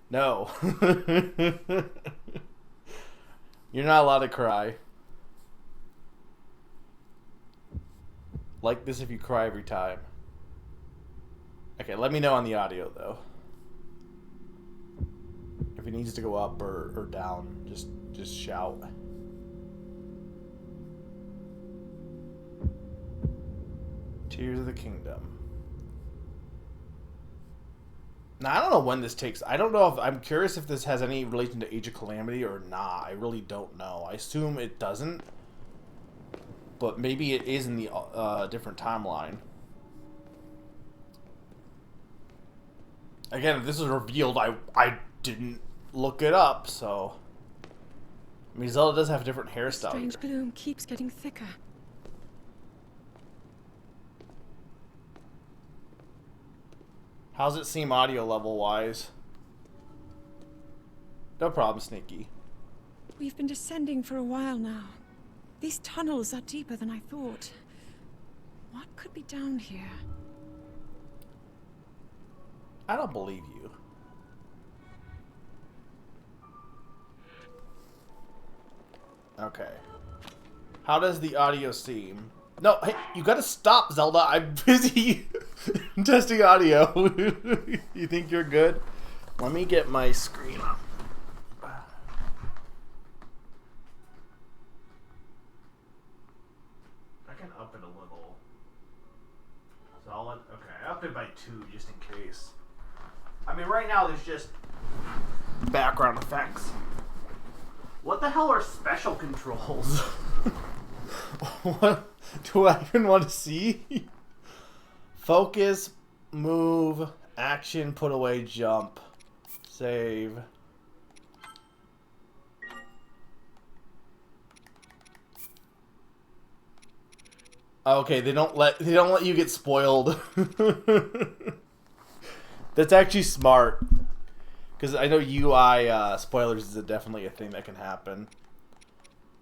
No. You're not allowed to cry. Like this if you cry every time. Okay, let me know on the audio though. If it needs to go up or down, just shout. Tears of the Kingdom. Now I don't know when this takes. I don't know if I'm curious if this has any relation to Age of Calamity or not. I really don't know. I assume it doesn't, but maybe it is in the different timeline. Again, if this is revealed, I didn't look it up, so. I mean, Zelda does have a different hairstyle. Strange gloom keeps getting thicker. How's it seem audio level wise? No problem, Sneaky. We've been descending for a while now. These tunnels are deeper than I thought. What could be down here? I don't believe you. Okay. How does the audio seem? No, hey, you gotta stop, Zelda. I'm busy testing audio. You think you're good? Let me get my screen up. I can up it a little. So I'll let, okay, I upped it by 2 just in case. I mean, right now there's just background effects. What the hell are special controls? What do I even want to see? Focus, move, action, put away, jump, save. Okay, they don't let you get spoiled. That's actually smart. Because I know UI spoilers is definitely a thing that can happen.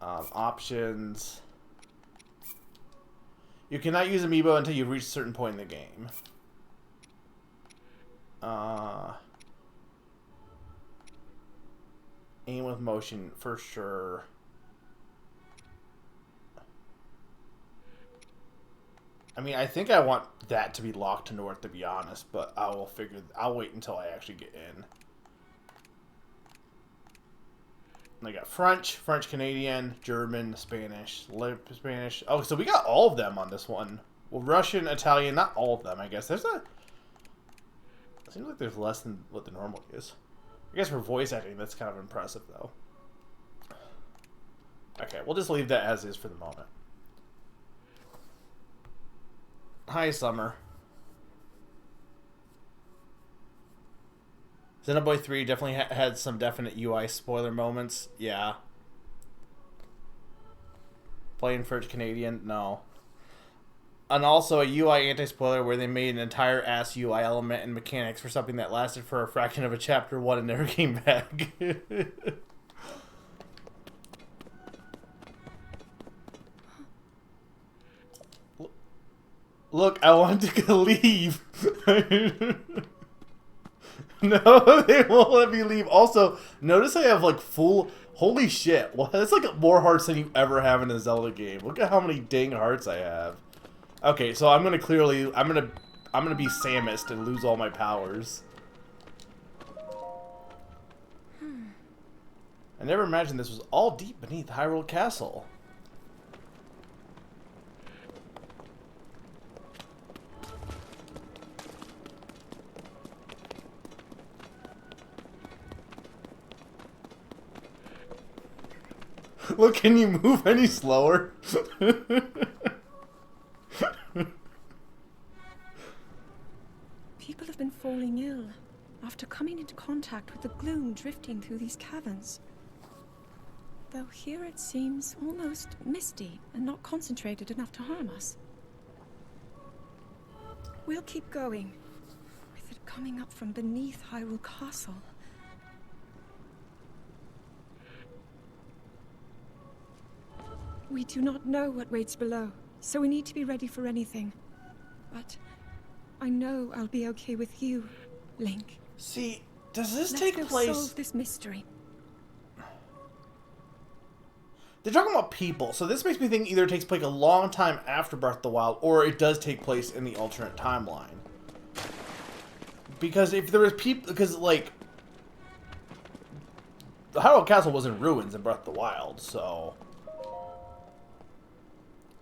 Options. You cannot use Amiibo until you've reached a certain point in the game. Aim with motion, for sure. I mean, I think I want that to be locked to North, to be honest, but I'll wait until I actually get in. I got French, Canadian, German, Spanish, Spanish. Oh, so we got all of them on this one. Well, Russian, Italian, not all of them, I guess. It seems like there's less than what the normal is. I guess for voice acting, that's kind of impressive, though. Okay, we'll just leave that as is for the moment. Hi, Summer. Xenoblade 3 definitely had some definite UI spoiler moments. Yeah. Playing French Canadian? No. And also a UI anti-spoiler where they made an entire ass UI element and mechanics for something that lasted for a fraction of a chapter 1 and never came back. Look, I want to leave. No, they won't let me leave. Also, notice I have like full. Holy shit! Well, that's like more hearts than you ever have in a Zelda game. Look at how many dang hearts I have. Okay, so I'm gonna be Samus and lose all my powers. I never imagined this was all deep beneath Hyrule Castle. Look, can you move any slower? People have been falling ill after coming into contact with the gloom drifting through these caverns. Though here it seems almost misty and not concentrated enough to harm us. We'll keep going, with it coming up from beneath Hyrule Castle. We do not know what waits below, so we need to be ready for anything. But I know I'll be okay with you, Link. See, Does this Let's take go place? solve this mystery. They're talking about people, so this makes me think either it takes place a long time after Breath of the Wild, or it does take place in the alternate timeline. Because if there was people, because like, the Hyrule Castle was in ruins in Breath of the Wild, so.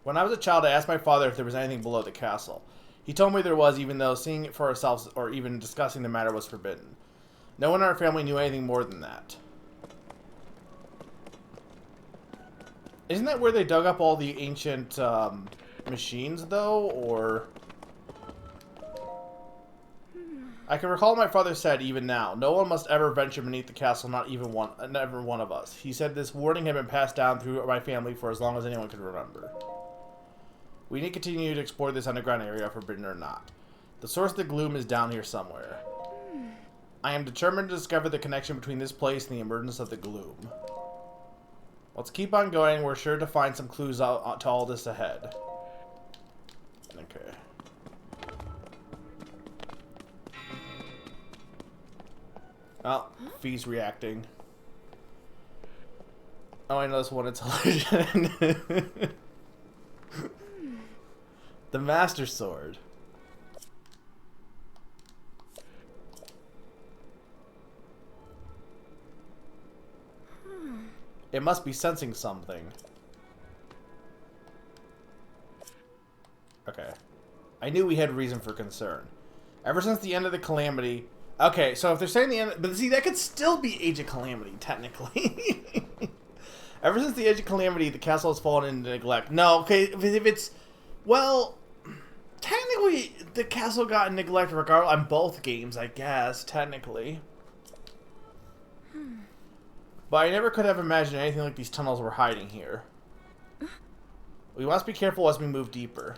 When I was a child, I asked my father if there was anything below the castle. He told me there was, even though seeing it for ourselves or even discussing the matter was forbidden. No one in our family knew anything more than that. Isn't that where they dug up all the ancient machines, though, or... I can recall my father said, even now, no one must ever venture beneath the castle, never one of us. He said this warning had been passed down through my family for as long as anyone could remember. We need to continue to explore this underground area, forbidden or not. The source of the gloom is down here somewhere. I am determined to discover the connection between this place and the emergence of the gloom. Let's keep on going. We're sure to find some clues to all this ahead. Okay. Oh, Fee's reacting. Oh, I know this one. It's a legend. The Master Sword. It must be sensing something. Okay. I knew we had reason for concern. Ever since the end of the Calamity... Okay, so if they're saying the end... But see, that could still be Age of Calamity, technically. Ever since the Age of Calamity, the castle has fallen into neglect. No, okay, if it's... Well... Technically, the castle got neglected regardless on both games, I guess, technically. But I never could have imagined anything like these tunnels were hiding here. We must be careful as we move deeper.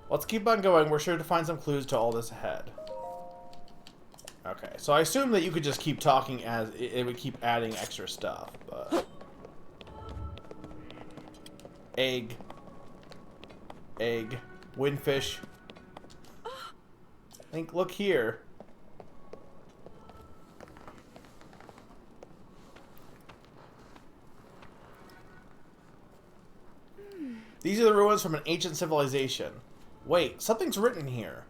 Let's keep on going. We're sure to find some clues to all this ahead. Okay, so I assume that you could just keep talking as it would keep adding extra stuff, but... Egg. Egg. Windfish. Link, look here. These are the ruins from an ancient civilization. Wait, something's written here.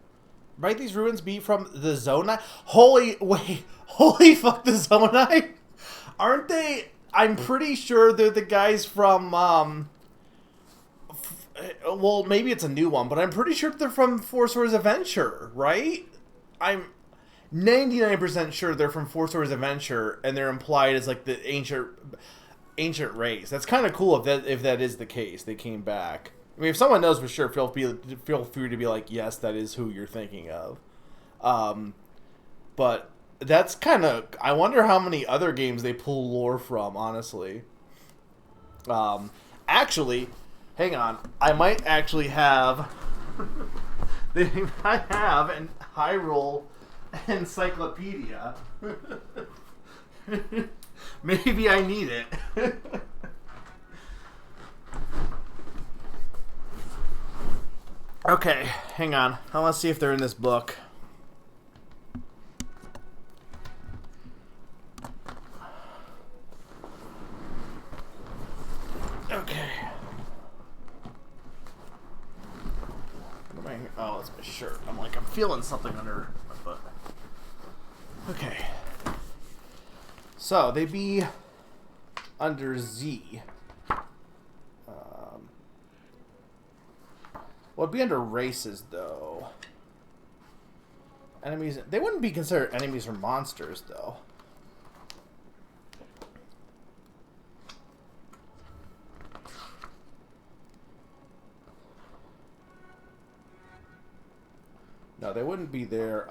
Might these ruins be from the Zonai? Holy fuck, the Zonai? Aren't they? I'm pretty sure they're the guys from, well, maybe it's a new one, but I'm pretty sure they're from Four Swords Adventure, right? I'm 99% sure they're from Four Swords Adventure, and they're implied as, like, the ancient race. That's kind of cool if that is the case. They came back. I mean, if someone knows for sure, feel free to be like, yes, that is who you're thinking of. But that's kind of... I wonder how many other games they pull lore from, honestly. Actually, hang on. I might actually have... I have an Hyrule encyclopedia. Maybe I need it. Okay, hang on. I want to see if they're in this book. Okay. Oh, that's my shirt. I'm feeling something under my foot. Okay. So, they be under Z. Well, it'd be under races, though. Enemies... They wouldn't be considered enemies or monsters, though. No, they wouldn't be there.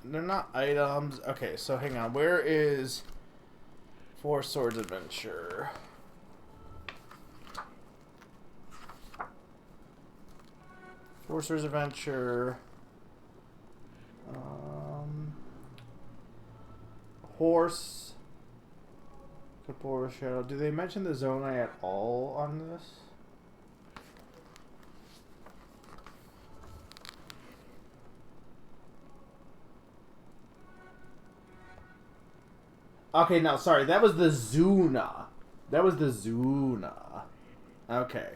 They're not items. Okay, so hang on. Where is Four Swords Adventure? Four Swords Adventure. Horse. Kapora Shadow. Do they mention the Zonai at all on this? Okay, no, sorry. That was the Zuna. That was the Zuna. Okay.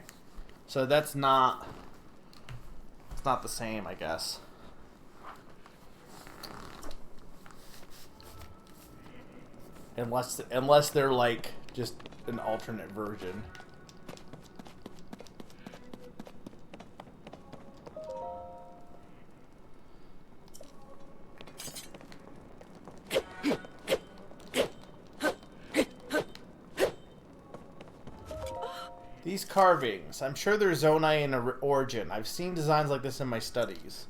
So that's not... It's not the same, I guess. Unless they're like just an alternate version. These carvings, I'm sure they're Zonai in origin. I've seen designs like this in my studies.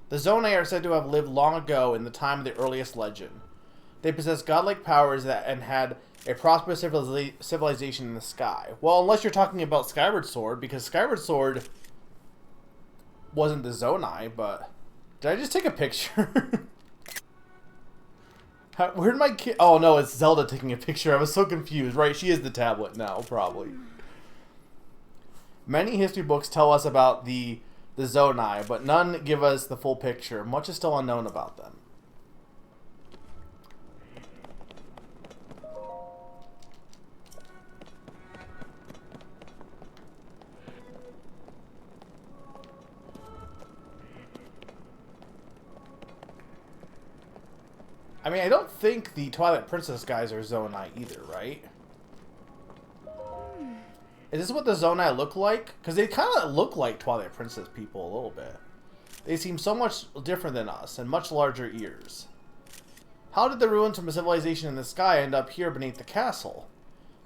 The Zonai are said to have lived long ago in the time of the earliest legend. They possess godlike powers and had a prosperous civilization in the sky. Well, unless you're talking about Skyward Sword, because Skyward Sword wasn't the Zonai, but... Did I just take a picture? Where did my kid... Oh, no, it's Zelda taking a picture. I was so confused. Right, she is the tablet now, probably. Many history books tell us about the Zonai, but none give us the full picture. Much is still unknown about them. I mean, I don't think the Twilight Princess guys are Zonai either, right? Is this what the Zonai look like? Because they kind of look like Twilight Princess people a little bit. They seem so much different than us, and much larger ears. How did the ruins from a civilization in the sky end up here beneath the castle?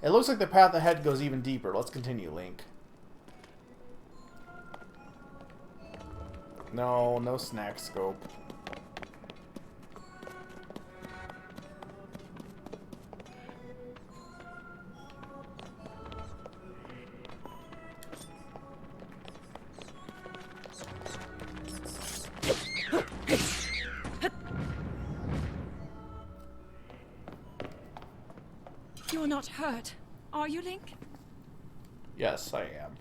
It looks like the path ahead goes even deeper. Let's continue, Link. No, no snack scope. You're not hurt, are you, Link? Yes, I am.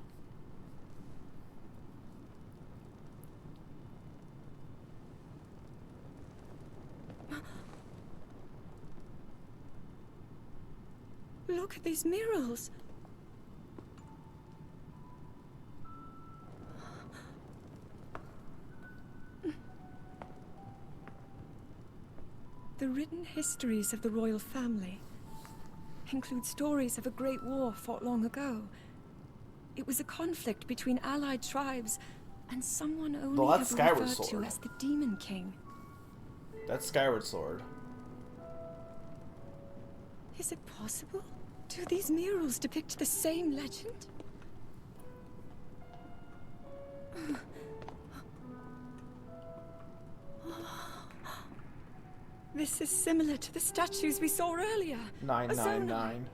Look at these murals. The written histories of the royal family include stories of a great war fought long ago. It was a conflict between allied tribes and someone only Well, that's ever Skyward referred Sword. to as the Demon King. That's Skyward Sword. Is it possible? Do these murals depict the same legend? This is similar to the statues we saw earlier. 999.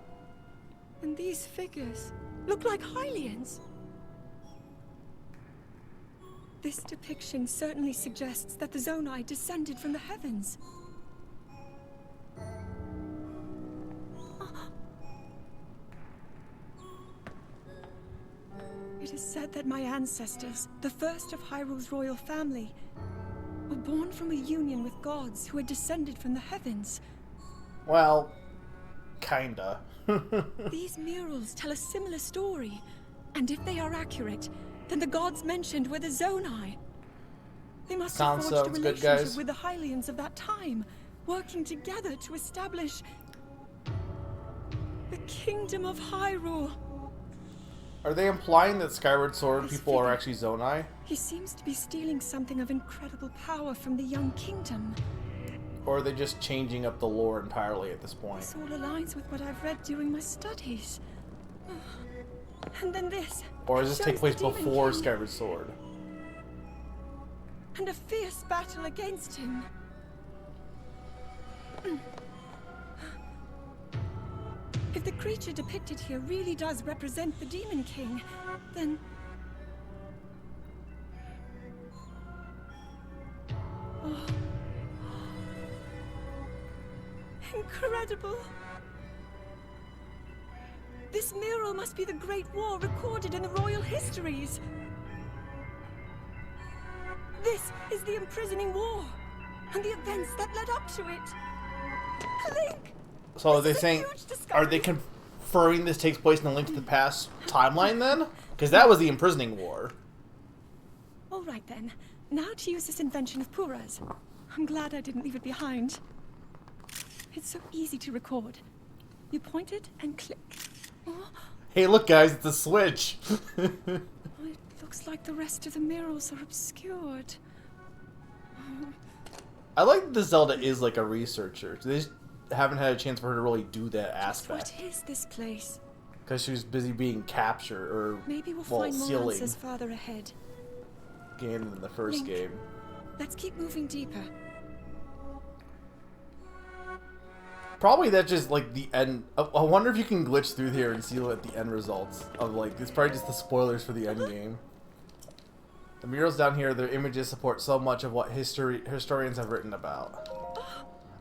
And these figures look like Hylians. This depiction certainly suggests that the Zonai descended from the heavens. It is said that my ancestors, the first of Hyrule's royal family, were born from a union with gods who had descended from the heavens. Well, kinda. These murals tell a similar story, and if they are accurate, then the gods mentioned were the Zonai. They must have forged a Sounds good, relationship guys. with the Hylians of that time, working together to establish the Kingdom of Hyrule. Are they implying that Skyward Sword This people are figure. actually Zonai? He seems to be stealing something of incredible power from the young kingdom. Or are they just changing up the lore entirely at this point? This all aligns with what I've read during my studies. And then this. Or does this take shows place the Demon before King Skyward Sword? and a fierce battle against him. If the creature depicted here really does represent the Demon King, then... Oh. Incredible. This mural must be the Great War recorded in the royal histories. This is the imprisoning war, and the events that led up to it. Clink! So are they This is a saying, huge discovery. are they conferring this takes place in a Link to the Past timeline then? Because that was the imprisoning war. All right then. Now to use this invention of Pura's. I'm glad I didn't leave it behind. It's so easy to record. You point it and click. Oh, Hey, look, guys, it's a switch. it looks like the rest of the murals are obscured. I like that the Zelda is like a researcher. They just haven't had a chance for her to really do that aspect. What is this place? Because she was busy being captured, or, Maybe we'll well, find more sealing answers farther ahead. Ganon in the first Link. game. Let's keep moving deeper. Probably that's just like the end. I wonder if you can glitch through here and see what the end results of like. It's probably just the spoilers for the end game. The murals down here, their images support so much of what historians have written about.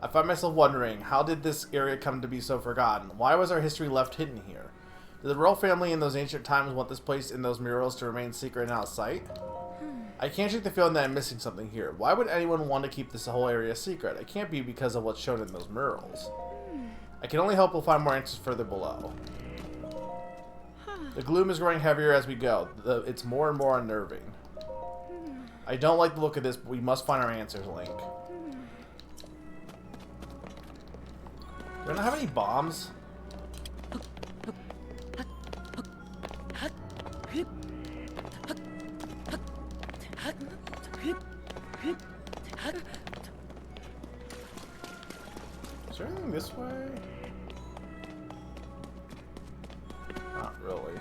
I find myself wondering, how did this area come to be so forgotten? Why was our history left hidden here? Did the royal family in those ancient times want this place and those murals to remain secret and out of sight? I can't shake the feeling that I'm missing something here. Why would anyone want to keep this whole area secret? It can't be because of what's shown in those murals. I can only hope we'll find more answers further below. The gloom is growing heavier as we go. It's more and more unnerving. I don't like the look of this, but we must find our answers, Link. Do I not have any bombs? Is there anything this way? Not really.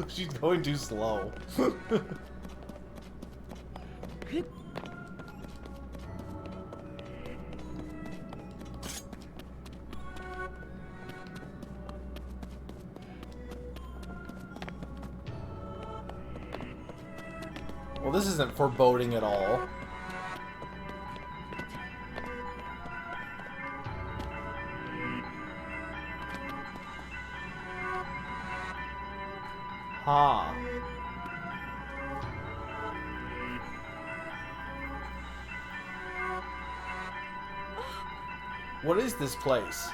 She's going too slow. Well, this isn't foreboding at all. Huh. What is this place?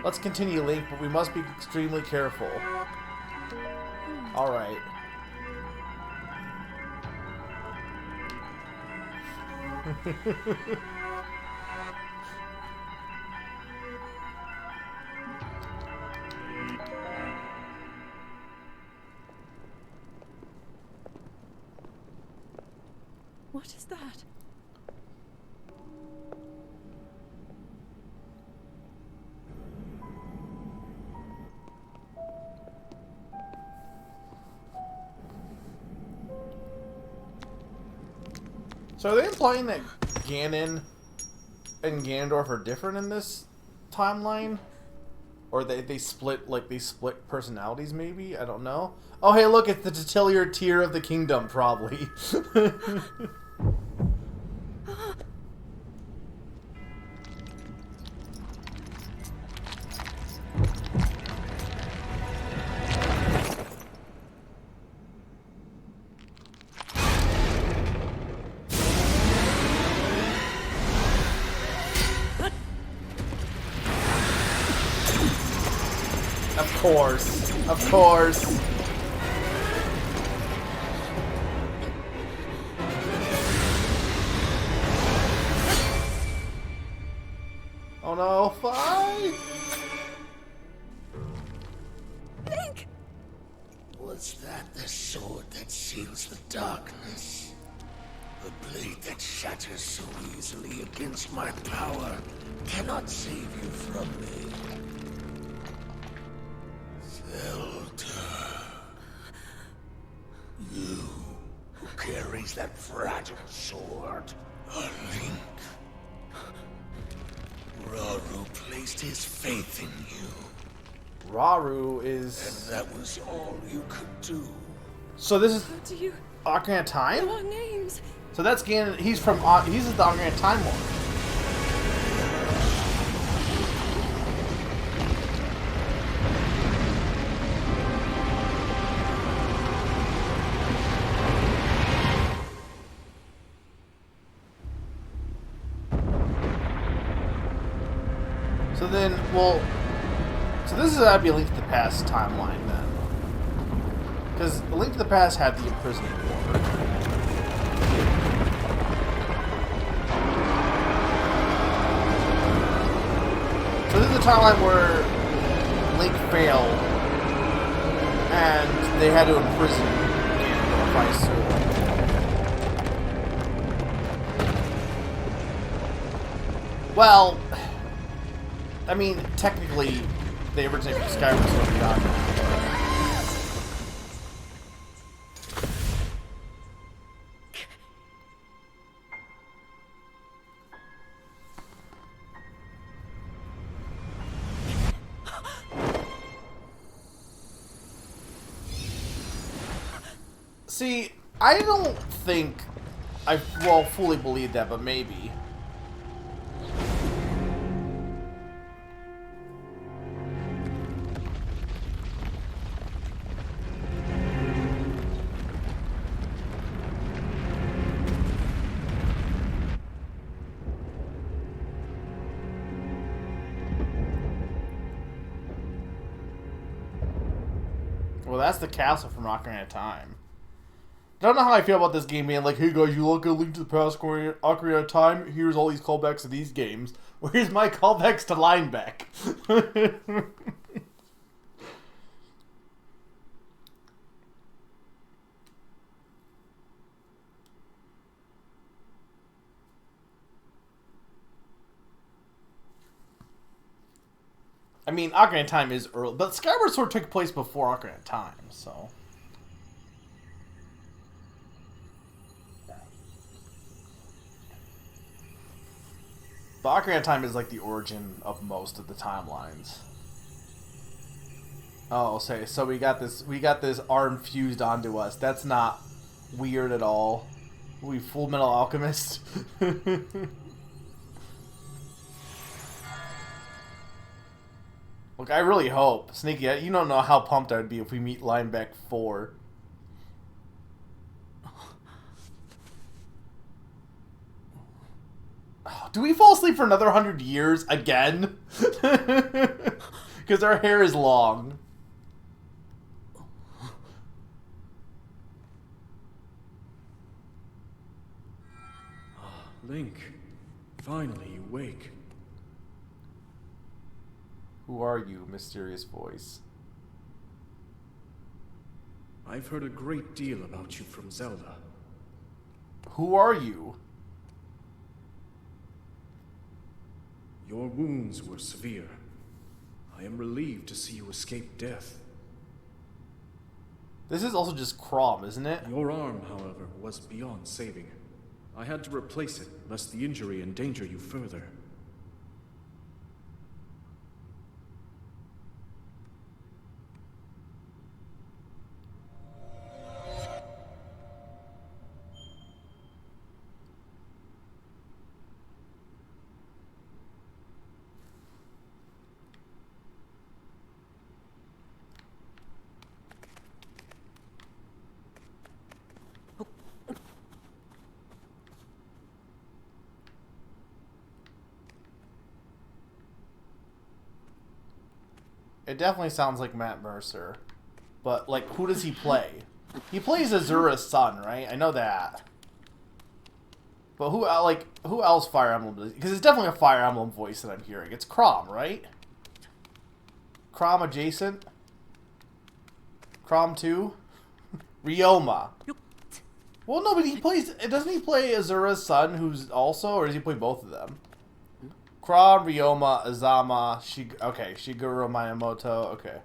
Let's continue, Link, but we must be extremely careful. Alright. What is that? So are they implying that Ganon and Ganondorf are different in this timeline? Or they split, like, they split personalities, maybe? I don't know. Oh, hey, look, it's the titular tier of the kingdom, probably. Of course. Of course. Oh no, Fi! Link! Was that the sword that seals the darkness? The blade that shatters so easily against my power cannot save you from me. Zelda. You who carries that fragile sword. A Link. Rauru placed his faith in you. Rauru is... And that was all you could do. So this is How do you Ocarina of Time? know our names? So that's Ganon. He's from. He's the Ocarina of Time one. So then, well, so this is gotta be a Link to the Past timeline then, because the Link to the Past had the imprisoning war. So this is the timeline where Link failed, and they had to imprison Ganon by sword. Well, I mean, technically, they originated from Skyward Sword beyond. See, I don't think I fully believe that, but maybe. Well, that's the castle from Ocarina of Time. Don't know how I feel about this game being like, hey guys, you look at Link to the Past, Ocarina of Time, here's all these callbacks to these games. Where's my callbacks to Lineback? I mean, Ocarina of Time is early, but Skyward Sword took place before Ocarina of Time, so... But Ocarina of Time is like the origin of most of the timelines. Oh, so we got this arm fused onto us. That's not weird at all. We Full Metal Alchemist. Look, I really hope, Sneaky, you don't know how pumped I would be if we meet Lineback 4. Do we fall asleep for another 100 years again? Because our hair is long. Link, finally you wake. Who are you, mysterious voice? I've heard a great deal about you from Zelda. Who are you? Your wounds were severe. I am relieved to see you escape death. This is also just Crom, isn't it? Your arm, however, was beyond saving. I had to replace it, lest the injury endanger you further. It definitely sounds like Matt Mercer. But, like, who does he play? He plays Azura's son, right? I know that. But who else Fire Emblem does? Because it's definitely a Fire Emblem voice that I'm hearing. It's Crom, right? Crom adjacent? Crom 2? Ryoma. Well, no, but he plays... Doesn't he play Azura's son, who's also... Or does he play both of them? Crom, Ryoma, Azama, Shigeru Miyamoto. Okay.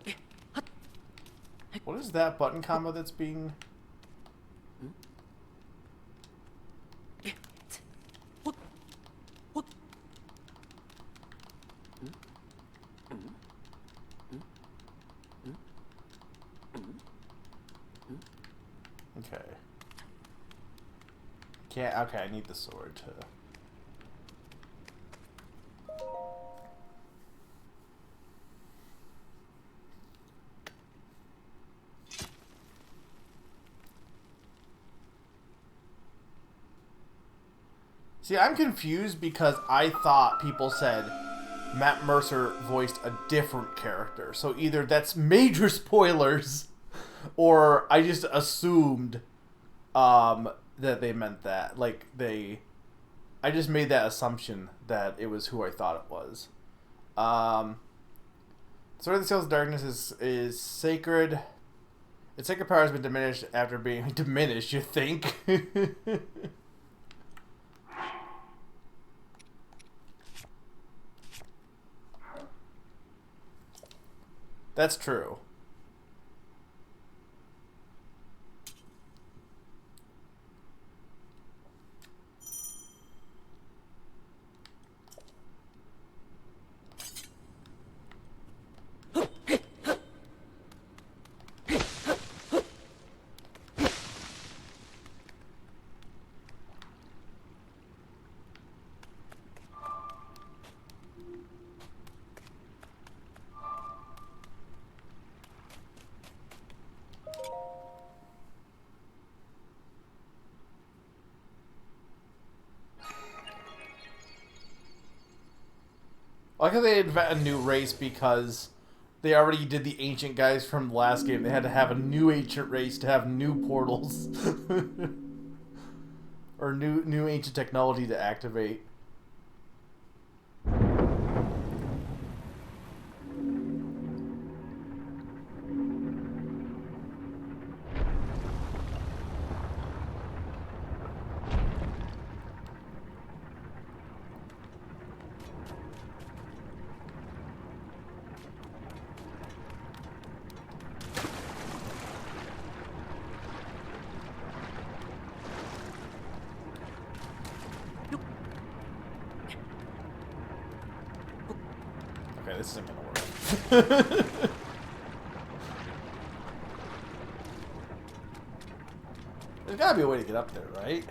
What is that button combo that's being... Okay. Can't. Okay, I need the sword to. See, I'm confused because I thought people said Matt Mercer voiced a different character. So either that's major spoilers, or I just assumed that they meant that. Like, I just made that assumption that it was who I thought it was. Sword of the Scales of Darkness is sacred. Its sacred power has been diminished after being diminished, you think? That's true. I like how they invent a new race because they already did the ancient guys from the last game. They had to have a new ancient race to have new portals. Or new ancient technology to activate. Okay, this isn't gonna work. There's gotta be a way to get up there, right?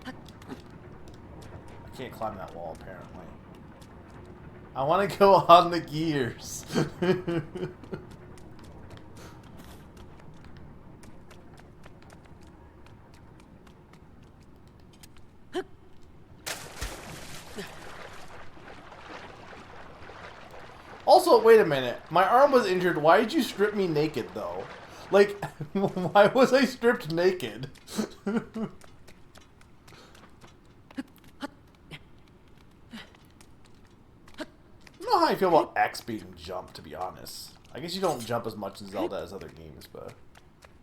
I can't climb that wall, apparently. I want to go on the gears. Also, wait a minute. My arm was injured. Why did you strip me naked, though? Like, why was I stripped naked? I don't know how I feel about X being jumped, to be honest. I guess you don't jump as much in Zelda as other games, but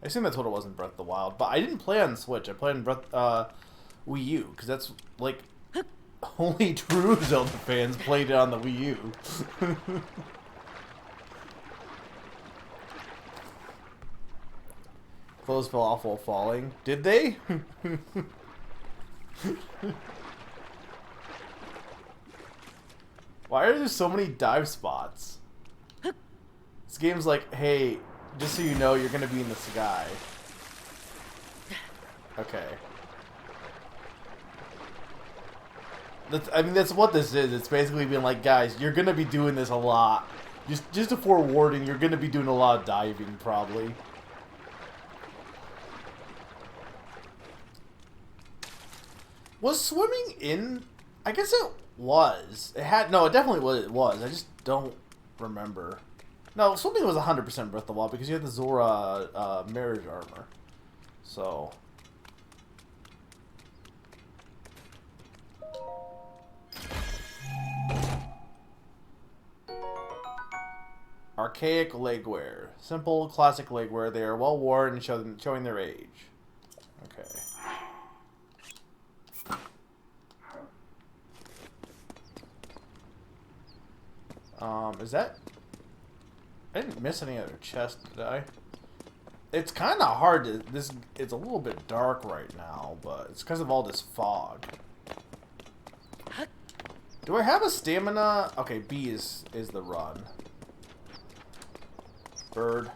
I assume that's what it was in Breath of the Wild. But I didn't play on Switch. I played on Wii U, because that's, like, only true Zelda fans played it on the Wii U. Clothes fell off while falling. Did they? Why are there so many dive spots? This game's like, hey, just so you know, you're gonna be in the sky. Okay. I mean, that's what this is. It's basically being like, guys, you're gonna be doing this a lot. Just a forewarning, you're gonna be doing a lot of diving, probably. Was swimming in? I guess it was. It had no. It definitely was. I just don't remember. No, swimming was 100% Breath of the Wild because you had the Zora marriage armor. So. Archaic legwear. Simple, classic legwear. They are well worn and showing their age. Okay. Is that... I didn't miss any other chest, did I? It's kind of hard to... It's a little bit dark right now, but it's because of all this fog. Do I have a stamina? Okay, B is the run. Bird.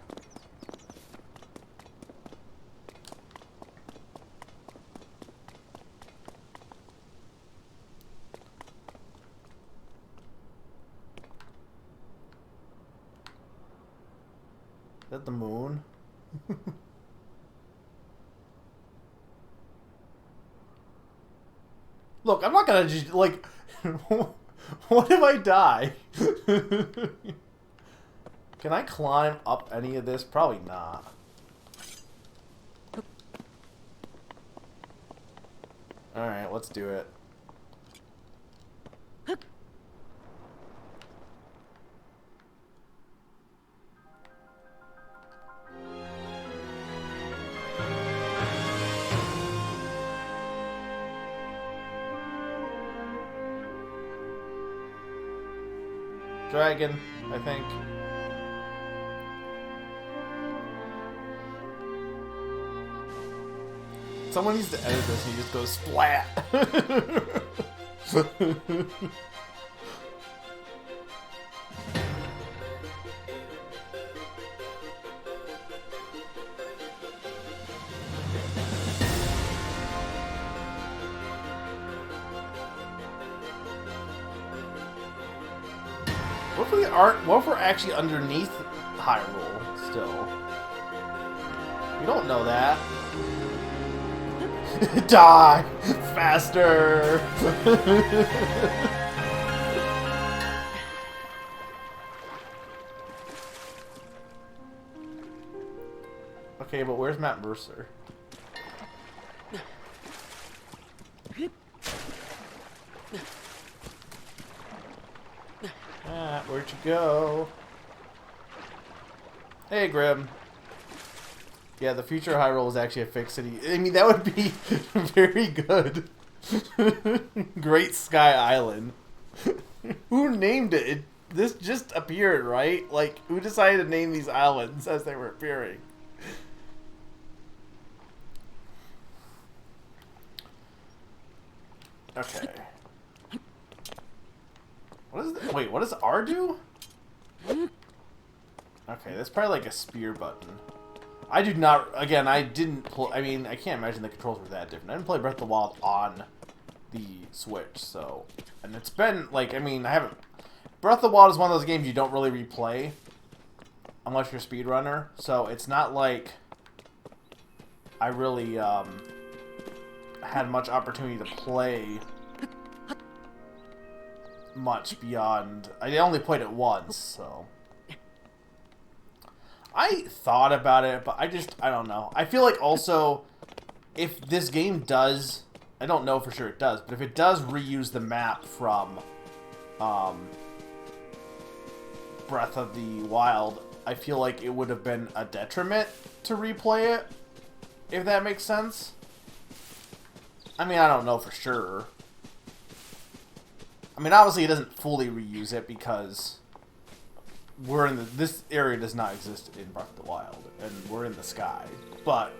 Is that the moon? Look, I'm not gonna just, like... What if I die? Can I climb up any of this? Probably not. Alright, let's do it. Dragon, I think. Someone needs to edit this and he just goes splat. What if we aren't? What if we're actually underneath Hyrule still? We don't know that. Die faster. Okay, but where's Matt Mercer? Ah, where'd you go? Hey, Grim. Yeah, the future Hyrule is actually a fixed city. I mean, that would be very good. Great Sky Island. Who named it? This just appeared, right? Like, who decided to name these islands as they were appearing? Okay. What is that? Wait, what does R do? Okay, that's probably like a spear button. I do not, again, I didn't play, I mean, I can't imagine the controls were that different. I didn't play Breath of the Wild on the Switch, so, and it's been, like, I mean, I haven't, Breath of the Wild is one of those games you don't really replay, unless you're a speedrunner, so it's not like I really, had much opportunity to play much beyond, I only played it once, so. I thought about it, but I don't know. I feel like also, if this game does, I don't know for sure it does, but if it does reuse the map from Breath of the Wild, I feel like it would have been a detriment to replay it, if that makes sense. I mean, I don't know for sure. I mean, obviously it doesn't fully reuse it because we're in this area does not exist in Breath of the Wild, and we're in the sky. But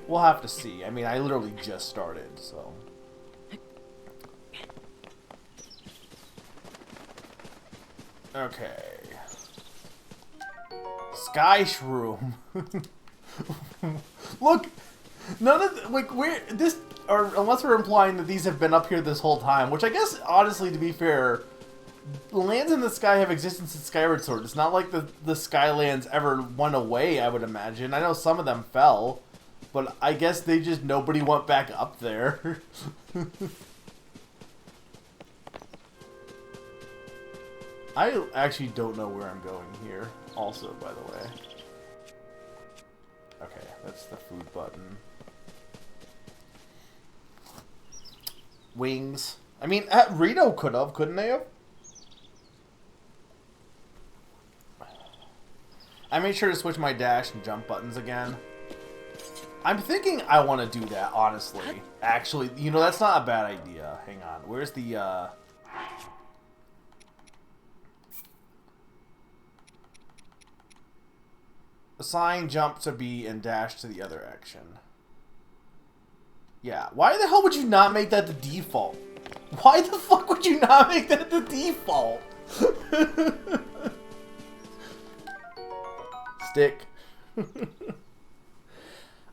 we'll have to see. I mean, I literally just started, so. Okay. Sky Shroom. Look, none of the, like or unless we're implying that these have been up here this whole time, which I guess honestly, to be fair, lands in the sky have existed since Skyward Sword. It's not like the Skylands ever went away, I would imagine. I know some of them fell, but I guess they just, nobody went back up there. I actually don't know where I'm going here, also, by the way. Okay, that's the food button. Wings. I mean, Rito could have, couldn't they have? I made sure to switch my dash and jump buttons again. I'm thinking I want to do that, honestly. Actually, you know, that's not a bad idea. Hang on. Where's the, assign jump to B and dash to the other action. Yeah. Why the hell would you not make that the default? Why the fuck would you not make that the default? Stick.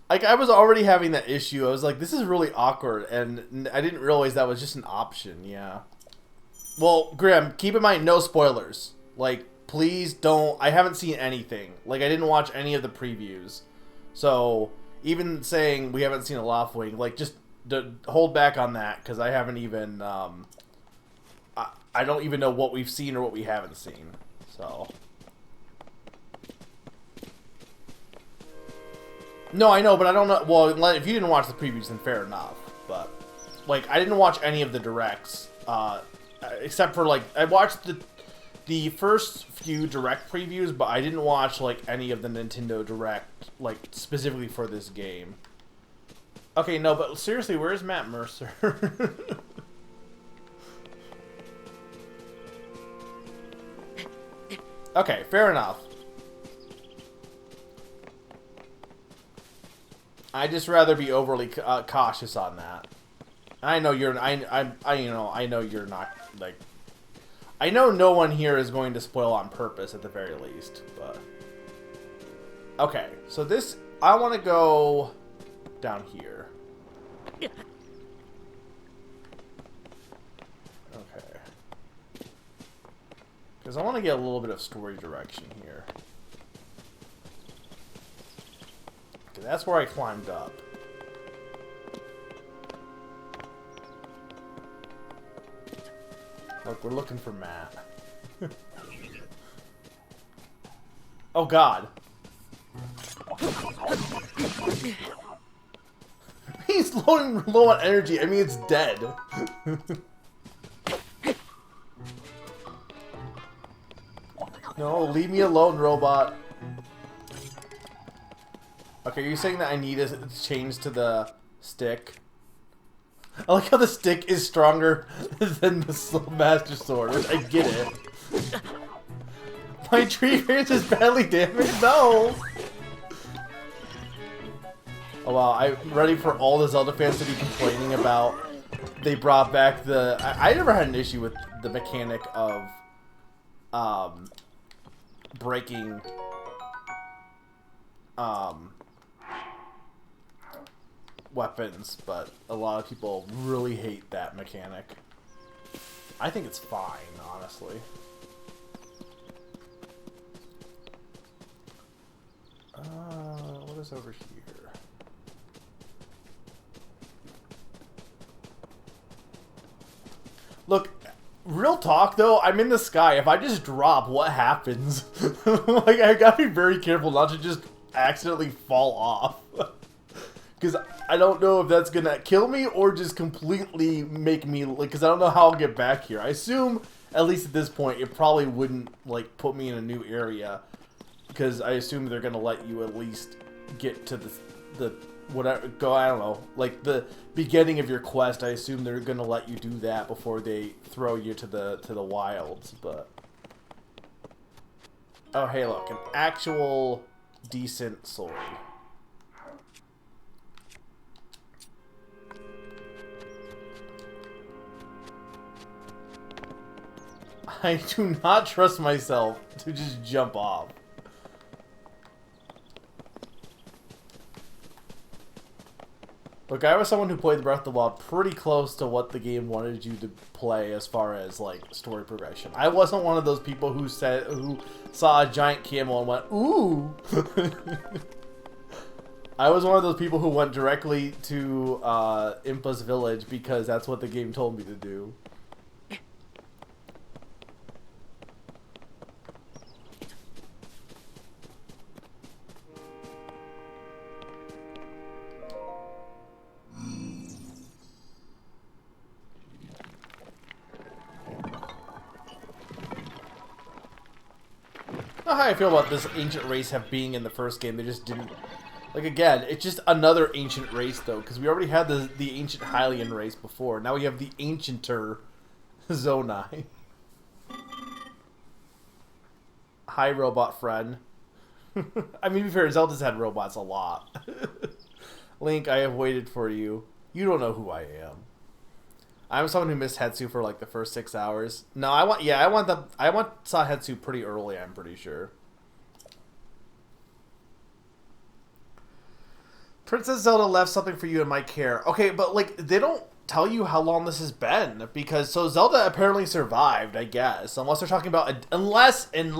Like, I was already having that issue. I was like, this is really awkward, and I didn't realize that was just an option, yeah. Well, Grim, keep in mind, no spoilers. Like, please don't... I haven't seen anything. Like, I didn't watch any of the previews. So, even saying we haven't seen a Loftwing, like, just hold back on that, because I haven't even... I don't even know what we've seen or what we haven't seen. So... No, I know, but I don't know. Well, if you didn't watch the previews, then fair enough. But, like, I didn't watch any of the directs, except for, like, I watched the first few direct previews, but I didn't watch, like, any of the Nintendo Direct, like, specifically for this game. Okay, no, but seriously, where's Matt Mercer? Okay, fair enough. I'd just rather be overly cautious on that. I know you're. I know you're not, like. I know no one here is going to spoil on purpose at the very least, but. Okay, so this I want to go down here. Okay. Because I want to get a little bit of story direction here. That's where I climbed up. Look, we're looking for Matt. Oh God. He's low on energy. I mean, it's dead. No, leave me alone, robot. Okay, you're saying that I need to change to the stick? I like how the stick is stronger than the Master Sword, which I get it. My tree range is badly damaged? No! Oh wow, I'm ready for all the Zelda fans to be complaining about they brought back the... I never had an issue with the mechanic of breaking weapons, but a lot of people really hate that mechanic. I think it's fine, honestly. What is over here? Look, real talk though, I'm in the sky. If I just drop, what happens? Like, I gotta be very careful not to just accidentally fall off. Because I don't know if that's gonna kill me or just completely make me, like, because I don't know how I'll get back here. I assume, at least at this point, it probably wouldn't, like, put me in a new area. Because I assume they're gonna let you at least get to the whatever, I don't know, like, the beginning of your quest. I assume they're gonna let you do that before they throw you to the wilds, but... Oh, hey, look, an actual decent sword. I do not trust myself to just jump off. Look, I was someone who played Breath of the Wild pretty close to what the game wanted you to play as far as, like, story progression. I wasn't one of those people who saw a giant camel and went, ooh! I was one of those people who went directly to Impa's village because that's what the game told me to do. I don't know how I feel about this ancient race being in the first game. They just didn't... Like, again, it's just another ancient race, though, because we already had the ancient Hylian race before. Now we have the ancienter Zonai. Hi, robot friend. I mean, to be fair, Zelda's had robots a lot. Link, I have waited for you. You don't know who I am. I'm someone who missed Hetsu for like the first 6 hours. No, I saw Hetsu pretty early, I'm pretty sure. Princess Zelda left something for you in my care. Okay, but like they don't tell you how long this has been because so Zelda apparently survived, I guess, unless they're talking about unless I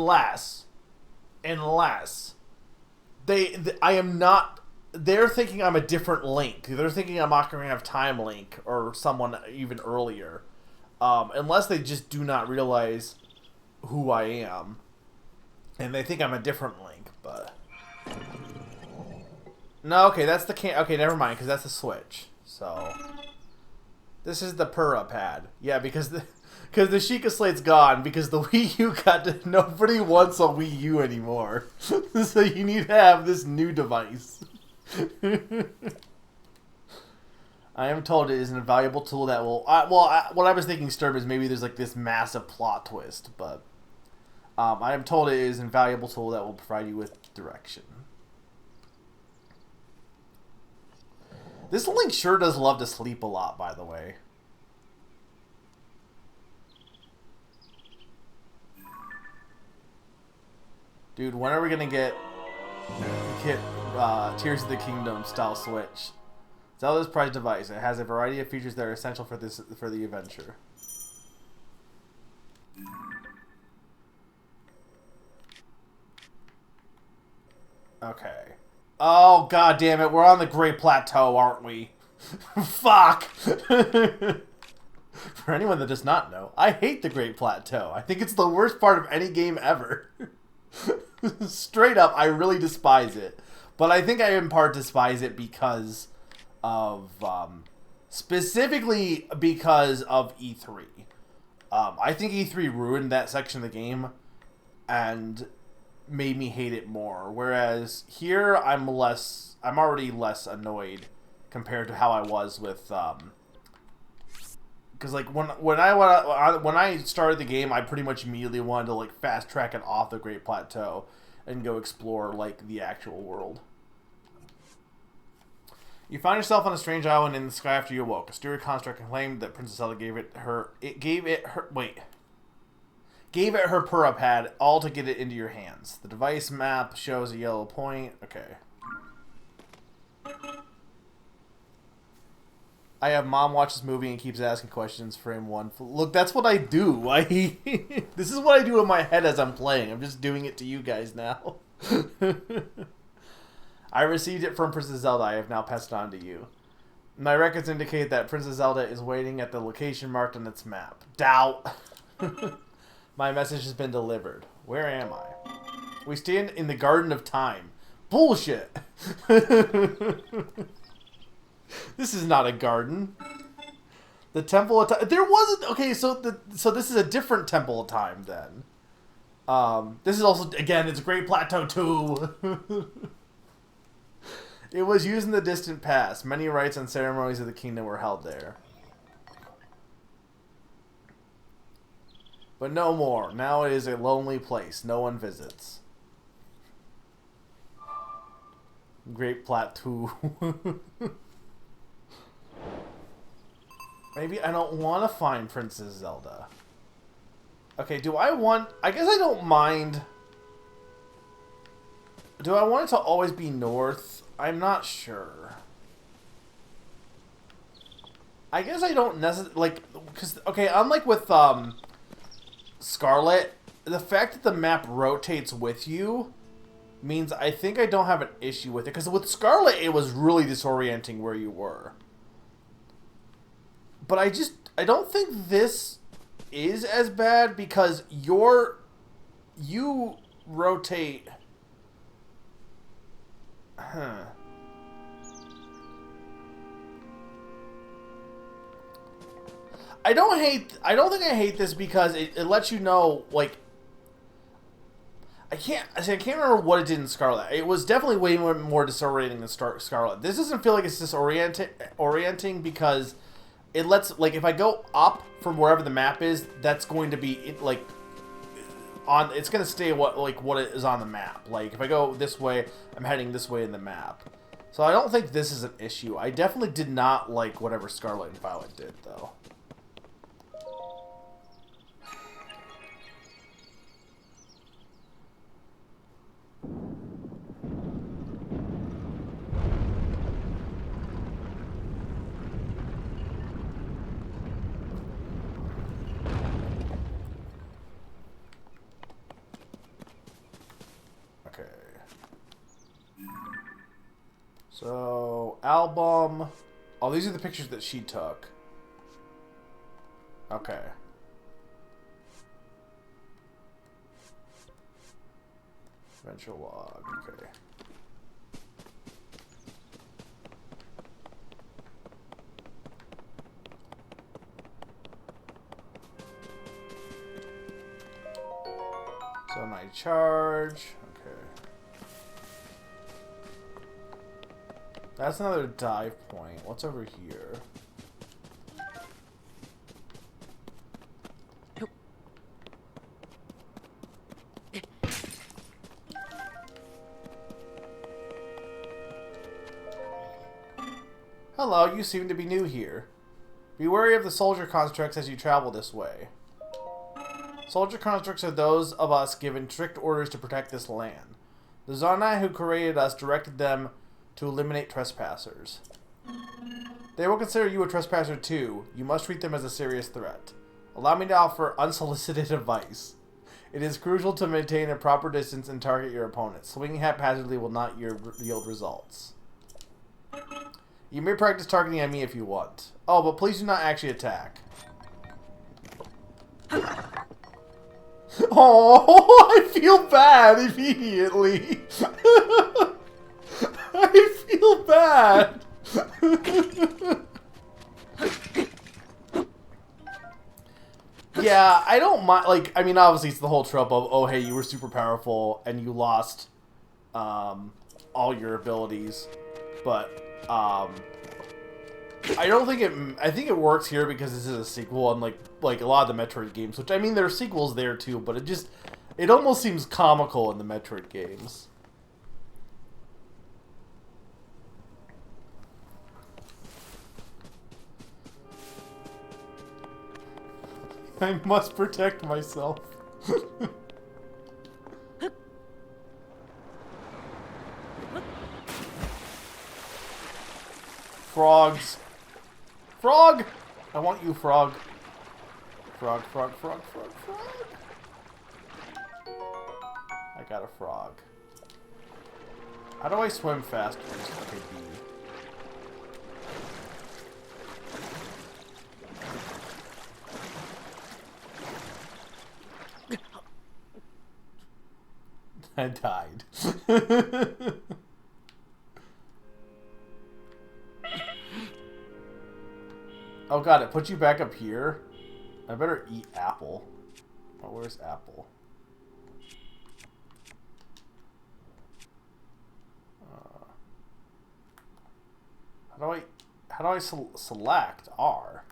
am not. They're thinking I'm a different Link. They're thinking I'm Ocarina of Time Link or someone even earlier, unless they just do not realize who I am, and they think I'm a different Link, but. No, okay, that's the okay, never mind, because that's the Switch. So, this is the Pura pad. Yeah, because the Sheikah Slate's gone, because the Wii U nobody wants a Wii U anymore. So you need to have this new device. I am told it is an invaluable tool that will... what I was thinking, Sturb, is maybe there's like this massive plot twist, but... I am told it is an invaluable tool that will provide you with direction. This Link sure does love to sleep a lot, by the way. Dude, when are we gonna get Tears of the Kingdom style Switch? Zelda's prized device. It has a variety of features that are essential for the adventure. Okay. Oh, god damn it. We're on the Great Plateau, aren't we? Fuck! For anyone that does not know, I hate the Great Plateau. I think it's the worst part of any game ever. Straight up, I really despise it. But I think I in part despise it because of... specifically because of E3. I think E3 ruined that section of the game. And... made me hate it more, whereas here I'm already less annoyed compared to how I was with because like when I started the game, I pretty much immediately wanted to like fast track it off the Great Plateau and go explore like the actual world. You find yourself on a strange island in the sky after you awoke. A steward construct claimed that Princess Zelda gave it her Pura pad, all to get it into your hands. The device map shows a yellow point. Okay. I have mom watch this movie and keeps asking questions. Frame 1. Look, that's what I do. This is what I do in my head as I'm playing. I'm just doing it to you guys now. I received it from Princess Zelda. I have now passed it on to you. My records indicate that Princess Zelda is waiting at the location marked on its map. Doubt. My message has been delivered. Where am I? We stand in the Garden of Time. Bullshit! This is not a garden. The Temple of Time... There wasn't... Okay, so this is a different Temple of Time, then. This is also... Again, it's Great Plateau 2. It was used in the distant past. Many rites and ceremonies of the kingdom were held there. But no more. Now it is a lonely place. No one visits. Great Plateau. Maybe I don't want to find Princess Zelda. Okay, do I want... I guess I don't mind... Do I want it to always be north? I'm not sure. I guess I don't necessarily... Like, because... Okay, unlike with, Scarlet, the fact that the map rotates with you means I think I don't have an issue with it. Because with Scarlet, it was really disorienting where you were. But I don't think this is as bad because you rotate... Huh. I don't think I hate this because it lets you know, like, I can't remember what it did in Scarlet. It was definitely way more disorienting than Scarlet. This doesn't feel like it's disorienting because it lets, like, if I go up from wherever the map is, that's going to be, like, it's going to stay what is on the map. Like, if I go this way, I'm heading this way in the map. So I don't think this is an issue. I definitely did not like whatever Scarlet and Violet did, though. So, album. Oh, these are the pictures that she took. Okay. Adventure log. Okay. So my charge. Okay. That's another dive point. What's over here? Hello, you seem to be new here. Be wary of the soldier constructs as you travel this way. Soldier constructs are those of us given strict orders to protect this land. The Zarnai who created us directed them to eliminate trespassers. They will consider you a trespasser too. You must treat them as a serious threat. Allow me to offer unsolicited advice. It is crucial to maintain a proper distance and target your opponent. Swinging haphazardly will not yield results. You may practice targeting at me if you want. Oh, but please do not actually attack. Oh, I feel bad immediately. I feel bad. Yeah, I don't mind. Like, I mean, obviously, it's the whole trope of, oh, hey, you were super powerful and you lost all your abilities. But I don't think it. I think it works here because this is a sequel, unlike a lot of the Metroid games. Which, I mean, there are sequels there too, but it almost seems comical in the Metroid games. I must protect myself. Frogs. Frog! I want you, frog. Frog, frog, frog, frog, frog. I got a frog. How do I swim faster? Okay, B. I died. Oh god, it put you back up here? I better eat apple. Oh, where's apple? How do I select R?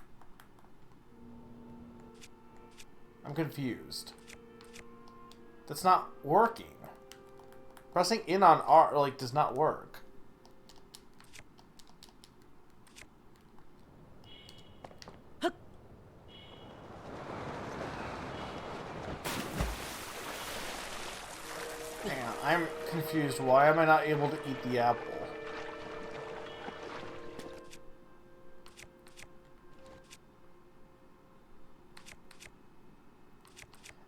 I'm confused. That's not working. Pressing in on R, like, does not work. Hang on, I'm confused. Why am I not able to eat the apple?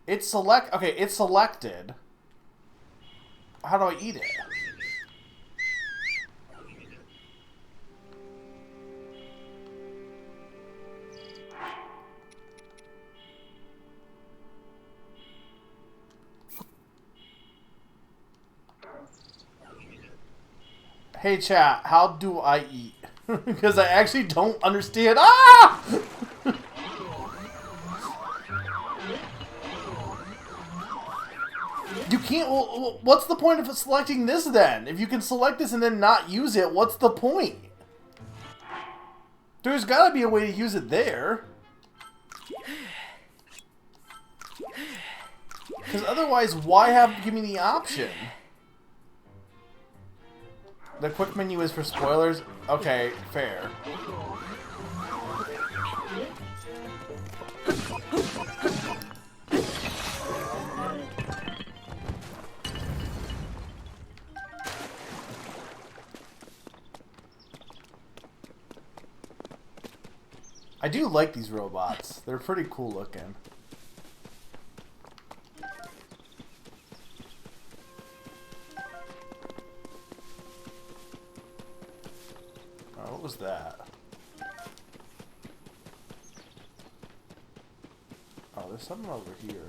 It's okay, it's selected. How do I eat it? Hey chat, how do I eat? Because I actually don't understand. Ah! You can't. Well, what's the point of selecting this then? If you can select this and then not use it, what's the point? There's got to be a way to use it there. Because otherwise, why give me the option? The quick menu is for spoilers? Okay, fair. I do like these robots. They're pretty cool looking. What was that? Oh, there's something over here.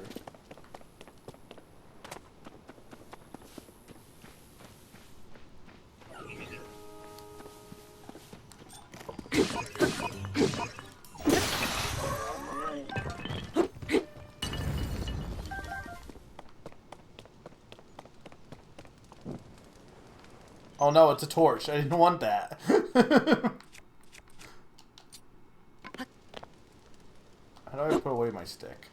Oh no, it's a torch. I didn't want that. How do I put away my stick?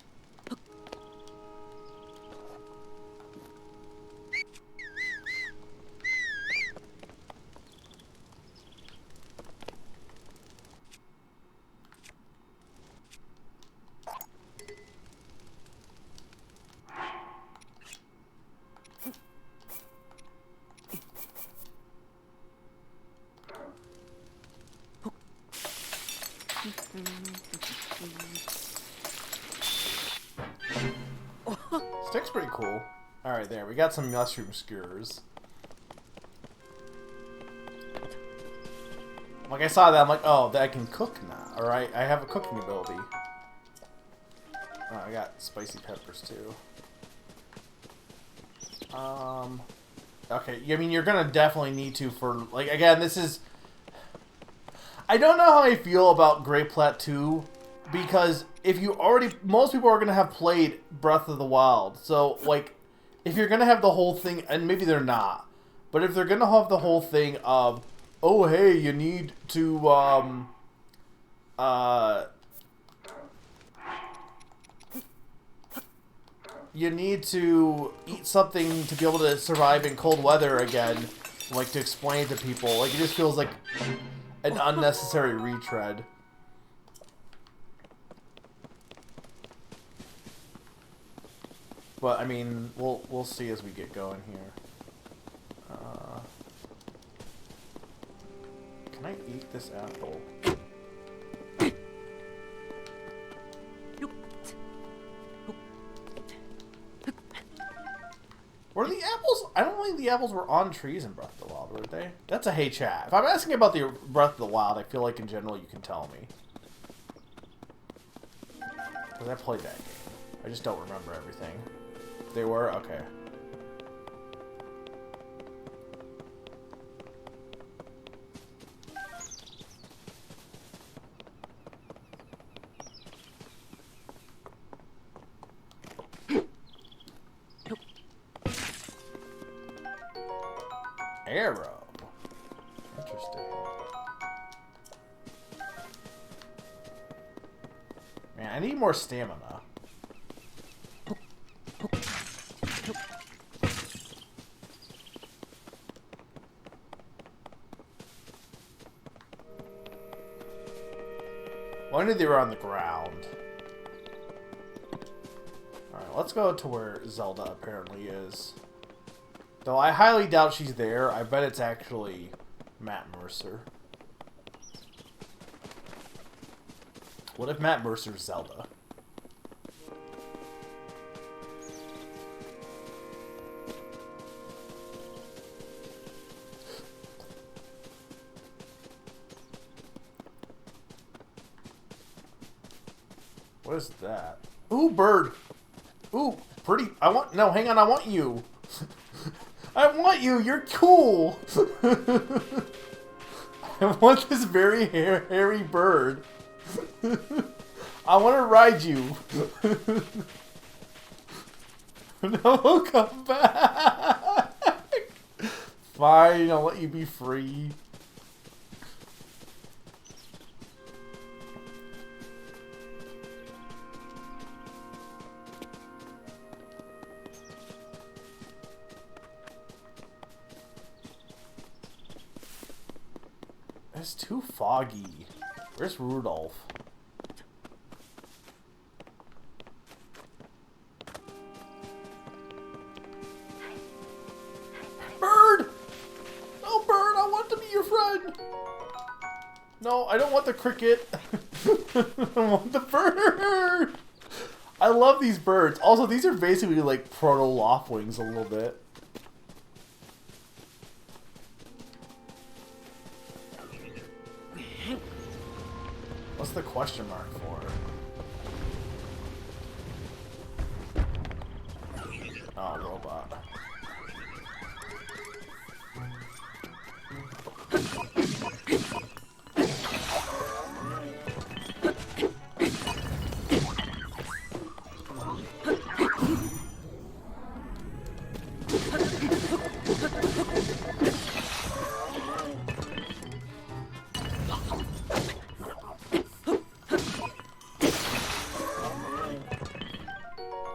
Stick's pretty cool. Alright, there. We got some mushroom skewers. Like, I saw that, I'm like, oh, I can cook now. Alright, I have a cooking ability. Oh, I got spicy peppers, too. Okay, I mean, you're gonna definitely need to for, like, again, this is... I don't know how I feel about Great Plateau, because if you already... Most people are going to have played Breath of the Wild, so, like, if you're going to have the whole thing, and maybe they're not, but if they're going to have the whole thing of, oh, hey, you need to, you need to eat something to be able to survive in cold weather again, like, to explain to people, like, it just feels like an unnecessary retread. But I mean, we'll see as we get going here. Can I eat this apple? Were the apples? I don't think the apples were on trees in Breath of the Wild, were they? That's a hey chat. If I'm asking about the Breath of the Wild, I feel like in general you can tell me. Because I played that game. I just don't remember everything. They were? Okay. Arrow. Interesting. Man, I need more stamina. Well, I knew they were on the ground. Alright, let's go to where Zelda apparently is. Though I highly doubt she's there. I bet it's actually Matt Mercer. What if Matt Mercer's Zelda? What is that? Ooh, bird! Ooh, pretty. I want... No, hang on, I want you! I want you! You're cool! I want this very hairy bird. I want to ride you. No, come back! Fine, I'll let you be free. It's too foggy. Where's Rudolph? Bird! No, bird, I want to be your friend! No, I don't want the cricket. I want the bird! I love these birds. Also, these are basically like proto-Lothwings a little bit. question mark for? Oh, robot.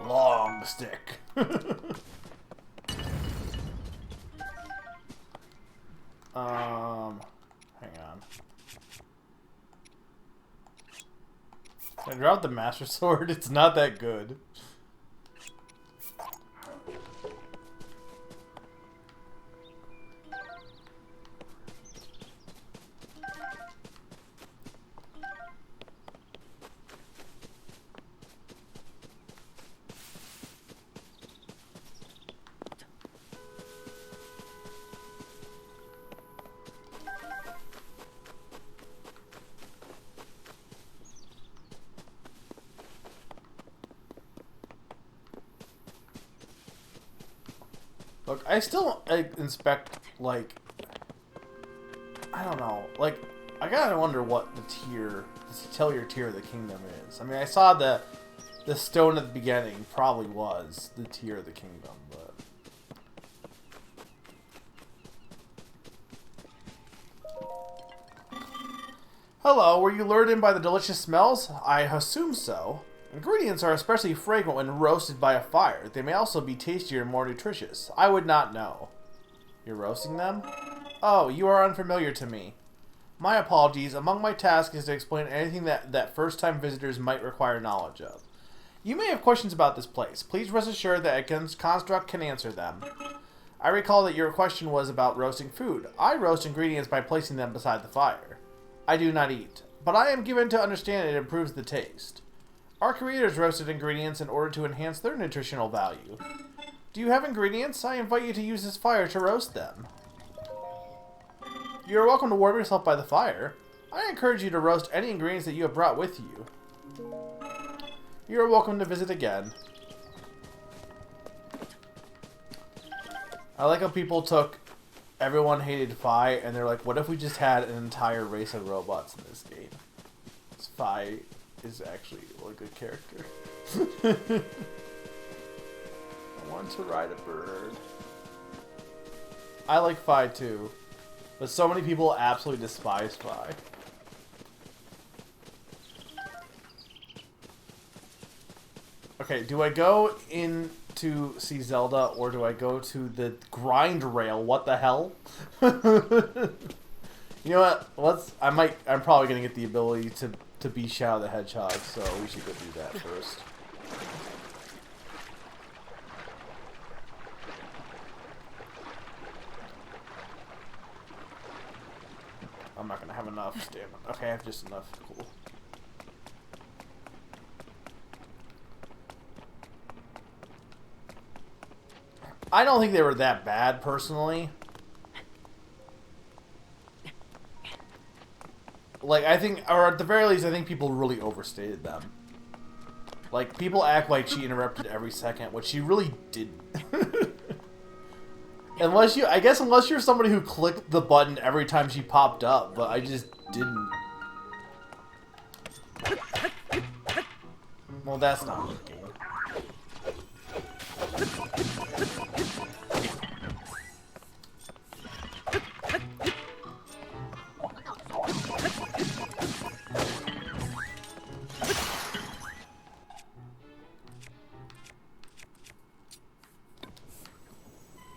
Long stick. Hang on. I dropped the Master Sword. It's not that good. Look, I still inspect, like, I don't know, like, I gotta wonder what the tier, tell your tier of the kingdom is. I mean, I saw the stone at the beginning probably was the tier of the kingdom, but... Hello, were you lured in by the delicious smells? I assume so. Ingredients are especially fragrant when roasted by a fire. They may also be tastier and more nutritious. I would not know. You're roasting them? Oh, you are unfamiliar to me. My apologies. Among my tasks is to explain anything that first-time visitors might require knowledge of. You may have questions about this place. Please rest assured that a construct can answer them. I recall that your question was about roasting food. I roast ingredients by placing them beside the fire. I do not eat, but I am given to understand it improves the taste. Our creators roasted ingredients in order to enhance their nutritional value. Do you have ingredients? I invite you to use this fire to roast them. You are welcome to warm yourself by the fire. I encourage you to roast any ingredients that you have brought with you. You are welcome to visit again. I like how people took Everyone Hated Fi and they're like, what if we just had an entire race of robots in this game? Fi is actually a good character. I want to ride a bird. I like Fi too, but so many people absolutely despise Fi. Okay, do I go in to see Zelda or do I go to the grind rail? What the hell? You know what? I'm probably gonna get the ability to be Shadow the Hedgehog, so we should go do that first. I'm not gonna have enough stamina. Okay, I have just enough. Cool. I don't think they were that bad, personally. Like, I think, or at the very least, I think people really overstated them. Like, people act like she interrupted every second, which she really didn't. Unless you're somebody who clicked the button every time she popped up, but I just didn't. Well, that's not working.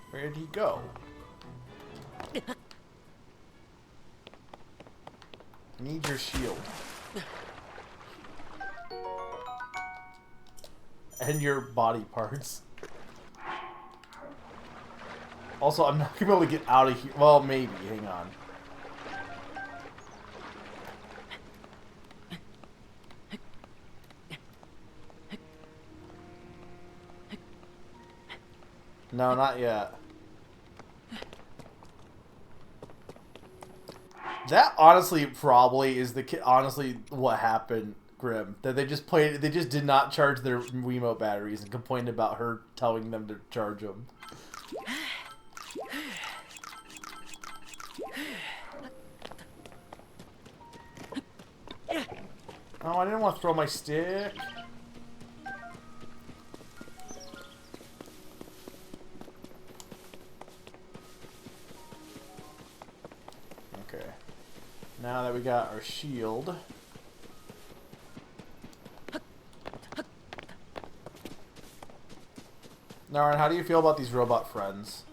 Where'd he go? Need your shield. And your body parts. Also, I'm not gonna be able to get out of here. Well, maybe. Hang on. No, not yet. That honestly probably is honestly what happened, Grim. That they just did not charge their Wiimote batteries and complained about her telling them to charge them. Oh, I didn't want to throw my stick. Okay. Now that we got our shield. Naren, how do you feel about these robot friends?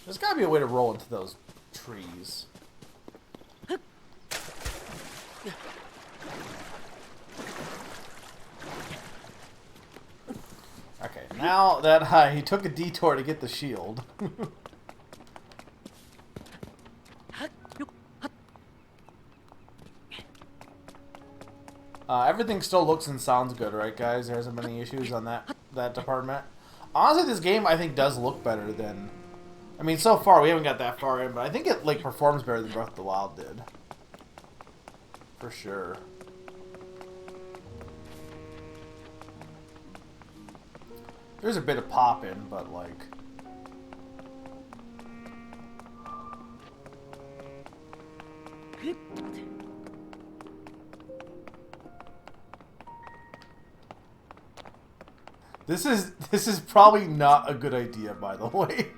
There's gotta be a way to roll into those trees. Okay, now that he took a detour to get the shield. Everything still looks and sounds good, right, guys? There hasn't been any issues on that department. Honestly, this game I think does look better than. I mean, so far we haven't got that far in, but I think it like performs better than Breath of the Wild did, for sure. There's a bit of pop in, but like. This is probably not a good idea, by the way.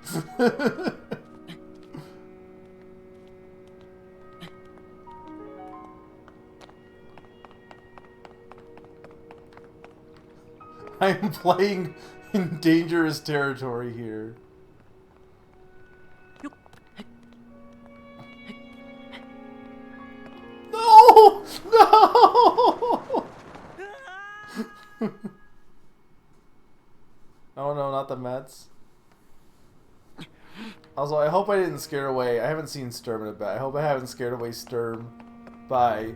I am playing in dangerous territory here. No! No! Oh no, not the Mets. Also, I hope I didn't scare away. I haven't seen Sturm in a bit. I hope I haven't scared away Sturm by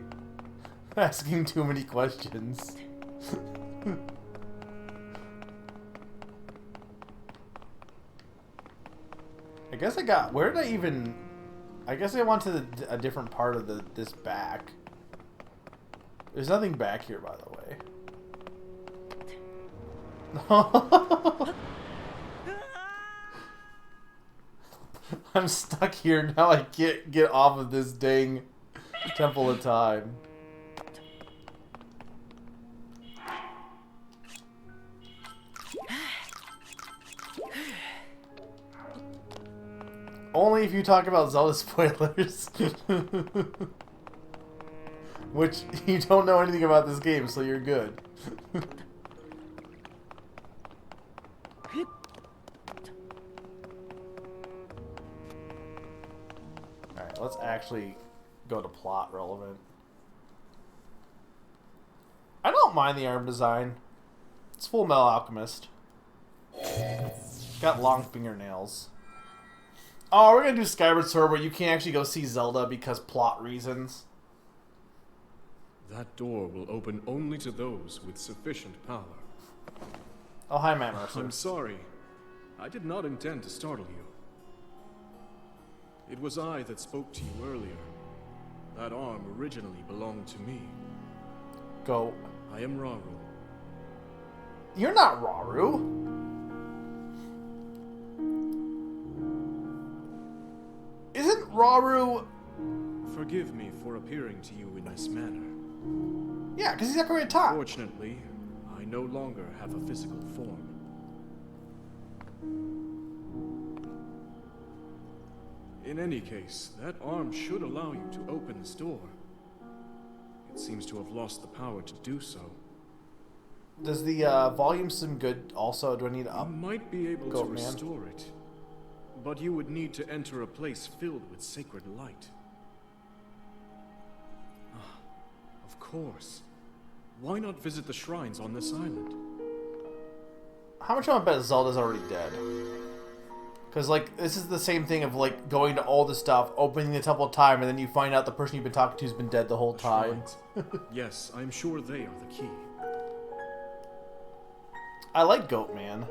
asking too many questions. I guess I got... Where did I even... I guess I went to a different part of this back. There's nothing back here, by the way. I'm stuck here now. I can't get off of this dang Temple of Time. Only if you talk about Zelda spoilers. Which, you don't know anything about this game, so you're good. Alright, let's actually go to plot relevant. I don't mind the arm design. It's Full Metal Alchemist. Got long fingernails. Oh, we're gonna do Skyward Sword where you can't actually go see Zelda because plot reasons. That door will open only to those with sufficient power. Oh, hi, Matt Mercer. I'm sorry. I did not intend to startle you. It was I that spoke to you earlier. That arm originally belonged to me. Go. I am Rauru. You're not Rauru. Isn't Rauru... Forgive me for appearing to you in this manner. Yeah, because he's Ocarina of Time. Fortunately, I no longer have a physical form. In any case, that arm should allow you to open this door. It seems to have lost the power to do so. Does the volume seem good also? Do I need to up? You might be able Go, to man. restore it, but you would need to enter a place filled with sacred light. Ah, of course. Why not visit the shrines on this island? How much do I bet Zelda's already dead? Because, like, this is the same thing of, like, going to all the stuff, opening the temple of time, and then you find out the person you've been talking to has been dead the whole time. Yes, I'm sure they are the key. I like Goatman.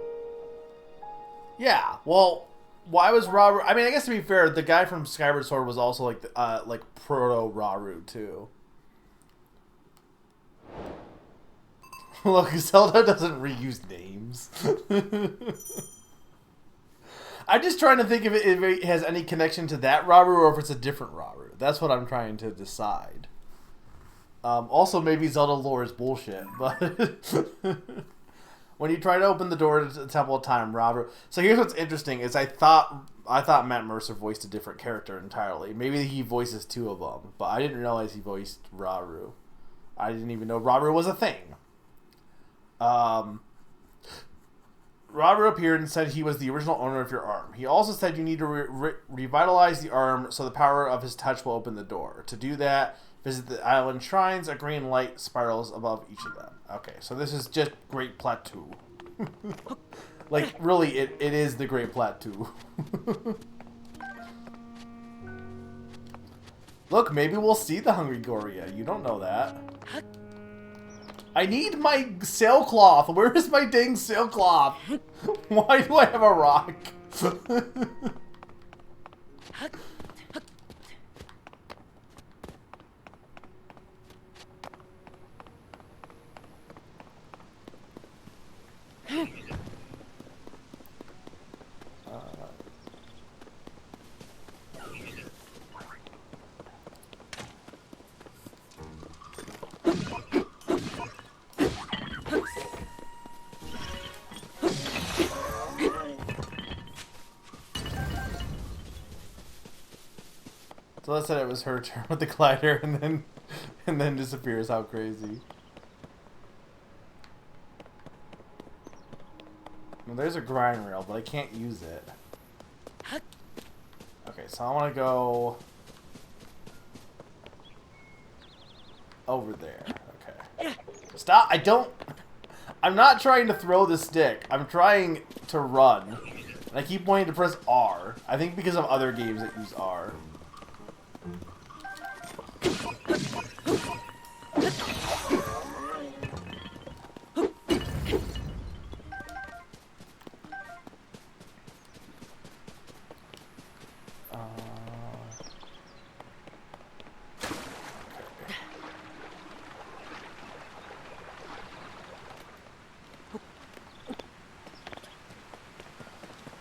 Yeah, well, why was Rauru... I mean, I guess to be fair, the guy from Skyward Sword was also, like proto-Rauru, too. Look, Zelda doesn't reuse names. I'm just trying to think if it has any connection to that Rauru or if it's a different Rauru. That's what I'm trying to decide. Also, maybe Zelda lore is bullshit, but when you try to open the door to the Temple of Time, Rauru. So here's what's interesting: is I thought Matt Mercer voiced a different character entirely. Maybe he voices two of them, but I didn't realize he voiced Rauru. I didn't even know Rauru was a thing. Rauru appeared and said he was the original owner of your arm. He also said you need to revitalize the arm so the power of his touch will open the door. To do that, visit the island shrines. A green light spirals above each of them. Okay, so this is just Great Plateau. Like, really, it is the Great Plateau. Look, maybe we'll see the Hungry Goria. You don't know that. I need my sailcloth. Where is my dang sailcloth? Why do I have a rock? So let's say it was her turn with the glider, and then disappears. How crazy! Well, there's a grind rail, but I can't use it. Okay, so I want to go over there. Okay. Stop! I'm not trying to throw the stick. I'm trying to run. And I keep wanting to press R. I think because of other games that use R.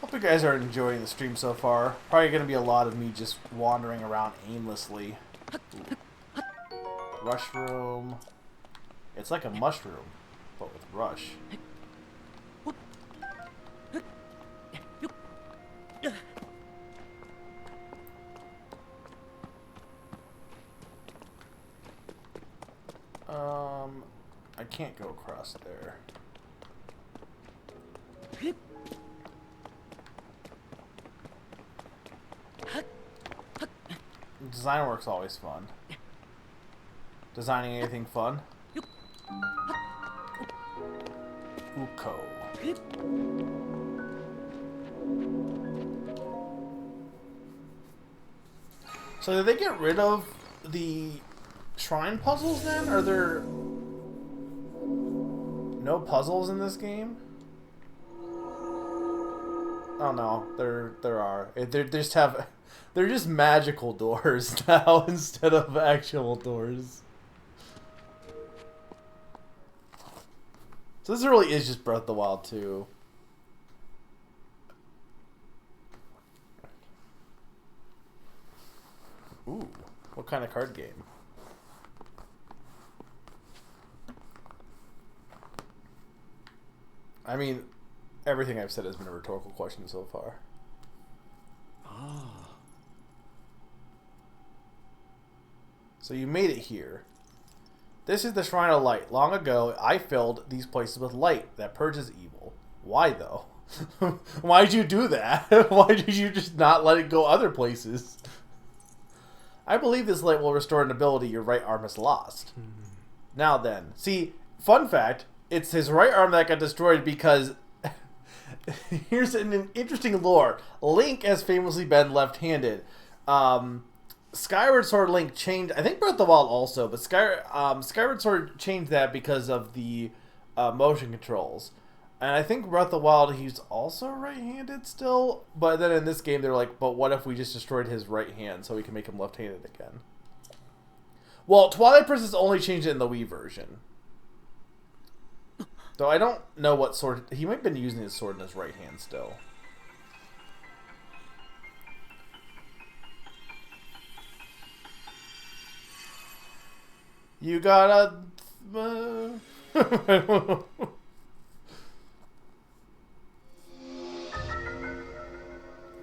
Hope you guys are enjoying the stream so far. Probably going to be a lot of me just wandering around aimlessly. Rushroom. It's like a mushroom, but with rush. I can't go across there. Design work's always fun. Designing anything fun? Uko. So did they get rid of the shrine puzzles then? Are there no puzzles in this game? Oh no, there are. They're just magical doors now instead of actual doors. So this really is just Breath of the Wild 2. Ooh, what kind of card game? I mean, everything I've said has been a rhetorical question so far. Ah. So you made it here. This is the Shrine of Light. Long ago, I filled these places with light that purges evil. Why, though? Why'd you do that? Why did you just not let it go other places? I believe this light will restore an ability your right arm has lost. Now then. See, fun fact, it's his right arm that got destroyed because Here's an interesting lore. Link has famously been left-handed. Skyward Sword Link changed. I think Breath of the Wild also, but Skyward Sword changed that because of the motion controls. And I think Breath of the Wild, he's also right-handed still. But then in this game, they're like, but what if we just destroyed his right hand so we can make him left-handed again? Well, Twilight Princess only changed it in the Wii version. Though I don't know what sword... He might have been using his sword in his right hand still. You gotta...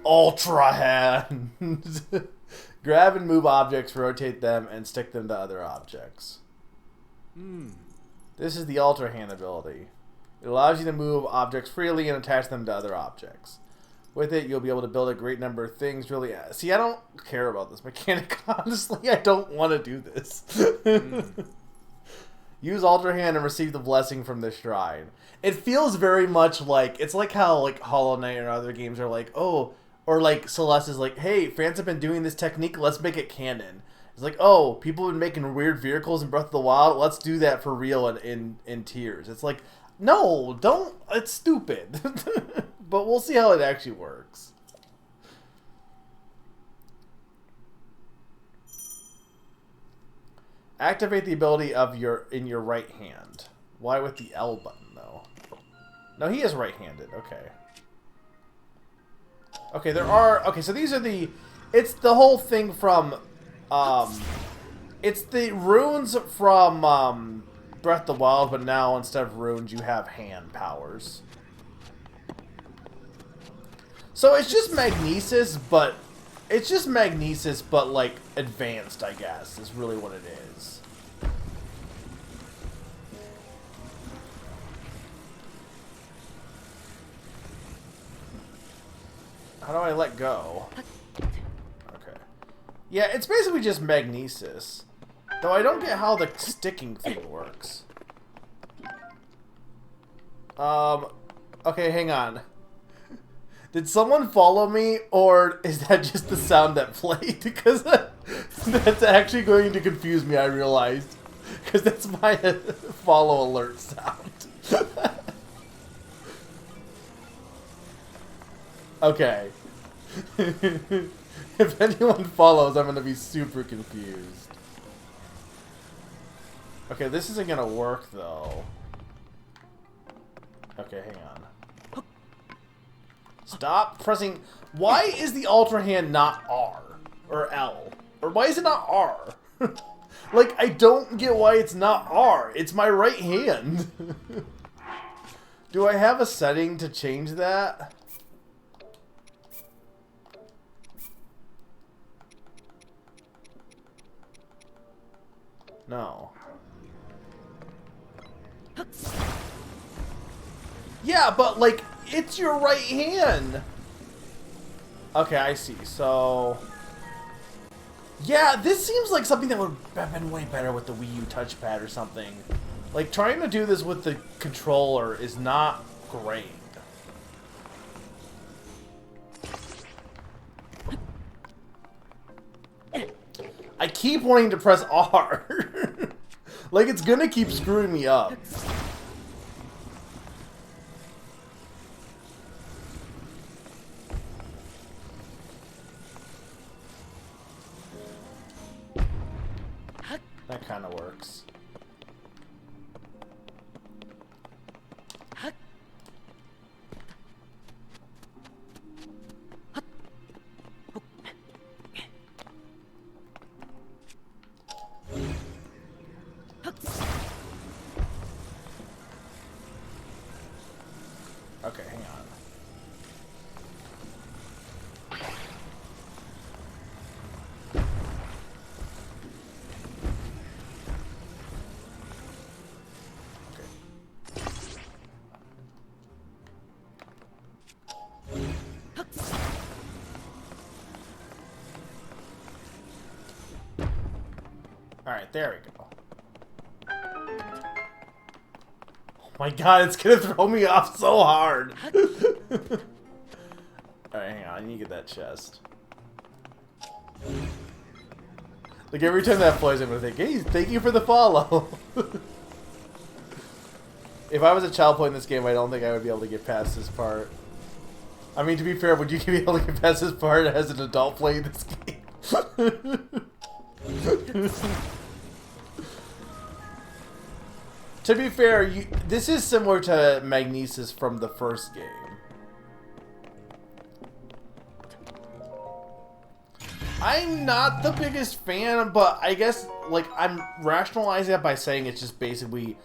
Ultra Hand! Grab and move objects, rotate them, and stick them to other objects. This is the Ultra Hand ability. It allows you to move objects freely and attach them to other objects. With it, you'll be able to build a great number of things. Really, see, I don't care about this mechanic. Honestly, I don't want to do this. Use Ultra Hand and receive the blessing from the shrine. It feels very much like, it's like how like Hollow Knight or other games are like, oh, or like Celeste is like, hey, fans have been doing this technique, let's make it canon. It's like, oh, people have been making weird vehicles in Breath of the Wild, let's do that for real in Tears. It's like, no, don't, it's stupid. But we'll see how it actually works. Activate the ability of in your right hand. Why with the L button though? No, he is right-handed. Okay. Okay, there are... Okay, so these are the... It's the whole thing from... it's the runes from Breath of the Wild, but now instead of runes, you have hand powers. So it's just magnesis, but... It's just magnesis, but, like, advanced, I guess, is really what it is. How do I let go? Okay. Yeah, it's basically just magnesis. Though I don't get how the sticking thing works. Okay, hang on. Did someone follow me, or is that just the sound that played? Because that's actually going to confuse me, I realized. Because that's my follow alert sound. Okay. If anyone follows, I'm going to be super confused. Okay, this isn't going to work, though. Okay, hang on. Stop pressing... Why is the Ultra Hand not R? Or L? Or why is it not R? Like, I don't get why it's not R. It's my right hand. Do I have a setting to change that? No. Yeah, but, like, it's your right hand. Okay, I see. So... Yeah, this seems like something that would have been way better with the Wii U touchpad or something. Like, trying to do this with the controller is not great. I keep wanting to press R. Like, it's gonna keep screwing me up. That kind of works. Okay, hang on. Alright, there we go. Oh My god, it's gonna throw me off so hard. Alright, hang on. I need to get that chest. Like, every time that plays, I'm gonna think, hey, thank you for the follow. If I was a child playing this game, I don't think I would be able to get past this part. I mean, to be fair, would you be able to get past this part as an adult playing this game? To be fair, this is similar to Magnesis from the first game. I'm not the biggest fan, but I guess, like, I'm rationalizing it by saying it's just basically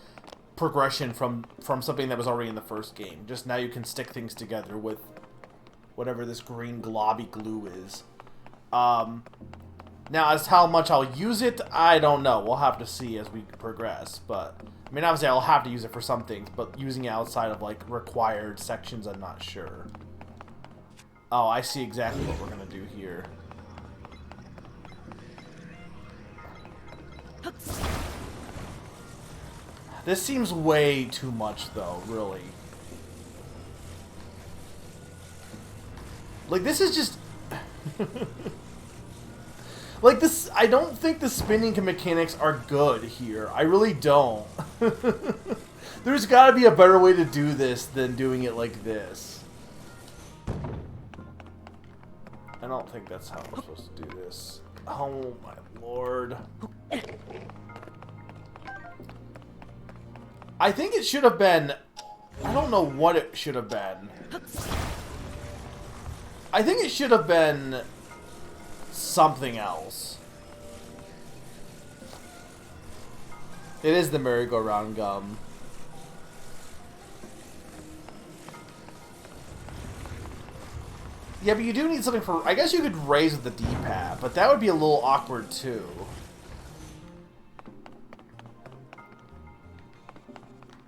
progression from something that was already in the first game. Just now you can stick things together with whatever this green globby glue is. Now, as to how much I'll use it, I don't know. We'll have to see as we progress, but... I mean, obviously I'll have to use it for some things, but using it outside of, like, required sections, I'm not sure. Oh, I see exactly what we're gonna do here. This seems way too much, though, really. Like, this is just... Like, this... I don't think the spinning mechanics are good here. I really don't. There's gotta be a better way to do this than doing it like this. I don't think that's how we're supposed to do this. Oh, my lord. I think it should have been... I don't know what it should have been. I think it should have been something else. It is the merry-go-round gum. Yeah, but you do need something for... I guess you could raise with the D-pad, but that would be a little awkward, too.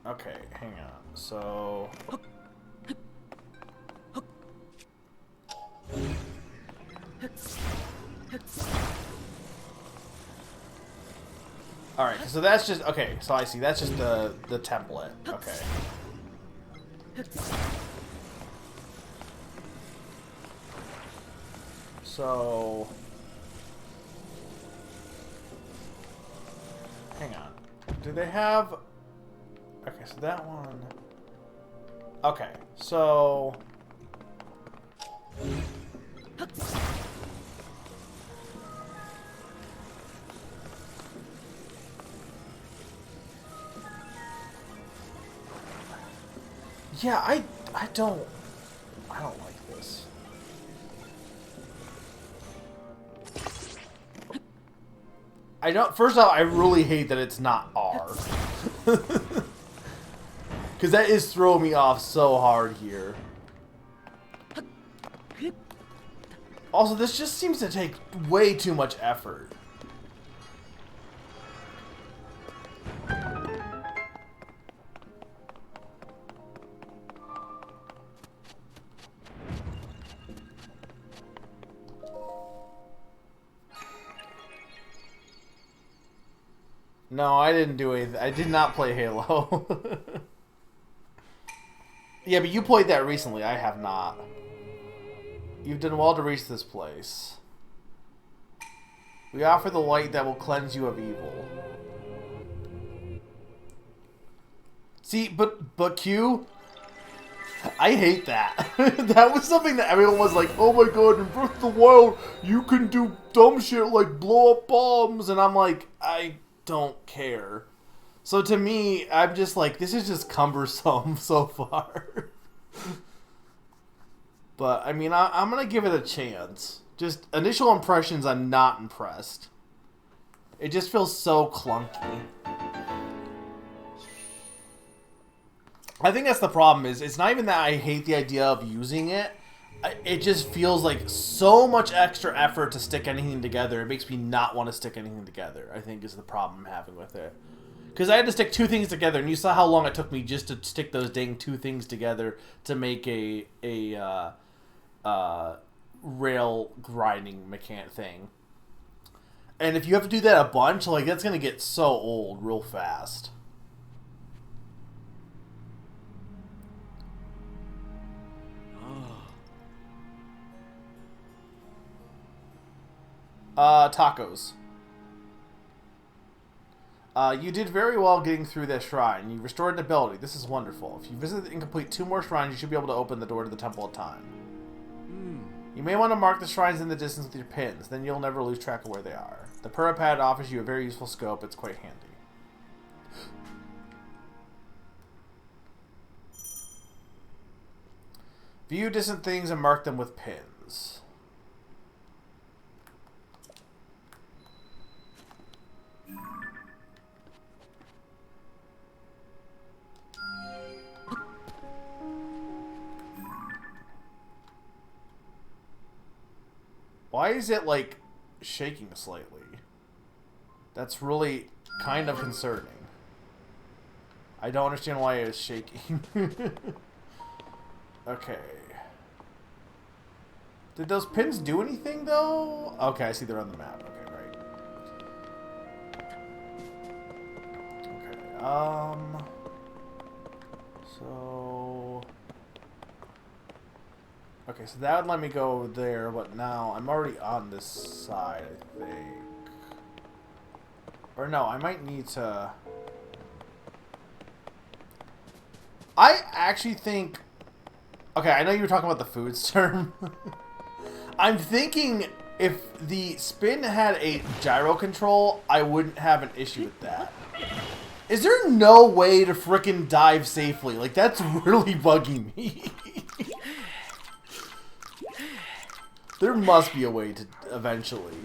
Okay, hang on. So... Alright, so that's just... Okay, so I see. That's just the template. Okay. So... Hang on. Do they have... Okay, so that one... Okay, so... Yeah, I don't like this. I don't... First off, I really hate that it's not R. Because that is throwing me off so hard here. Also, this just seems to take way too much effort. No, I didn't do anything. I did not play Halo. Yeah, but you played that recently. I have not. You've done well to reach this place. We offer the light that will cleanse you of evil. See, but Q, I hate that. That was something that everyone was like, oh my god, in Breath of the Wild, you can do dumb shit like blow up bombs. And I'm like, I don't care. So to me, I'm just like, this is just cumbersome so far. But, I mean, I'm going to give it a chance. Just, initial impressions, I'm not impressed. It just feels so clunky. I think that's the problem, is it's not even that I hate the idea of using it. It just feels like so much extra effort to stick anything together. It makes me not want to stick anything together, I think, is the problem I'm having with it. Because I had to stick two things together, and you saw how long it took me just to stick those dang two things together to make a rail grinding mechanic thing. And if you have to do that a bunch, like, that's going to get so old real fast. Tacos. You did very well getting through this shrine. You restored an ability. This is wonderful. If you visit and complete 2 more shrines, you should be able to open the door to the Temple of Time. You may want to mark the shrines in the distance with your pins. Then you'll never lose track of where they are. The Purapad offers you a very useful scope. It's quite handy. View distant things and mark them with pins. Why is it, like, shaking slightly? That's really kind of concerning. I don't understand why it is shaking. Okay. Did those pins do anything, though? Okay, I see they're on the map. Okay, right. Okay, so... Okay, so that would let me go there, but now I'm already on this side, I think. Or no, I might need to... I actually think... Okay, I know you were talking about the foods term. I'm thinking if the spin had a gyro control, I wouldn't have an issue with that. Is there no way to frickin' dive safely? Like, that's really bugging me. There must be a way to eventually.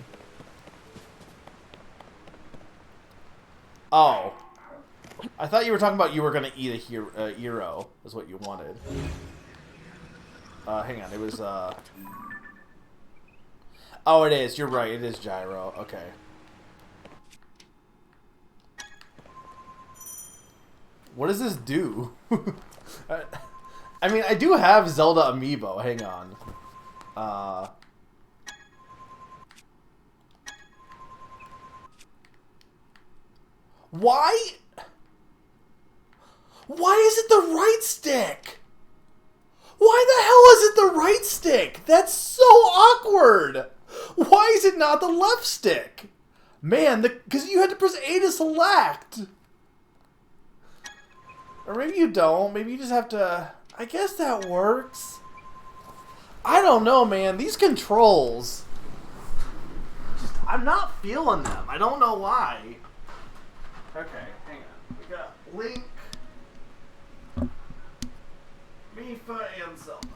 Oh. I thought you were talking about you were going to eat a hero, is what you wanted. Hang on, it was, Oh, it is. You're right. It is gyro. Okay. What does this do? I mean, I do have Zelda amiibo. Hang on. Why? Why is it the right stick? Why the hell is it the right stick? That's so awkward. Why is it not the left stick? Man, because you had to press A to select. Or maybe you don't. Maybe you just have to... I guess that works. I don't know, man. These controls... I'm not feeling them. I don't know why. Okay, hang on. We got Link, Mipha, and Zelda.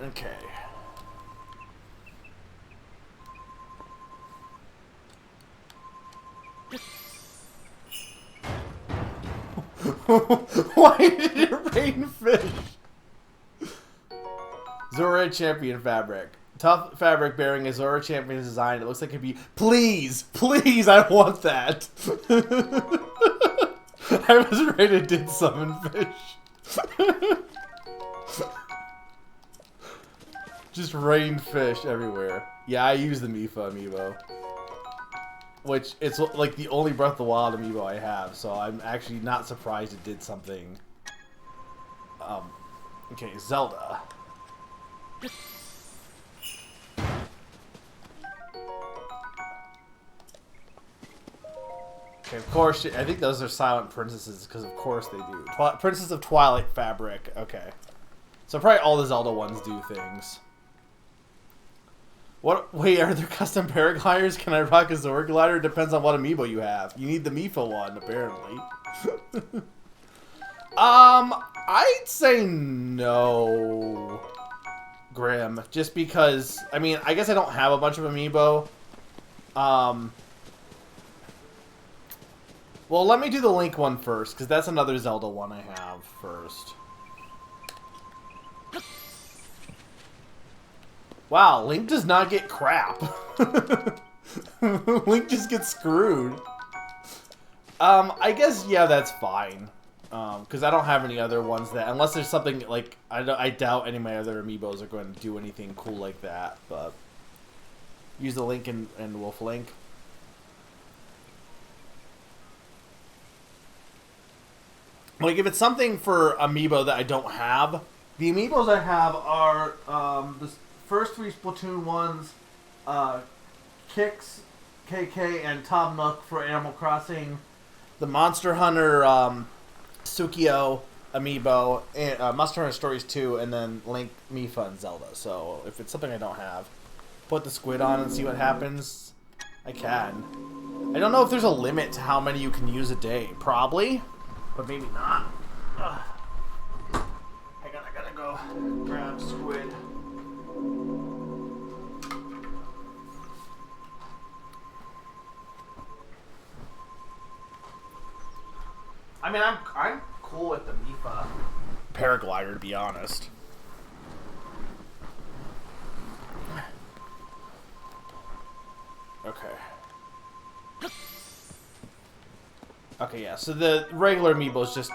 Okay. Why did it rain fish? Zora Champion fabric. Tough fabric bearing a Zora Champion design. It looks like it could be... Please! Please! I want that! I was ready to did summon fish. Just rain fish everywhere. Yeah, I use the Mipha amiibo. Which, it's like the only Breath of the Wild amiibo I have, so I'm actually not surprised it did something. Okay, Zelda. Okay, of course, I think those are silent princesses, because of course they do. Princess of Twilight fabric, okay. So probably all the Zelda ones do things. What? Wait, are there custom paragliders? Can I rock a Zora glider? Depends on what amiibo you have. You need the Mipha one, apparently. I'd say no, Grim. Just because, I mean, I guess I don't have a bunch of amiibo. Well, let me do the Link one first, because that's another Zelda one I have first. Wow, Link does not get crap. Link just gets screwed. I guess, yeah, that's fine. Because I don't have any other ones that... Unless there's something, like... I doubt any of my other amiibos are going to do anything cool like that, but... Use the Link and Wolf Link. Like, if it's something for amiibo that I don't have, the amiibos I have are the first 3 Splatoon ones, Kix, KK, and Tom Nook for Animal Crossing, the Monster Hunter Tsukio amiibo, and Monster Hunter Stories 2, and then Link, Mifa, and Zelda. So if it's something I don't have, put the squid on and see what happens. I can. I don't know if there's a limit to how many you can use a day. Probably, but maybe not. Ugh. Hang on, I gotta go grab squid. I mean, I'm cool with the Mifa paraglider, to be honest. Okay. Okay, yeah. So the regular amiibos just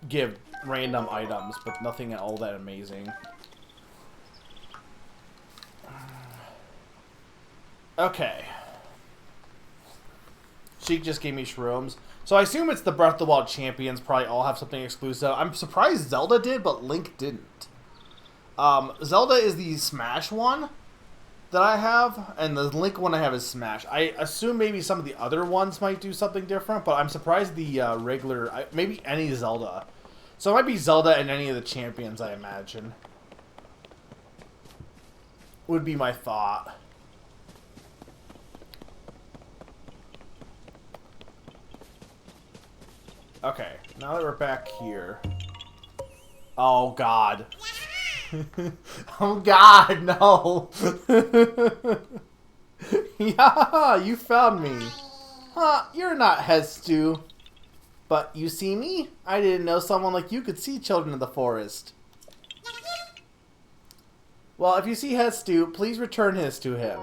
give random items, but nothing all that amazing. Okay. Sheik just gave me shrooms. So I assume it's the Breath of the Wild champions probably all have something exclusive. I'm surprised Zelda did, but Link didn't. Zelda is the Smash one that I have, and the Link one I have is Smash. I assume maybe some of the other ones might do something different, but I'm surprised the regular... maybe any Zelda. So it might be Zelda and any of the champions, I imagine. Would be my thought. Okay, now that we're back here... Oh, God. Oh, God, no. Yeah, you found me. Huh, you're not Hestu. But you see me? I didn't know someone like you could see children of the forest. Well, if you see Hestu, please return his to him.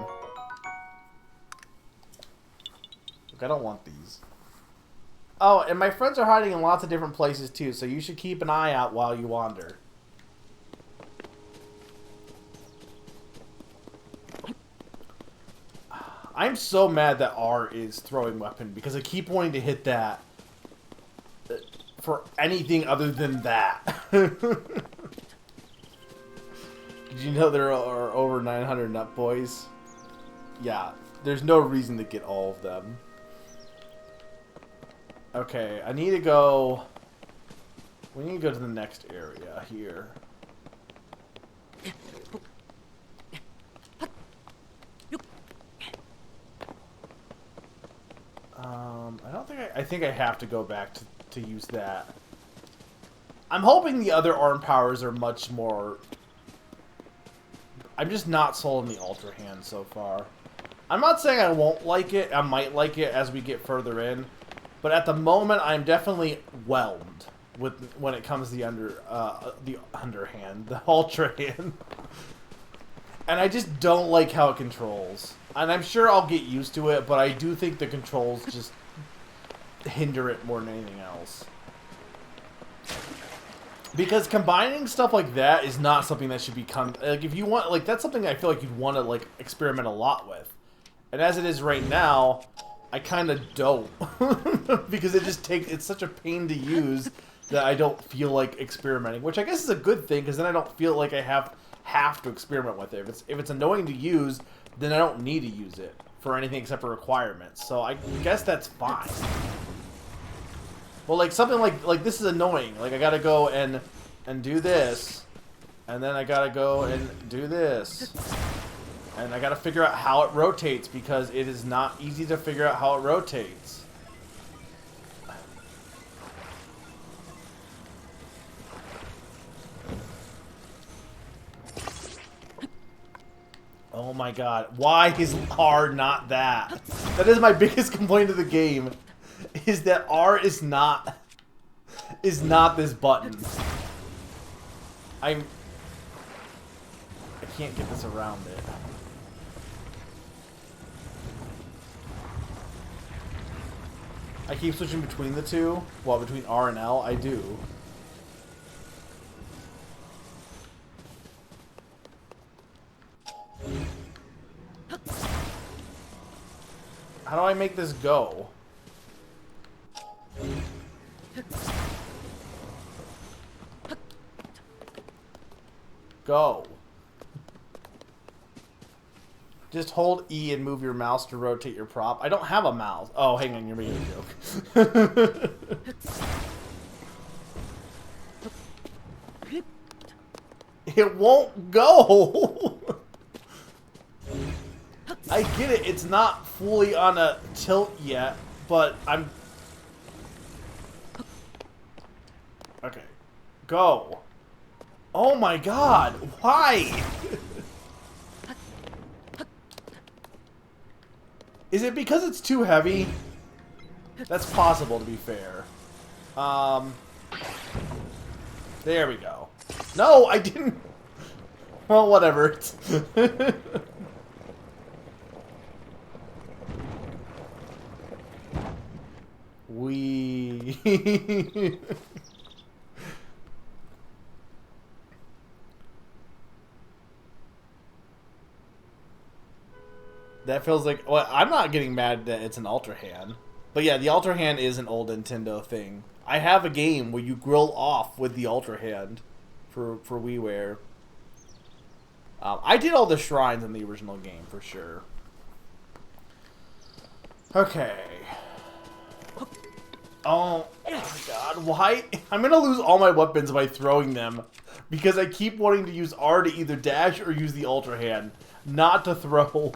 Look, I don't want these. Oh, and my friends are hiding in lots of different places too, so you should keep an eye out while you wander. I'm so mad that R is throwing weapon because I keep wanting to hit that for anything other than that. Did you know there are over 900 nut boys? Yeah, there's no reason to get all of them. Okay, I need to go... We need to go to the next area here. I don't think I think I have to go back to use that. I'm hoping the other arm powers are much more... I'm just not sold on the Ultra Hand so far. I'm not saying I won't like it. I might like it as we get further in. But at the moment, I'm definitely whelmed with when it comes to the underhand, the Ultra Hand. And I just don't like how it controls. And I'm sure I'll get used to it, but I do think the controls just hinder it more than anything else. Because combining stuff like that is not something that should become... Like, if you want... Like, that's something I feel like you'd want to, like, experiment a lot with. And as it is right now, I kind of don't. Because it just takes... It's such a pain to use that I don't feel like experimenting. Which I guess is a good thing, because then I don't feel like I have to experiment with it. If it's annoying to use, then I don't need to use it for anything except for requirements. So I guess that's fine. Well, like something like this is annoying. Like I gotta go and do this, and then I gotta go and do this, and I gotta figure out how it rotates because it is not easy to figure out how it rotates. Oh my god, why is R not that? That is my biggest complaint of the game, is that R is not this button. I can't get this around it. I keep switching between the two, well, between R and L, I do. How do I make this go? Go. Just hold E and move your mouse to rotate your prop. I don't have a mouse. Oh, hang on, you're making a joke. It won't go. I get it. It's not fully on a tilt yet, but I'm... Okay. Go. Oh my god. Why? Is it because it's too heavy? That's possible, to be fair. There we go. No, I didn't. Well, whatever. We. That feels like... Well, I'm not getting mad that it's an Ultra Hand. But yeah, the Ultra Hand is an old Nintendo thing. I have a game where you grill off with the Ultra Hand for WiiWare. I did all the shrines in the original game, for sure. Okay. Oh my god, why? I'm gonna lose all my weapons by throwing them. Because I keep wanting to use R to either dash or use the Ultra Hand. Not to throw.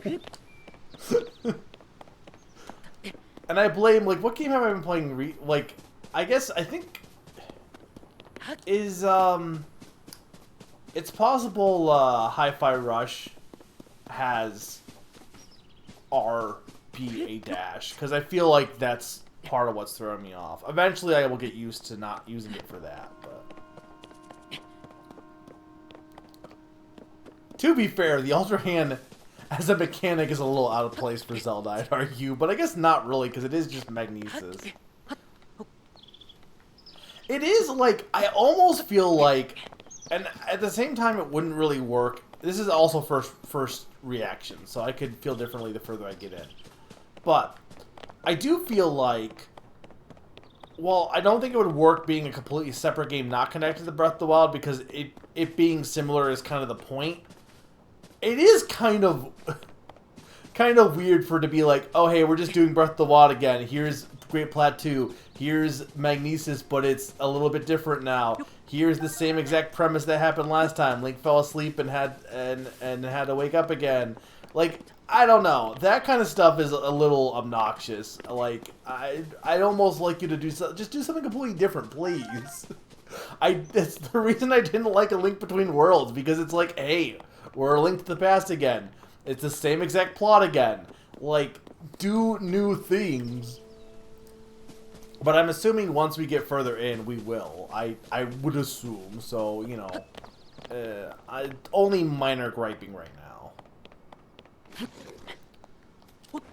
And I blame, like, what game have I been playing? I think is it's possible Hi-Fi Rush has R be a dash, because I feel like that's part of what's throwing me off. Eventually I will get used to not using it for that, but to be fair, the Ultra Hand as a mechanic is a little out of place for Zelda, I'd argue, but I guess not really, because it is just magnesis. It is, like, I almost feel like, and at the same time it wouldn't really work. This is also first reaction, so I could feel differently the further I get in. But I do feel like, well, I don't think it would work being a completely separate game not connected to Breath of the Wild, because it being similar is kind of the point. It is kind of weird for it to be like, oh hey, we're just doing Breath of the Wild again. Here's Great Plateau. Here's Magnesis, but it's a little bit different now. Here's the same exact premise that happened last time. Link fell asleep and had to wake up again. Like, I don't know. That kind of stuff is a little obnoxious. Like, I'd almost like you to just do something completely different, please. That's the reason I didn't like A Link Between Worlds, because it's like, hey, we're a Link to the Past again. It's the same exact plot again. Like, do new things. But I'm assuming once we get further in, we will. I would assume. So, you know, only minor griping right now.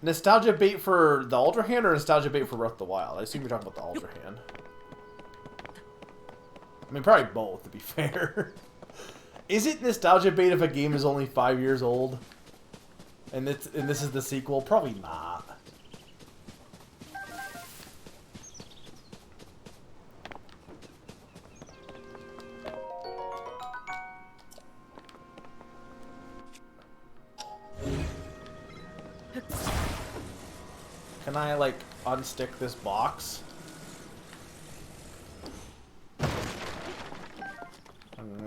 Nostalgia bait for the Ultra Hand or nostalgia bait for Breath of the Wild? I assume you're talking about the Ultra Hand. I mean, probably both, to be fair. Is it nostalgia bait if a game is only 5 years old? And this is the sequel? Probably not. Can I, like, unstick this box?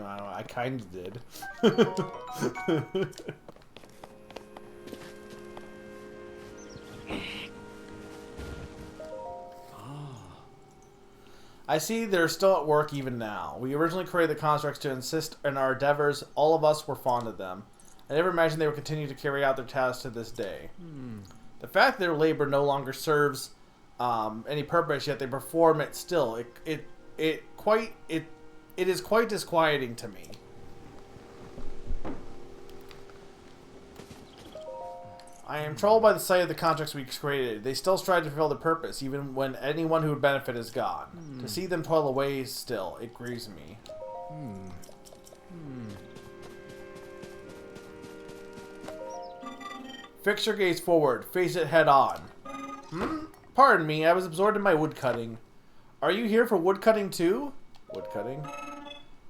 I kind of did. I see they're still at work even now. We originally created the constructs to assist in our endeavors. All of us were fond of them. I never imagined they would continue to carry out their tasks to this day. The fact that their labor no longer serves any purpose, yet they perform it still. It is quite disquieting to me. I am troubled by the sight of the contracts we created. They still strive to fulfill their purpose, even when anyone who would benefit is gone. To see them toil away still, it grieves me. Fix your gaze forward. Face it head on. Pardon me, I was absorbed in my woodcutting. Are you here for woodcutting too? Woodcutting?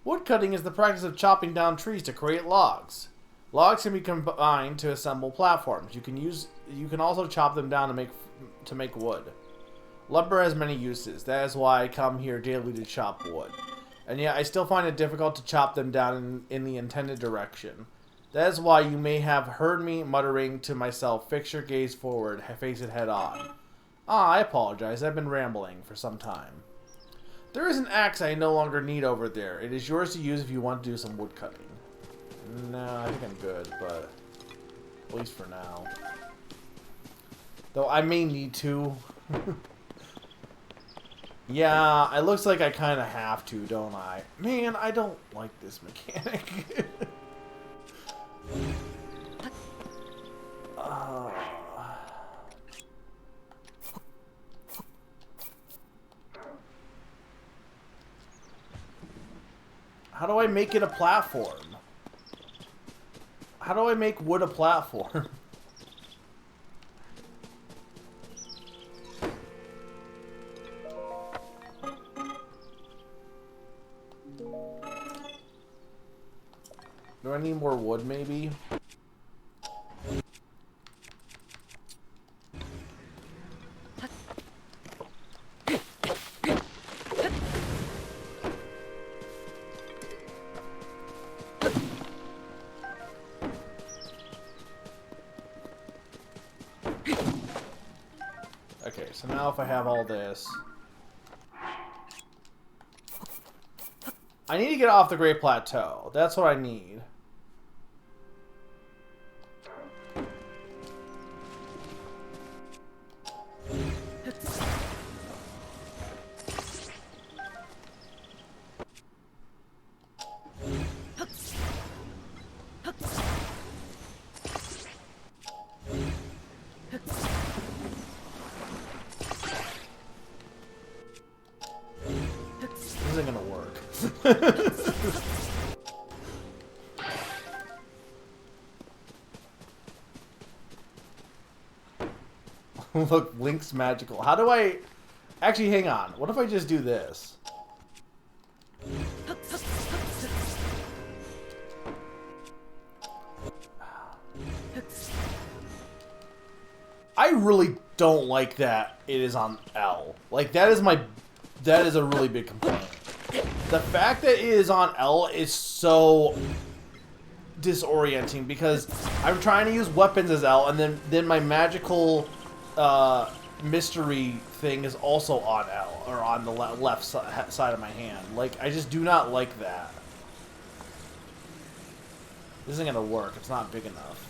Woodcutting is the practice of chopping down trees to create logs. Logs can be combined to assemble platforms. You can also chop them down to make wood. Lumber has many uses. That is why I come here daily to chop wood. And yet I still find it difficult to chop them down in the intended direction. That is why you may have heard me muttering to myself, fix your gaze forward, face it head on. Ah, I apologize. I've been rambling for some time. There is an axe I no longer need over there. It is yours to use if you want to do some wood cutting. No, I think I'm good, but at least for now. Though I may need to. Yeah, it looks like I kind of have to, don't I? Man, I don't like this mechanic. How do I make it a platform? How do I make wood a platform? Do I need more wood, maybe? Okay, so now if I have all this... I need to get off the Great Plateau. That's what I need. This isn't gonna work. Look, Link's magical. How do I... Actually, hang on. What if I just do this? I really don't like that it is on L. Like, that is a really big complaint. The fact that it is on L is so disorienting because I'm trying to use weapons as L, and then my magical mystery thing is also on L, or on the left side of my hand. Like, I just do not like that. This isn't gonna work. It's not big enough.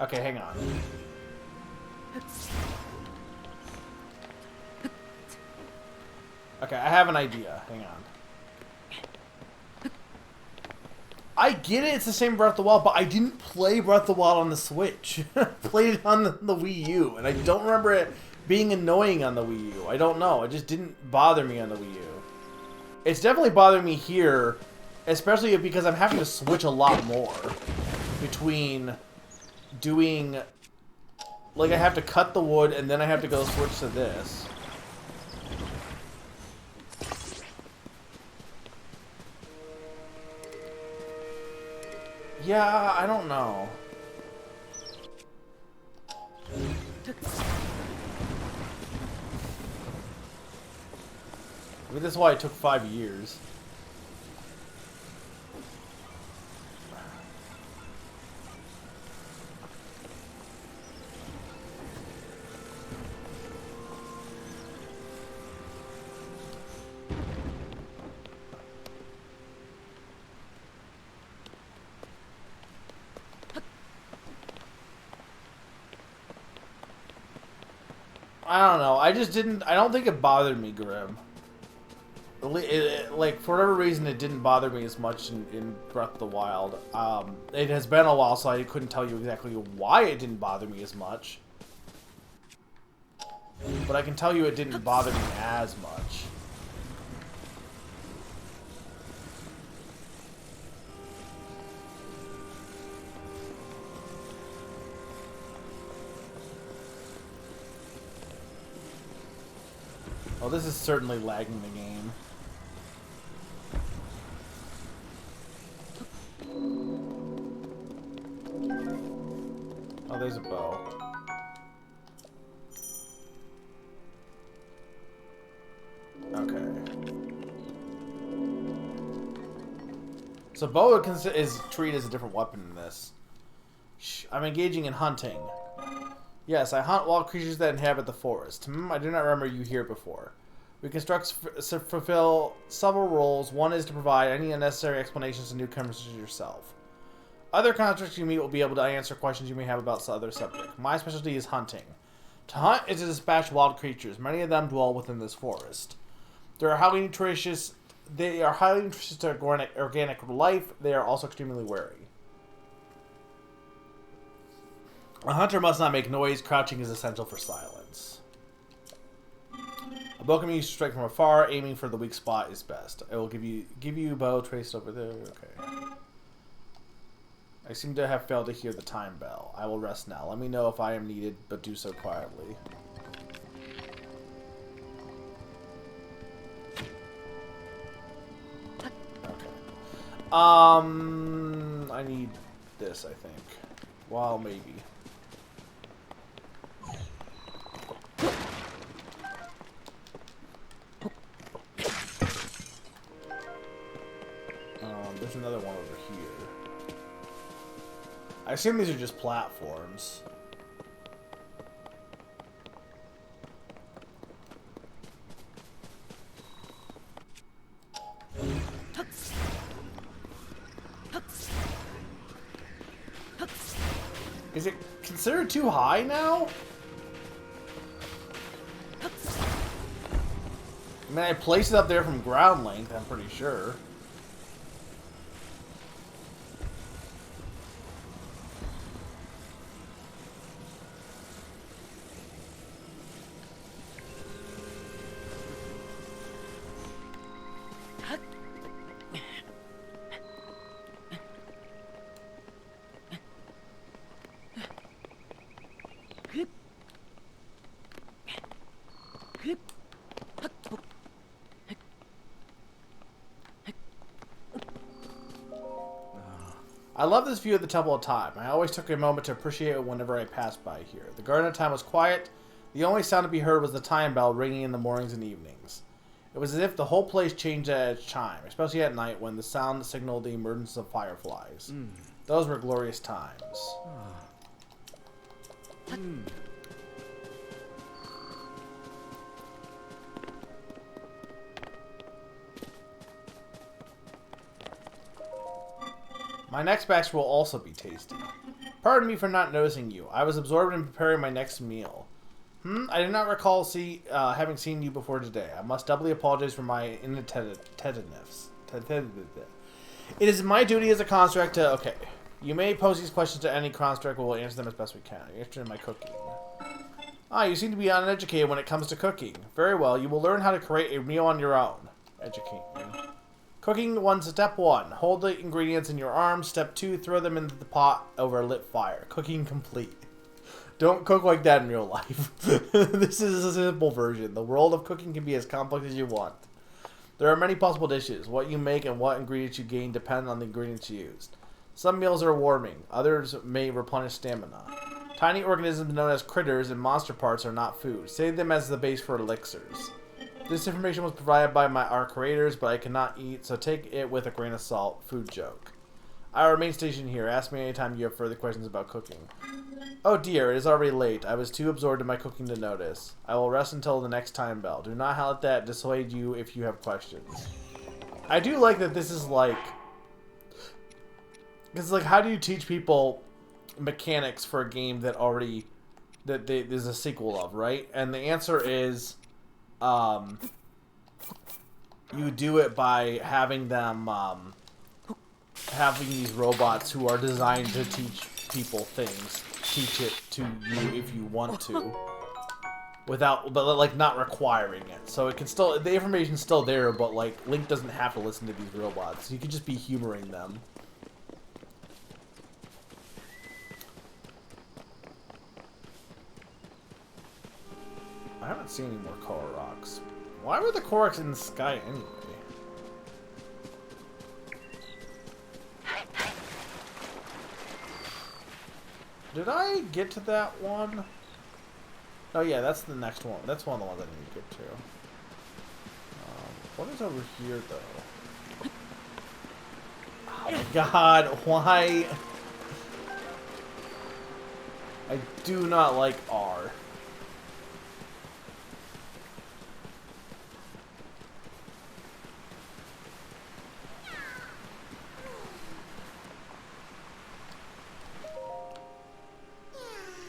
Okay, hang on. Okay, I have an idea. Hang on. I get it, it's the same Breath of the Wild, but I didn't play Breath of the Wild on the Switch. I played it on the Wii U, and I don't remember it being annoying on the Wii U. I don't know. It just didn't bother me on the Wii U. It's definitely bothering me here, especially because I'm having to switch a lot more between doing... Like, I have to cut the wood, and then I have to go switch to this. Yeah, I don't know. Maybe that's why it took 5 years. I don't know. I just didn't... I don't think it bothered me, Grim. Like, for whatever reason, it didn't bother me as much in Breath of the Wild. It has been a while, so I couldn't tell you exactly why it didn't bother me as much. But I can tell you it didn't bother me as much. Oh, this is certainly lagging the game. Oh, there's a bow. Okay. So bow is treated as a different weapon in this. I'm engaging in hunting. Yes, I hunt wild creatures that inhabit the forest. I do not remember you here before. We construct fulfill several roles. One is to provide any unnecessary explanations to newcomers such as yourself. Other constructs you meet will be able to answer questions you may have about some other subject. My specialty is hunting. To hunt is to dispatch wild creatures. Many of them dwell within this forest. They are highly nutritious to organic life. They are also extremely wary. A hunter must not make noise. Crouching is essential for silence. A bow can be used to strike from afar. Aiming for the weak spot is best. I will give you bow traced over there. Okay. I seem to have failed to hear the time bell. I will rest now. Let me know if I am needed, but do so quietly. Okay. I need this, I think. Well, maybe. There's another one over here. I assume these are just platforms. Is it considered too high now? I mean, I placed it up there from ground length, I'm pretty sure. I love this view of the Temple of Time. I always took a moment to appreciate it whenever I passed by here. The Garden of Time was quiet. The only sound to be heard was the time bell ringing in the mornings and evenings. It was as if the whole place changed at its chime, especially at night when the sound signaled the emergence of fireflies. Those were glorious times. My next batch will also be tasty. Pardon me for not noticing you. I was absorbed in preparing my next meal. I did not recall having seen you before today. I must doubly apologize for my inattentiveness. It is my duty as a construct to... Okay. You may pose these questions to any construct, but we'll answer them as best we can. You're interested in my cooking. You seem to be uneducated when it comes to cooking. Very well, you will learn how to create a meal on your own. Educate me. Cooking Step 1. Hold the ingredients in your arms. Step 2. Throw them into the pot over a lit fire. Cooking complete. Don't cook like that in real life. This is a simple version. The world of cooking can be as complex as you want. There are many possible dishes. What you make and what ingredients you gain depend on the ingredients used. Some meals are warming. Others may replenish stamina. Tiny organisms known as critters and monster parts are not food. Save them as the base for elixirs. This information was provided by our creators, but I cannot eat, so take it with a grain of salt. Food joke. I remain stationed here. Ask me anytime you have further questions about cooking. Oh dear, it is already late. I was too absorbed in my cooking to notice. I will rest until the next time bell. Do not let that dissuade you if you have questions. I do like that this is like... Because, like, how do you teach people mechanics for a game that already... there's a sequel of, right? And the answer is... you do it by having them, having these robots who are designed to teach people things, teach it to you if you want to, but like not requiring it. So it can still, the information's still there, but like Link doesn't have to listen to these robots. You could just be humoring them. I haven't seen any more color rocks. Why were the Korax in the sky anyway? Did I get to that one? Oh yeah, that's the next one. That's one of the ones I need to get to. What is over here, though? Oh my god, why? I do not like R.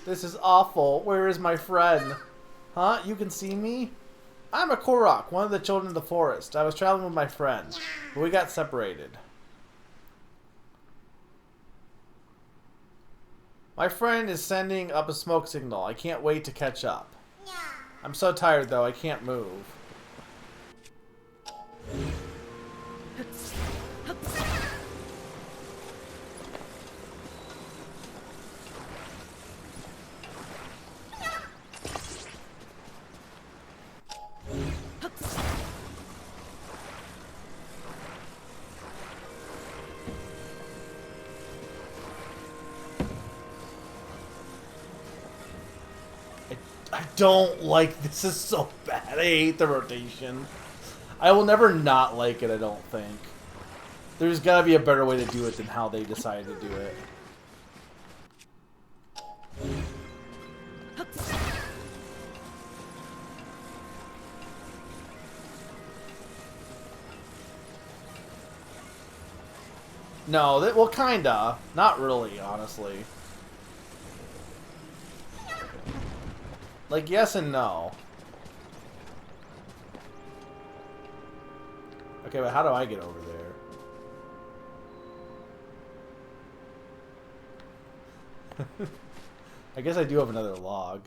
This is awful. Where is my friend? Huh? You can see me? I'm a Korok, one of the children of the forest. I was traveling with my friend, but we got separated. My friend is sending up a smoke signal. I can't wait to catch up. I'm so tired, though. I can't move. I don't like this. Is so bad. I hate the rotation. I will never not like it, I don't think. There's gotta be a better way to do it than how they decided to do it. No, well, kinda. Not really, honestly. Like, yes and no. Okay, but how do I get over there? I guess I do have another log.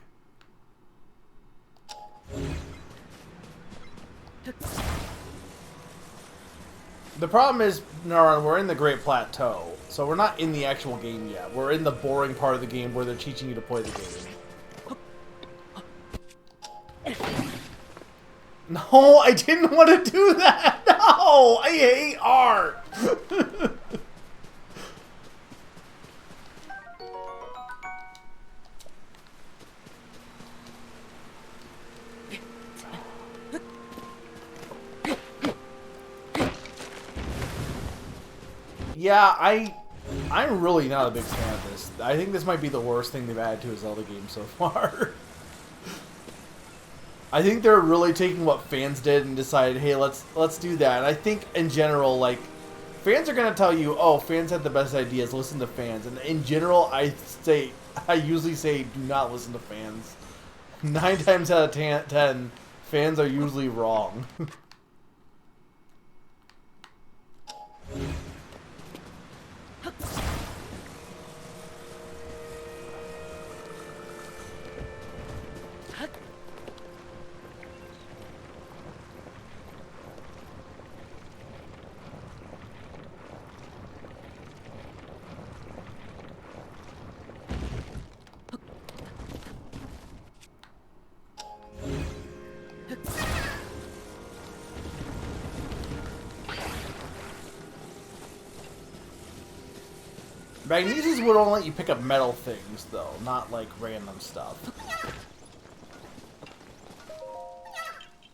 The problem is, Naran, we're in the Great Plateau, so we're not in the actual game yet. We're in the boring part of the game where they're teaching you to play the game. No, I didn't want to do that! No! I hate art! Yeah, I'm really not a big fan of this. I think this might be the worst thing they've added to a Zelda game so far. I think they're really taking what fans did and decided, hey, let's do that. And I think in general, like, fans are gonna tell you, oh, fans have the best ideas, listen to fans. And in general, I usually say, do not listen to fans. 9 times out of 10, fans are usually wrong. Magnesis would only let you pick up metal things, though, not like random stuff.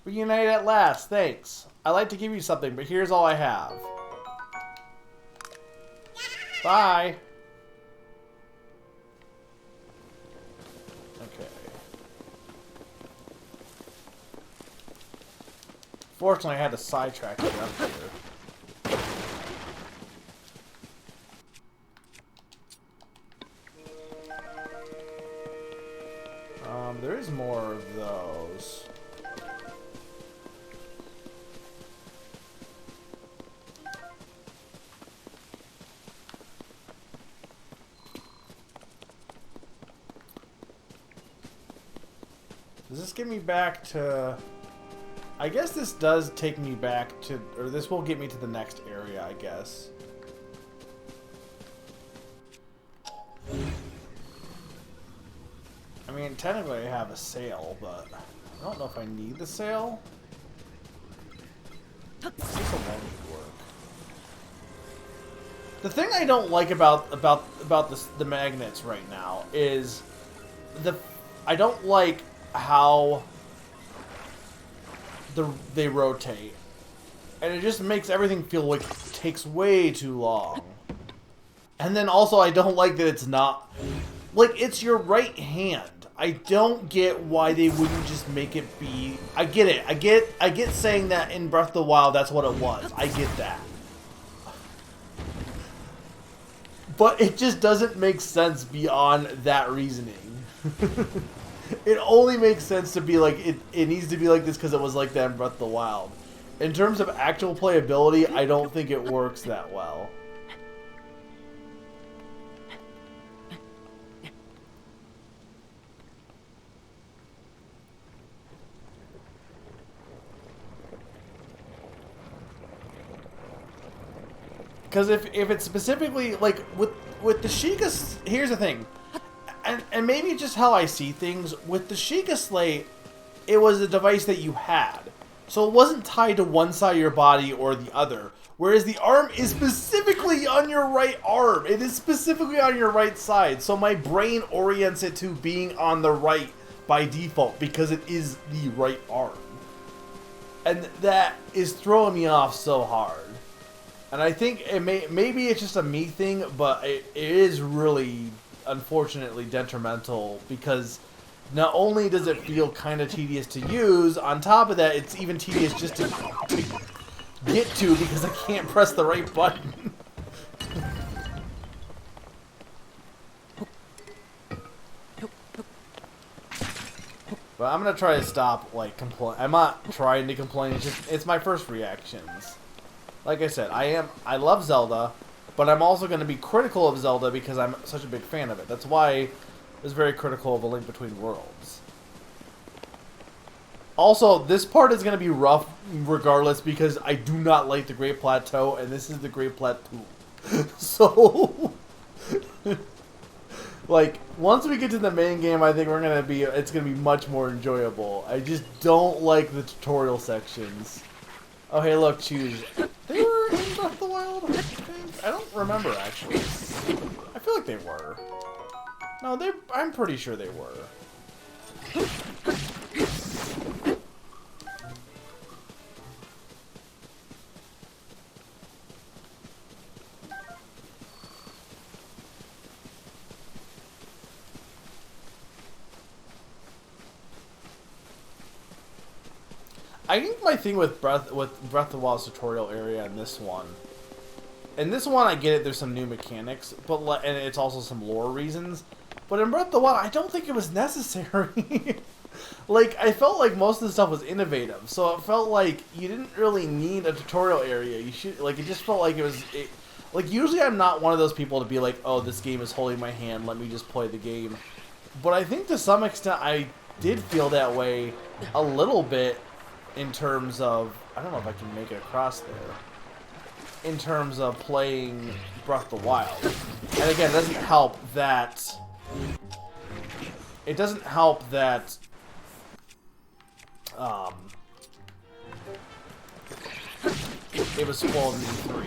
Reunited at last, thanks. I'd like to give you something, but here's all I have. Bye. Okay. Fortunately, I had to sidetrack to get up here. There is more of those. Does this get me back to... I guess this does take me back to... Or this will get me to the next area, I guess. I mean, technically I have a sail, but I don't know if I need the sail. This alone would work. The thing I don't like about the magnets right now is I don't like how they rotate, and it just makes everything feel like it takes way too long. And then also I don't like that it's not like it's your right hand. I don't get why they wouldn't just make it be. I get it. I get saying that in Breath of the Wild that's what it was. I get that. But it just doesn't make sense beyond that reasoning. It only makes sense to be like, it needs to be like this because it was like that in Breath of the Wild. In terms of actual playability, I don't think it works that well. Because if it's specifically, like, with the Sheikah, here's the thing, and maybe just how I see things, with the Sheikah Slate, it was a device that you had. So it wasn't tied to one side of your body or the other. Whereas the arm is specifically on your right arm. It is specifically on your right side. So my brain orients it to being on the right by default because it is the right arm. And that is throwing me off so hard. And I think maybe it's just a me thing, but it is really, unfortunately, detrimental because not only does it feel kind of tedious to use, on top of that, it's even tedious just to get to because I can't press the right button. But I'm gonna try to stop, like, I'm not trying to complain, it's my first reactions. Like I said, I love Zelda, but I'm also going to be critical of Zelda because I'm such a big fan of it. That's why I was very critical of A Link Between Worlds. Also, this part is going to be rough regardless because I do not like the Great Plateau, and this is the Great Plateau. So, like, once we get to the main game, I think it's going to be much more enjoyable. I just don't like the tutorial sections. Oh, hey, look, choose. They were in Breath of the Wild, I think? I don't remember, actually. I feel like they were. No, I'm pretty sure they were. I think my thing with Breath of the Wild's tutorial area in this one, I get it. There's some new mechanics, and it's also some lore reasons. But in Breath of the Wild, I don't think it was necessary. Like, I felt like most of the stuff was innovative, so it felt like you didn't really need a tutorial area. You should, like, it just felt like like, usually I'm not one of those people to be like, oh, this game is holding my hand, let me just play the game. But I think to some extent I did feel that way a little bit. In terms of, I don't know if I can make it across there, in terms of playing Breath of the Wild. And again, it doesn't help that, it was spoiled in E3.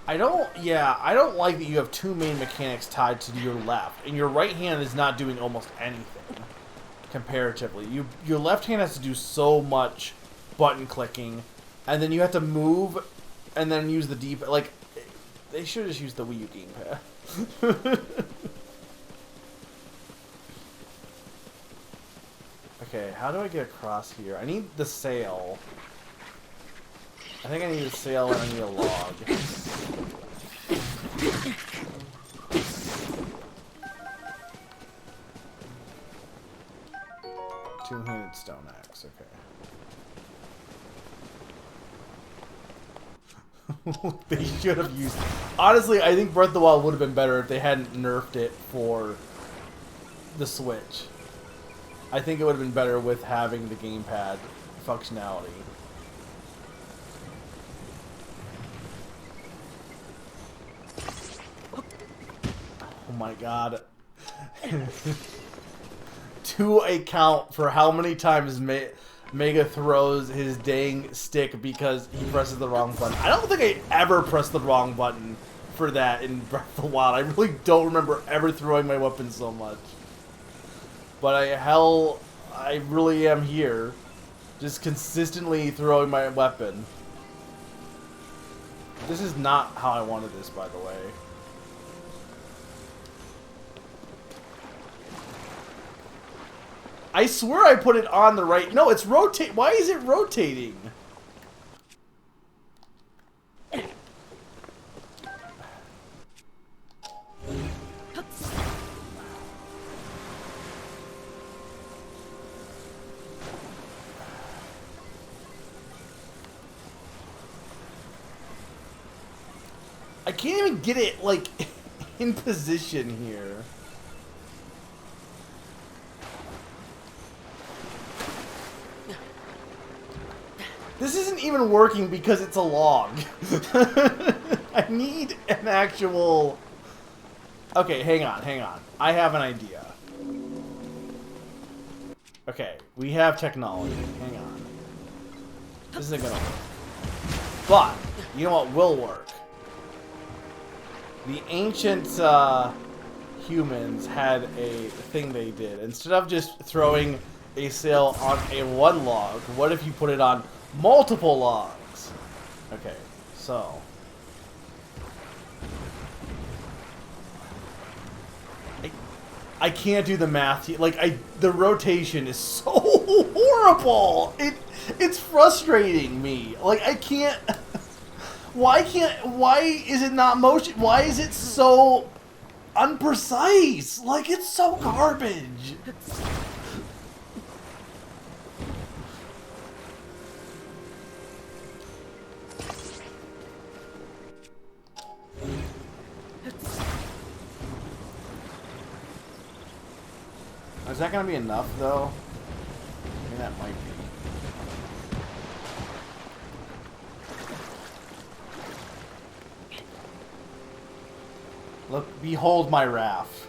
I don't like that you have two main mechanics tied to your left, and your right hand is not doing almost anything. Comparatively, your left hand has to do so much button clicking, and then you have to move, and then use the D. Like, they should just use the Wii U gamepad. Okay, how do I get across here? I need the sail. I think I need a sail and I need a log. Two-handed stone axe, okay. They should have used... Honestly, I think Breath of the Wild would have been better if they hadn't nerfed it for the Switch. I think it would have been better with having the gamepad functionality. Oh my god. To account for how many times Mega throws his dang stick because he presses the wrong button. I don't think I ever pressed the wrong button for that in Breath of the Wild. I really don't remember ever throwing my weapon so much. But I really am here. Just consistently throwing my weapon. This is not how I wanted this, by the way. I swear I put it on the right... No, it's rotate... Why is it rotating? I can't even get it, like, in position here. This isn't even working because it's a log. I need an actual... Okay, hang on. I have an idea. Okay, we have technology. Hang on. This isn't gonna work. But, you know what will work? The ancient humans had a thing they did. Instead of just throwing a sail on a one log, what if you put it on multiple logs? Okay, so... I can't do the math. Like, the rotation is so horrible! It's frustrating me. Like, I can't... Why is it not motion? Why is it so unprecise? Like, it's so garbage. Is that gonna be enough, though? I mean, that might be. Look, behold my wrath.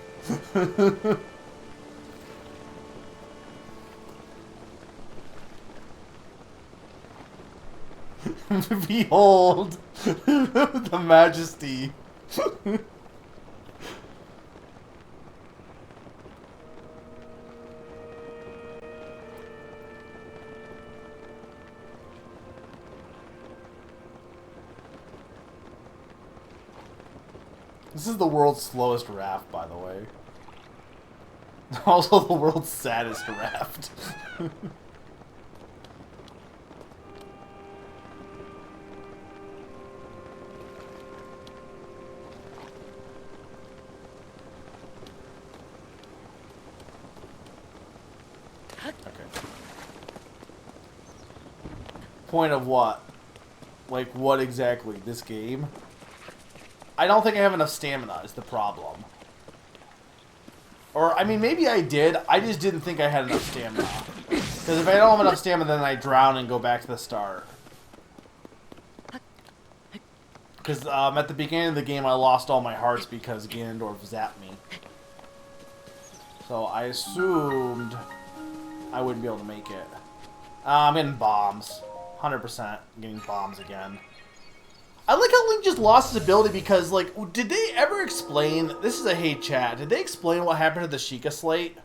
Behold the majesty. This is the world's slowest raft, by the way. Also the world's saddest raft. Okay. Point of what? Like, what exactly? This game? I don't think I have enough stamina is the problem. Or, I mean, maybe I did. I just didn't think I had enough stamina. Because if I don't have enough stamina, then I drown and go back to the start. Because at the beginning of the game, I lost all my hearts because Ganondorf zapped me. So I assumed I wouldn't be able to make it. I'm getting bombs. 100% getting bombs again. I like how Link just lost his ability because, like, did they ever explain... This is a hey chat. Did they explain what happened to the Sheikah Slate?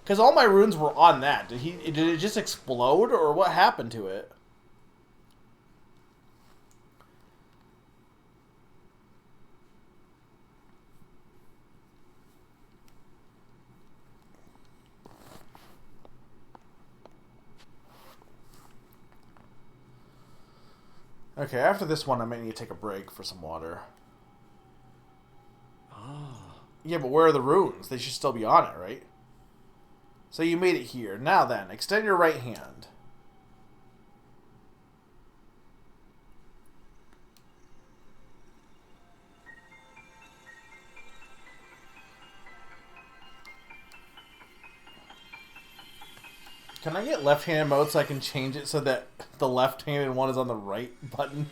Because all my runes were on that. Did it just explode, or what happened to it? Okay, after this one, I might need to take a break for some water. Ah. Yeah, but where are the runes? They should still be on it, right? So you made it here. Now then, extend your right hand. Can I get left-handed mode so I can change it so that the left-handed one is on the right button?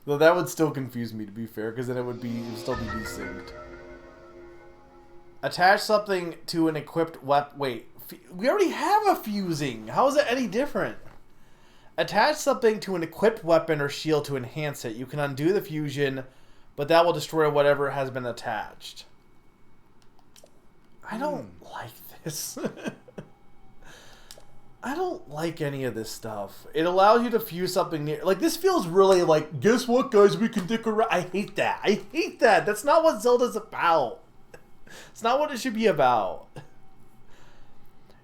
Though that would still confuse me, to be fair, because then it would still be desynced. Attach something to an equipped weapon. Wait, We already have a fusing. How is it any different? Attach something to an equipped weapon or shield to enhance it. You can undo the fusion, but that will destroy whatever has been attached. I don't like this. I don't like any of this stuff. It allows you to fuse something near... Like, this feels really like, guess what, guys? We can dick around. I hate that. I hate that. That's not what Zelda's about. It's not what it should be about.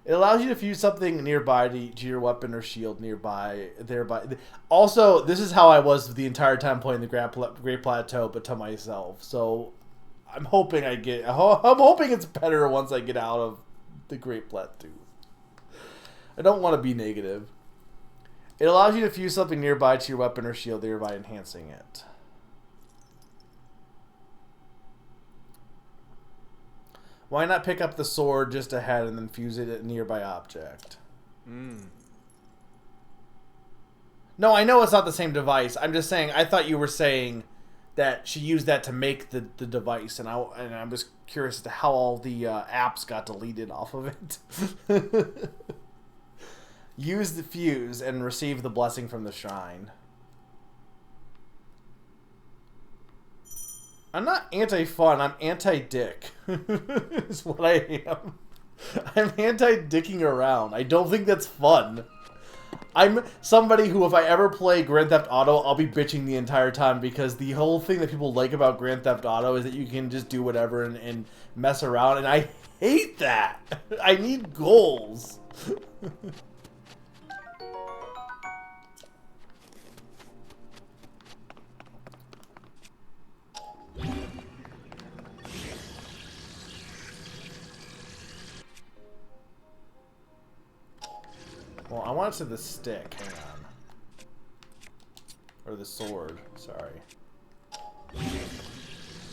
It allows you to fuse something nearby to your weapon or shield nearby. Thereby. Also, this is how I was the entire time playing the Great Plateau, but to myself. So, I'm hoping I'm hoping it's better once I get out of the Great Plateau. I don't want to be negative. It allows you to fuse something nearby to your weapon or shield, thereby enhancing it. Why not pick up the sword just ahead and then fuse it at a nearby object? No, I know it's not the same device. I'm just saying, I thought you were saying that she used that to make the device, and I was curious as to how all the apps got deleted off of it. Use the fuse and receive the blessing from the shrine. I'm not anti-fun, I'm anti-dick. Is what I am. I'm anti-dicking around. I don't think that's fun. I'm somebody who, if I ever play Grand Theft Auto, I'll be bitching the entire time, because the whole thing that people like about Grand Theft Auto is that you can just do whatever and mess around, and I hate that. I need goals. Well, I want it to the stick. Hang on. Or the sword. Sorry.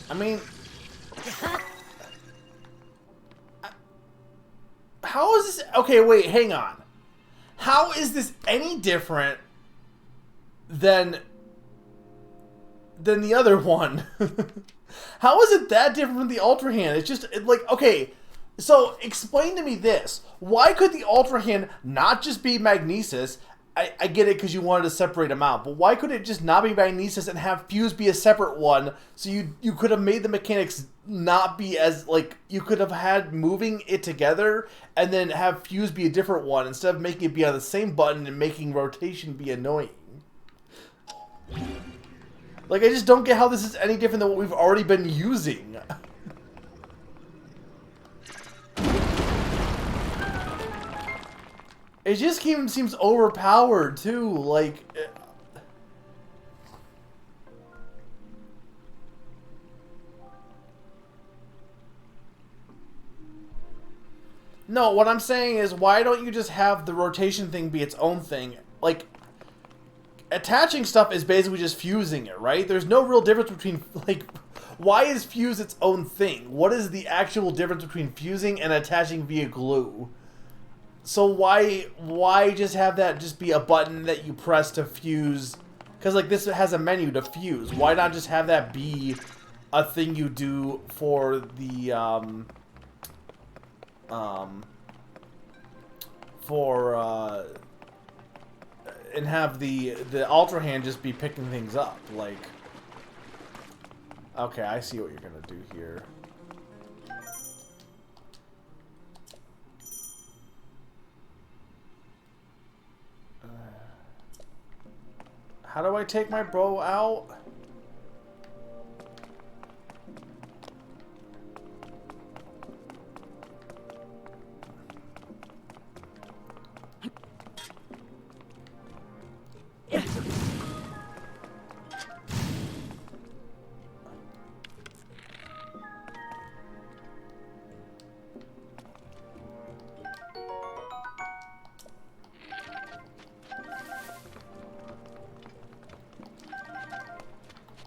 I mean... How is this... Okay, wait, hang on. How is this any different than the other one? How is it that different from the Ultra Hand? It's just, like, okay... So, explain to me this. Why could the Ultra Hand not just be magnesis? I get it because you wanted to separate them out, but why could it just not be magnesis and have fuse be a separate one? So you could have made the mechanics not be as, like, you could have had moving it together and then have fuse be a different one instead of making it be on the same button and making rotation be annoying. Like, I just don't get how this is any different than what we've already been using. It just seems overpowered, too. Like... No, what I'm saying is, why don't you just have the rotation thing be its own thing? Like, attaching stuff is basically just fusing it, right? There's no real difference between, like... Why is fuse its own thing? What is the actual difference between fusing and attaching via glue? So why just have that just be a button that you press to fuse? Because, like, this has a menu to fuse. Why not just have that be a thing you do for the, and have the Ultra Hand just be picking things up, like... Okay, I see what you're gonna do here. How do I take my bow out?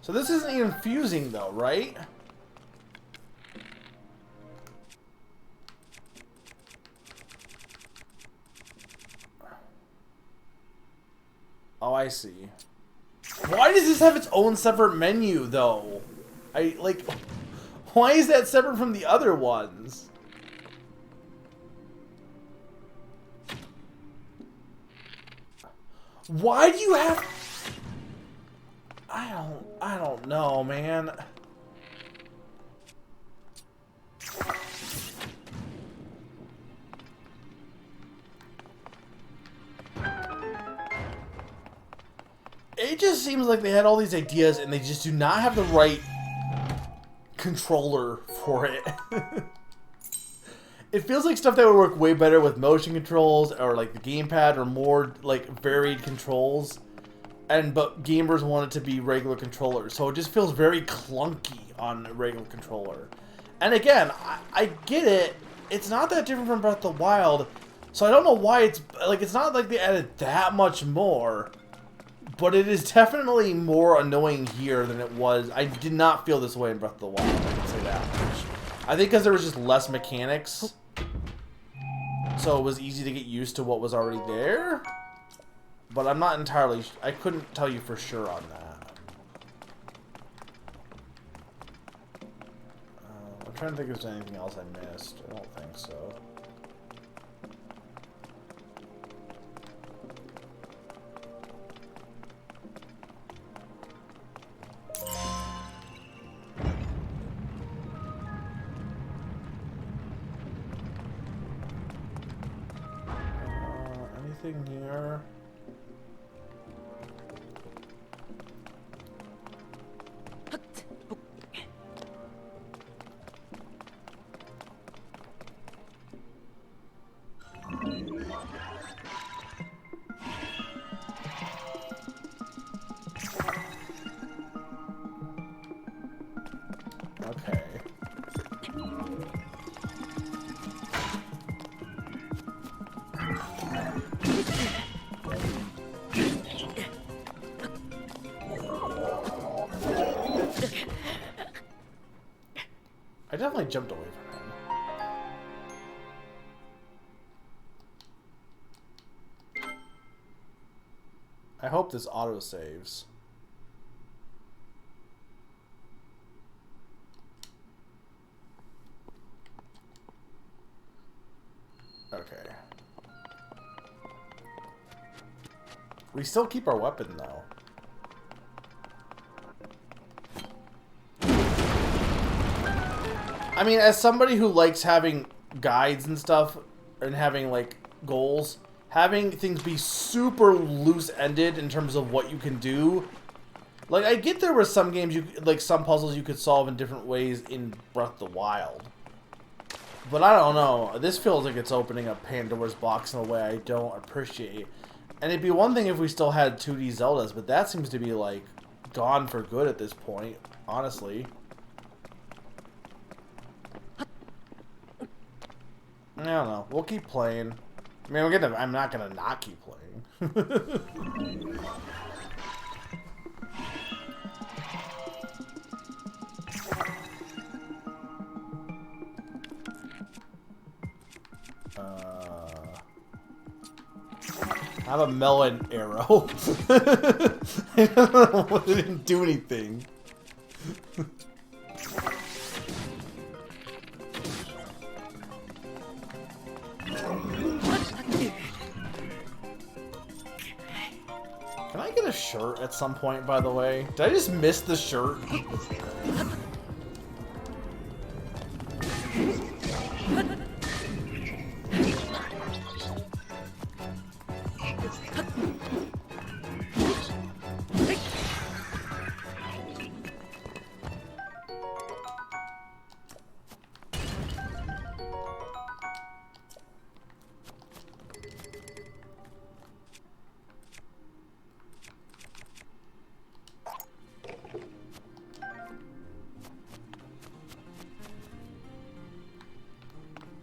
So this isn't even fusing though, right? Oh, I see. Why does this have its own separate menu though? Why is that separate from the other ones? Why do you have... I don't know, man. It just seems like they had all these ideas and they just do not have the right controller for it. It feels like stuff that would work way better with motion controls or like the gamepad or more like varied controls. But gamers want it to be regular controllers, so it just feels very clunky on a regular controller. And again, I get it. It's not that different from Breath of the Wild, so I don't know why it's like it's not like they added that much more. But it is definitely more annoying here than it was. I did not feel this way in Breath of the Wild, I can say that much. I think because there was just less mechanics, so it was easy to get used to what was already there. But I'm not entirely... I couldn't tell you for sure on that. I'm trying to think if there's anything else I missed. I don't think so. Anything here? Okay. I definitely jumped away from him. I hope this auto saves. Okay. We still keep our weapon though. I mean, as somebody who likes having guides and stuff, and having, like, goals, having things be super loose-ended in terms of what you can do, like, I get there were some games, like, some puzzles you could solve in different ways in Breath of the Wild. But I don't know, this feels like it's opening up Pandora's box in a way I don't appreciate. And it'd be one thing if we still had 2D Zeldas, but that seems to be, like, gone for good at this point, honestly. I don't know. We'll keep playing. I mean, I'm not gonna not keep playing. I have a melon arrow. I don't know, it didn't do anything. Can I get a shirt at some point, by the way? Did I just miss the shirt?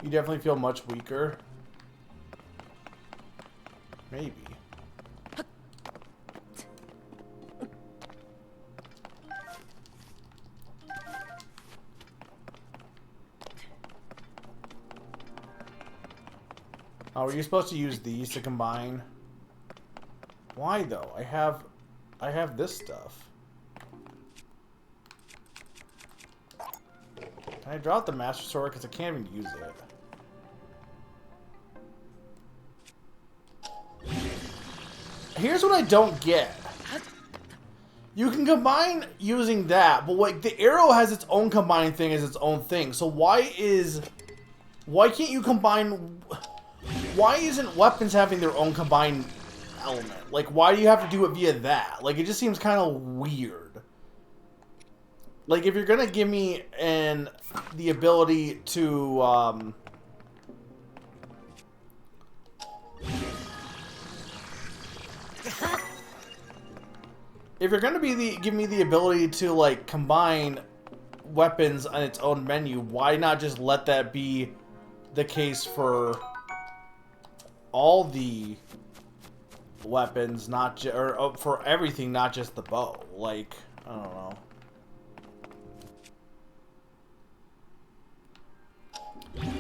You definitely feel much weaker. Maybe. Oh, were you supposed to use these to combine? Why though? I have this stuff. Can I drop the Master Sword? Because I can't even use it. Here's what I don't get. You can combine using that, but like the arrow has its own combine thing as its own thing. So why can't you combine? Why isn't weapons having their own combined element? Like, why do you have to do it via that? Like, it just seems kind of weird. Like, if you're gonna give me the ability to if you're gonna give me the ability to like combine weapons on its own menu, why not just let that be the case for all the weapons, not or for everything, not just the bow? Like, I don't know.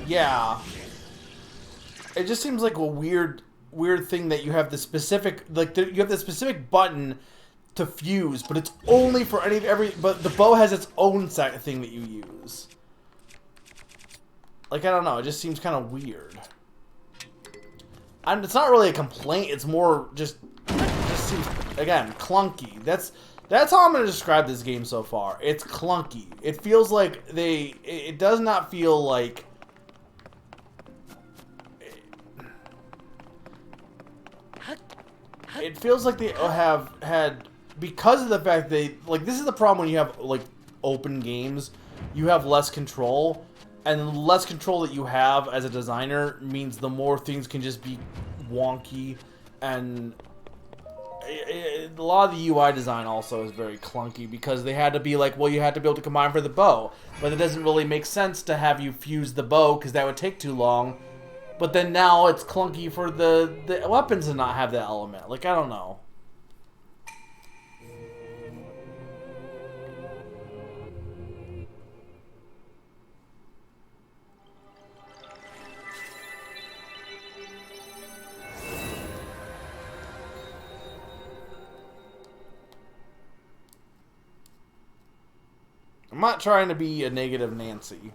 Yeah, it just seems like a weird thing that you have the specific you have the specific button to fuse, but it's only for but the bow has its own thing that you use. Like, I don't know, it just seems kind of weird. And it's not really a complaint, it's more it just seems, again, clunky. That's how I'm going to describe this game so far. It's clunky. It feels like it does not feel like it feels like they have had, because of the fact like, this is the problem when you have like open games, you have less control, and the less control that you have as a designer means the more things can just be wonky, and a lot of the UI design also is very clunky because they had to be like, well, you had to be able to combine for the bow, but it doesn't really make sense to have you fuse the bow because that would take too long. But then now it's clunky for the weapons to not have that element. Like, I don't know. I'm not trying to be a negative Nancy.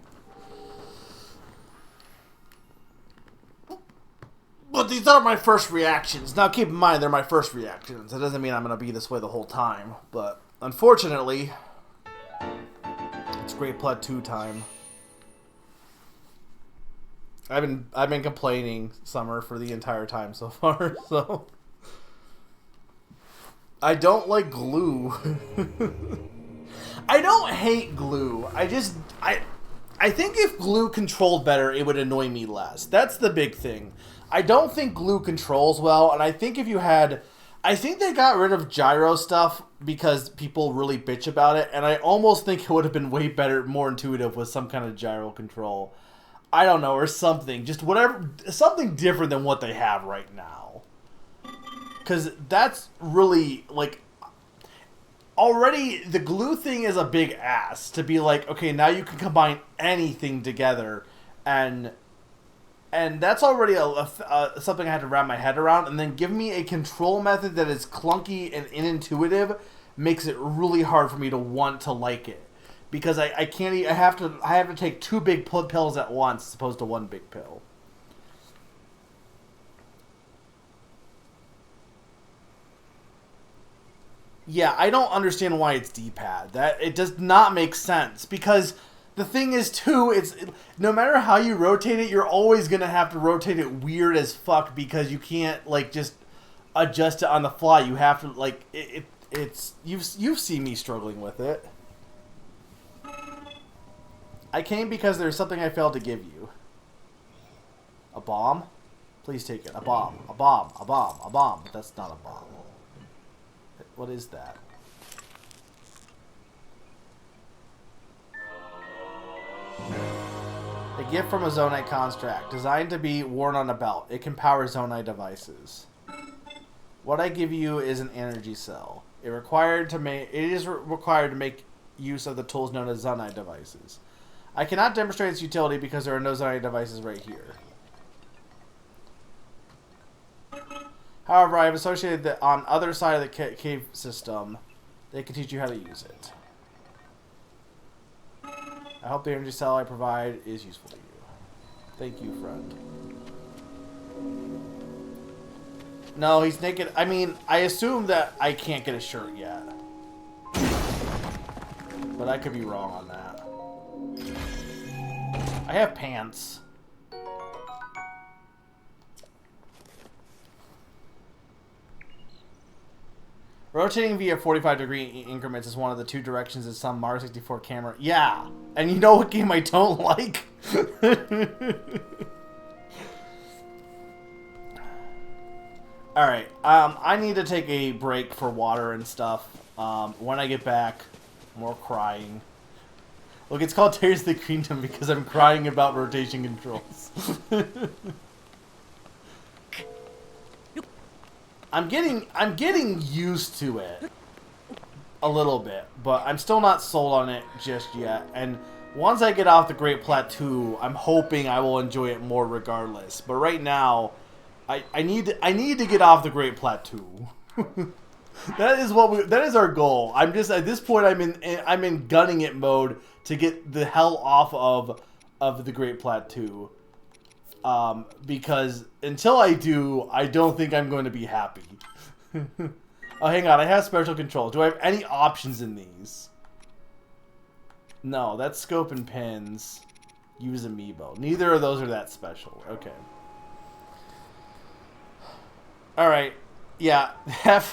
But these are my first reactions. Now, keep in mind, they're my first reactions. That doesn't mean I'm going to be this way the whole time. But, unfortunately, it's Great Plat 2 time. I've been complaining, Summer, for the entire time so far, so... I don't like glue. I don't hate glue. I think if glue controlled better, it would annoy me less. That's the big thing. I don't think glue controls well, and I think if you had... I think they got rid of gyro stuff because people really bitch about it, and I almost think it would have been way better, more intuitive with some kind of gyro control. I don't know, or something. Just whatever... Something different than what they have right now. Because that's really, like... Already, the glue thing is a big ass. To be like, okay, now you can combine anything together, and that's already something I had to wrap my head around. And then give me a control method that is clunky and inintuitive makes it really hard for me to want to like it, because I can't. I have to take two big pills at once as opposed to one big pill. Yeah, I don't understand why it's D-pad. It does not make sense, because the thing is, too, no matter how you rotate it, you're always going to have to rotate it weird as fuck, because you can't, like, just adjust it on the fly. You have to, like, you've seen me struggling with it. I came because there's something I failed to give you. A bomb? Please take it. A bomb. A bomb. A bomb. A bomb. But that's not a bomb. What is that? A gift from a Zonite construct, designed to be worn on a belt. It can power Zonite devices. What I give you is an energy cell. It is required to make use of the tools known as Zonite devices. I cannot demonstrate its utility because there are no Zonite devices right here. However, I have associated that on other side of the cave system, they can teach you how to use it. I hope the energy cell I provide is useful to you. Thank you, friend. No, he's naked. I mean, I assume that I can't get a shirt yet. But I could be wrong on that. I have pants. Rotating via 45-degree increments is one of the two directions in some Mario 64 camera. Yeah! And you know what game I don't like? Alright, I need to take a break for water and stuff. When I get back, more crying. Look, it's called Tears of the Kingdom because I'm crying about rotation controls. I'm getting used to it a little bit, but I'm still not sold on it just yet. And once I get off the Great Plateau, I'm hoping I will enjoy it more regardless. But right now, I need to get off the Great Plateau. That is our goal. I'm just at this point I'm in gunning it mode to get the hell off of the Great Plateau. Because until I do, I don't think I'm going to be happy. Oh, hang on. I have special control. Do I have any options in these? No, that's scope and pins. Use amiibo. Neither of those are that special. Okay. Alright. Yeah.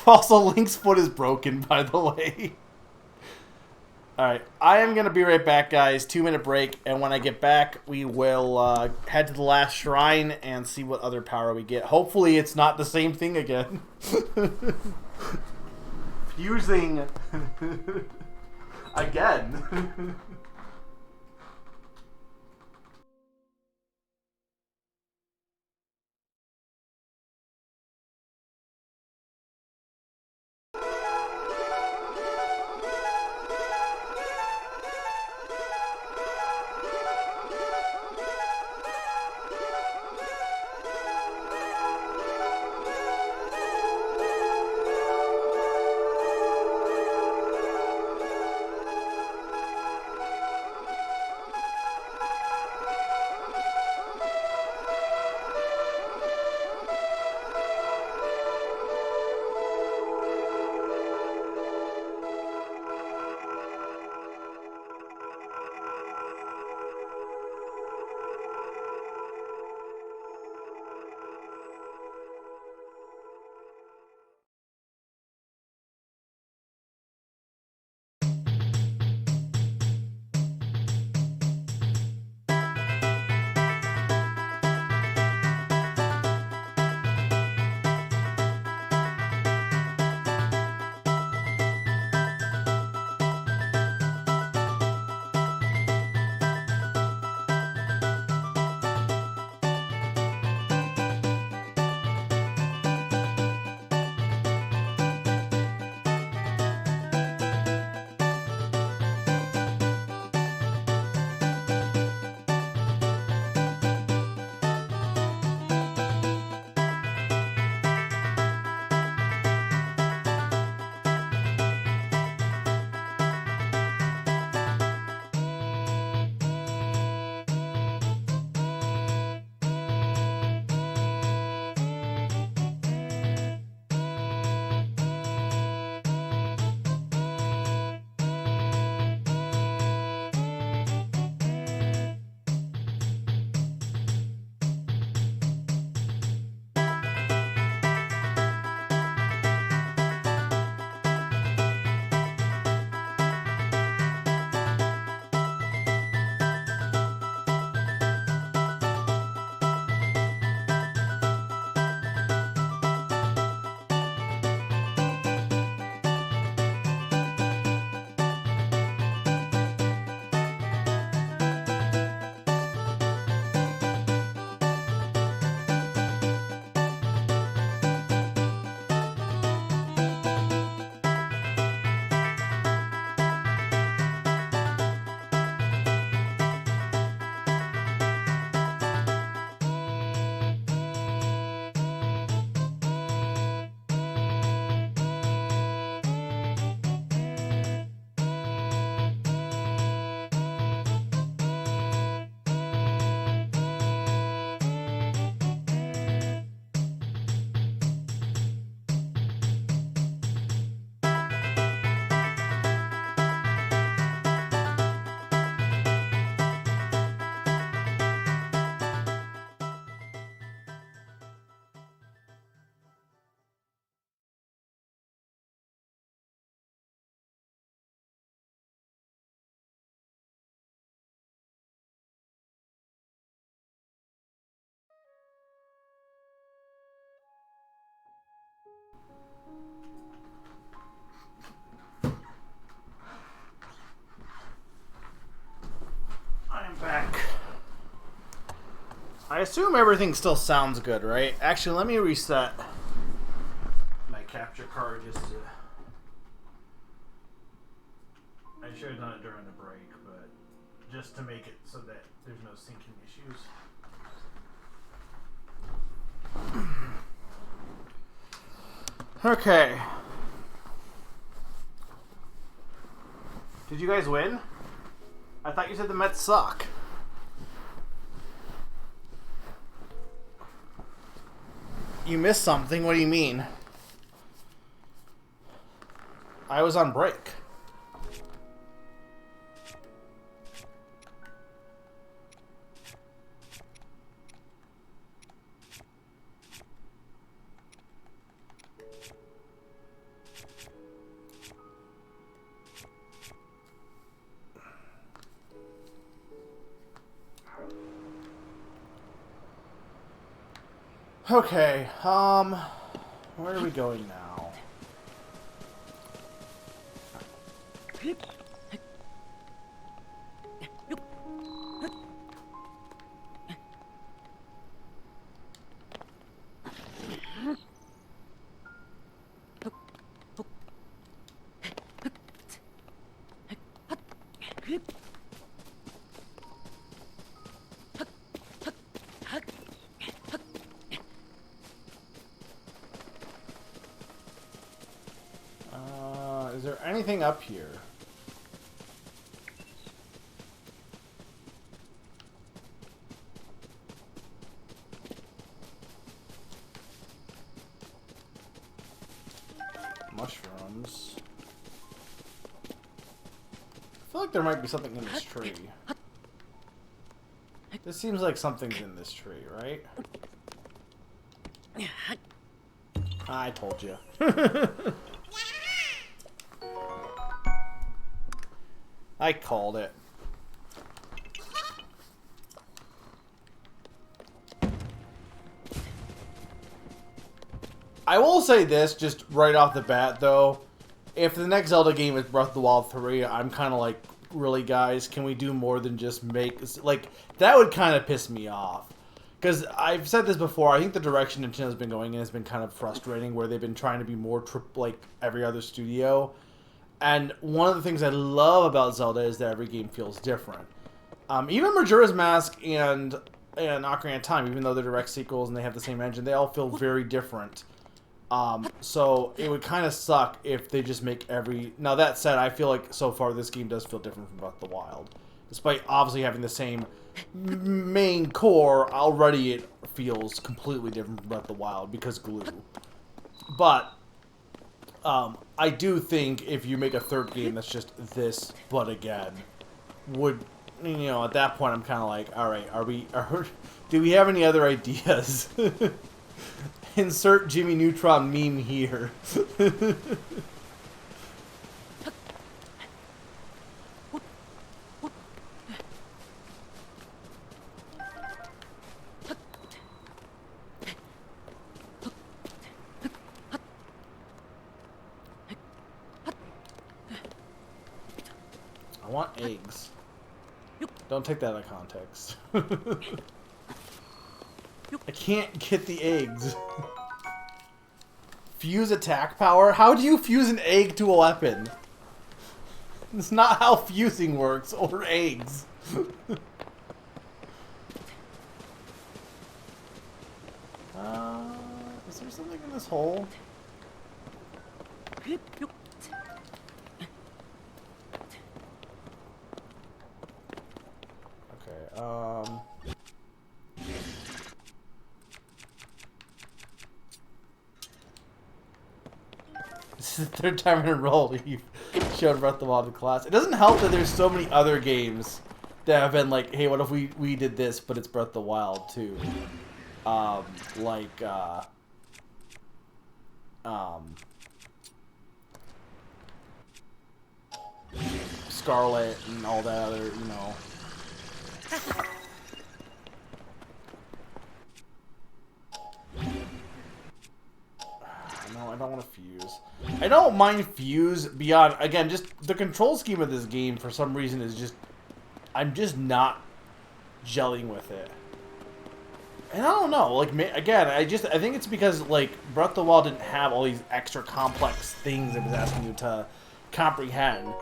Also, Link's foot is broken, by the way. Alright, I am going to be right back, guys. 2-minute break, and when I get back, we will head to the last shrine and see what other power we get. Hopefully, it's not the same thing again. Fusing again. I assume everything still sounds good, right? Actually, let me reset my capture card just to... I should have done it during the break, but just to make it so that there's no syncing issues. Okay. Did you guys win? I thought you said the Mets suck. You missed something? What do you mean? I was on break. Okay, where are we going now? Is there anything up here? Mushrooms. I feel like there might be something in this tree. This seems like something's in this tree, right? I told you. I called it. I will say this, just right off the bat, though. If the next Zelda game is Breath of the Wild 3, I'm kind of like, really, guys, can we do more than just make... Like, that would kind of piss me off. Because I've said this before, I think the direction Nintendo's been going in has been kind of frustrating, where they've been trying to be more like every other studio. And one of the things I love about Zelda is that every game feels different. Even Majora's Mask and Ocarina of Time, even though they're direct sequels and they have the same engine, they all feel very different. So it would kind of suck if they just make every... Now that said, I feel like so far this game does feel different from Breath of the Wild. Despite obviously having the same main core, already it feels completely different from Breath of the Wild because glue. But... I do think if you make a third game that's just this, but again, would, you know, at that point I'm kind of like, alright, do we have any other ideas? Insert Jimmy Neutron meme here. I want eggs. Don't take that out of context. I can't get the eggs. Fuse attack power? How do you fuse an egg to a weapon? It's not how fusing works, or eggs. Is there something in this hole? This is the third time in a row that you've shown Breath of the Wild in class. It doesn't help that there's so many other games that have been like, hey, what if we did this, but it's Breath of the Wild too. Scarlet and all that other, you know. No, I don't want to fuse. I don't mind fuse beyond, again, just the control scheme of this game for some reason is just, I'm just not gelling with it. And I don't know, like, again, I think it's because, like, Breath of the Wild didn't have all these extra complex things it was asking you to comprehend.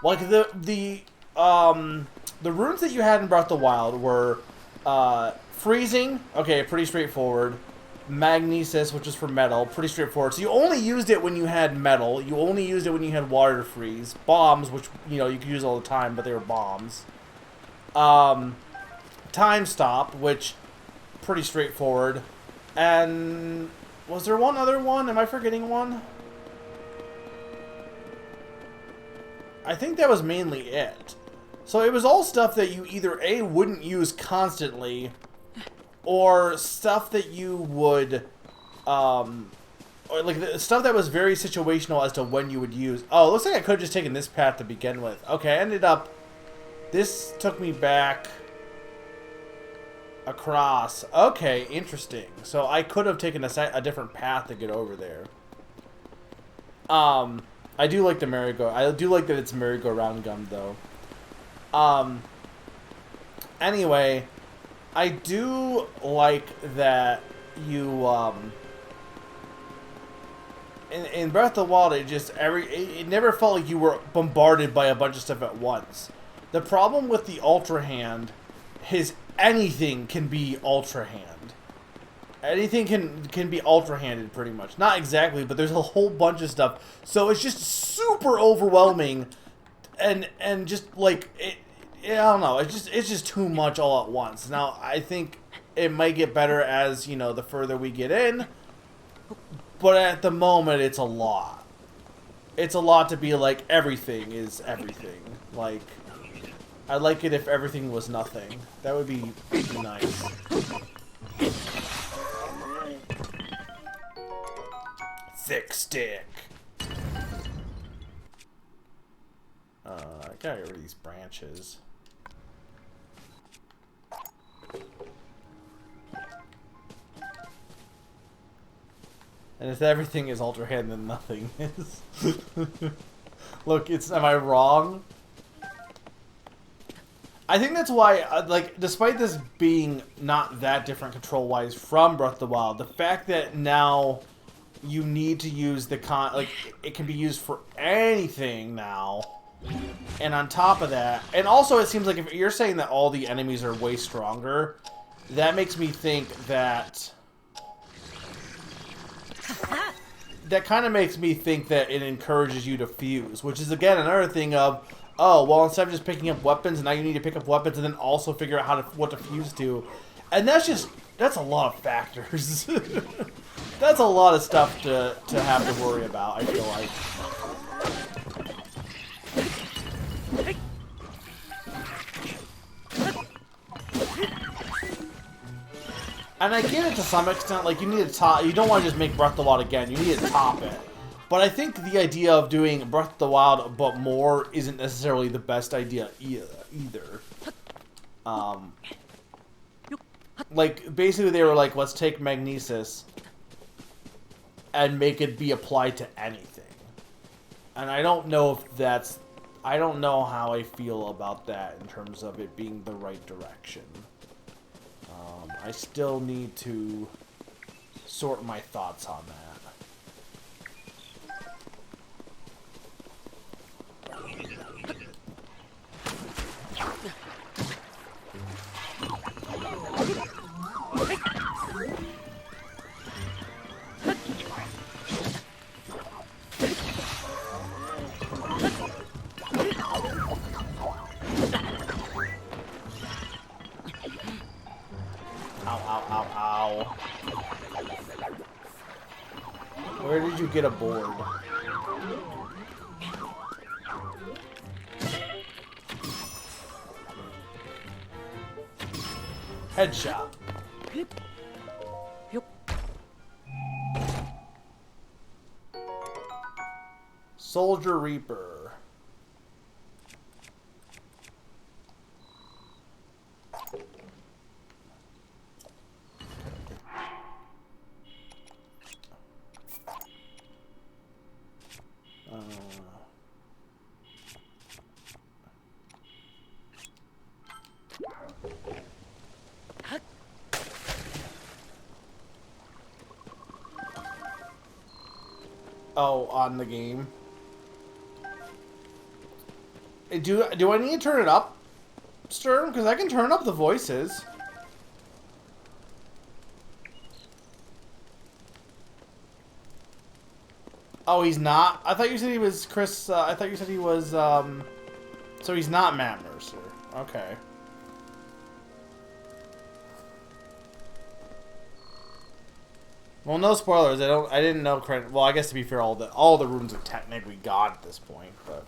Like, the runes that you had in Breath of the Wild were, freezing, okay, pretty straightforward. Magnesis, which is for metal, pretty straightforward. So you only used it when you had metal. You only used it when you had water to freeze. Bombs, which, you know, you could use all the time, but they were bombs. Time stop, which, pretty straightforward. And was there one other one? Am I forgetting one? I think that was mainly it. So it was all stuff that you either A, wouldn't use constantly, or stuff that you would, or like the stuff that was very situational as to when you would use. Oh, it looks like I could have just taken this path to begin with. Okay, I ended up, this took me back across. Okay, interesting. So I could have taken a different path to get over there. I do like the merry-go. I do like that it's merry-go-round gun, though. Anyway, I do like that you, in Breath of the Wild, it never felt like you were bombarded by a bunch of stuff at once. The problem with the Ultra Hand is anything can be Ultra Hand. Anything can be Ultra Handed, pretty much. Not exactly, but there's a whole bunch of stuff. So it's just super overwhelming, and just like I don't know. It's just too much all at once. Now I think it might get better as, you know, the further we get in, but at the moment it's a lot. It's a lot to be like everything is everything. Like, I'd like it if everything was nothing. That would be nice. Thick stick. I gotta get rid of these branches. And if everything is Ultra Hand, then nothing is. Look, am I wrong? I think that's why, like, despite this being not that different control-wise from Breath of the Wild, the fact that now you need to use the like, it can be used for anything now. And on top of that, and also it seems like if you're saying that all the enemies are way stronger, that makes me think that... That kind of makes me think that it encourages you to fuse, which is, again, another thing of, oh, well, instead of just picking up weapons, now you need to pick up weapons and then also figure out what to fuse to. And that's a lot of factors. That's a lot of stuff to have to worry about, I feel like. And I get it to some extent, like, you need to top, you don't want to just make Breath of the Wild again, you need to top it. But I think the idea of doing Breath of the Wild but more isn't necessarily the best idea either. Like, basically they were like, let's take Magnesis and make it be applied to anything. And I don't know if that's... I don't know how I feel about that in terms of it being the right direction. I still need to sort my thoughts on that. Where did you get a board? Headshot. Soldier Reaper. Oh, on the game. Do I need to turn it up, Sturm? Because I can turn up the voices. Oh, he's not? I thought you said he was Chris, I thought you said he was, so he's not Matt Mercer. Okay. Well, no spoilers. I didn't know. Well, I guess to be fair, all the runes are technically God at this point, but.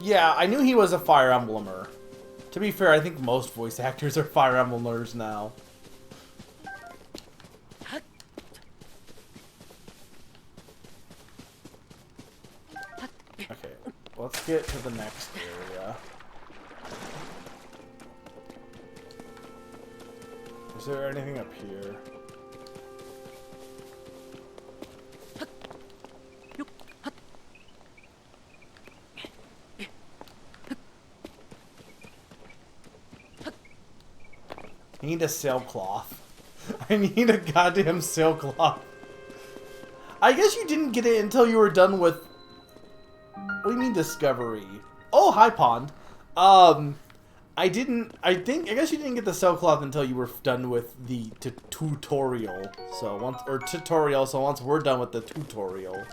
Yeah, I knew he was a Fire Emblemer. To be fair, I think most voice actors are Fire Emblemers now. Okay, let's get to the next area. Is there anything up here? I need a sailcloth. I need a goddamn sailcloth. I guess you didn't get it until you were done with... What do you mean discovery? Oh, hi, Pond. I guess you didn't get the sailcloth until you were done with the tutorial. So once we're done with the tutorial.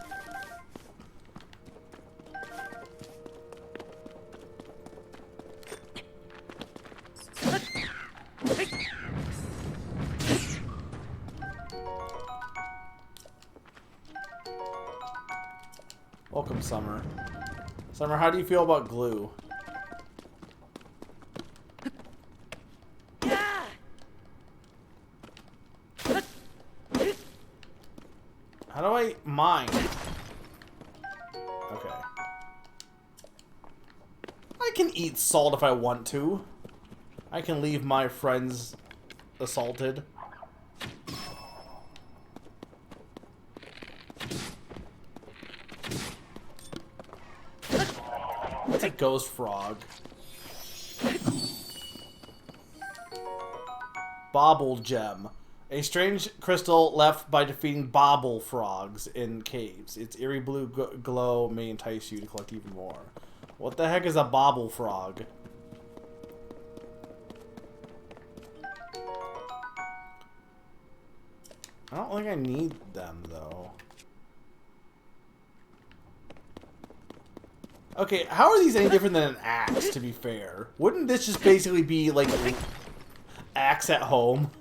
Welcome, Summer. Summer, how do you feel about glue? How do I mine? Okay. I can eat salt if I want to. I can leave my friends assaulted. It's a ghost frog. Bobble gem. A strange crystal left by defeating bobble frogs in caves. Its eerie blue glow may entice you to collect even more. What the heck is a bobble frog? I don't think I need them, though. Okay, how are these any different than an axe, to be fair? Wouldn't this just basically be, like, axe at home?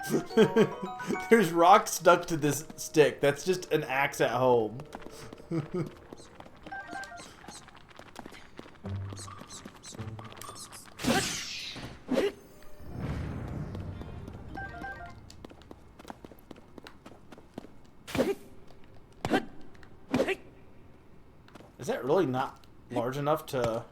There's rock stuck to this stick. That's just an axe at home. Is that really not large enough to...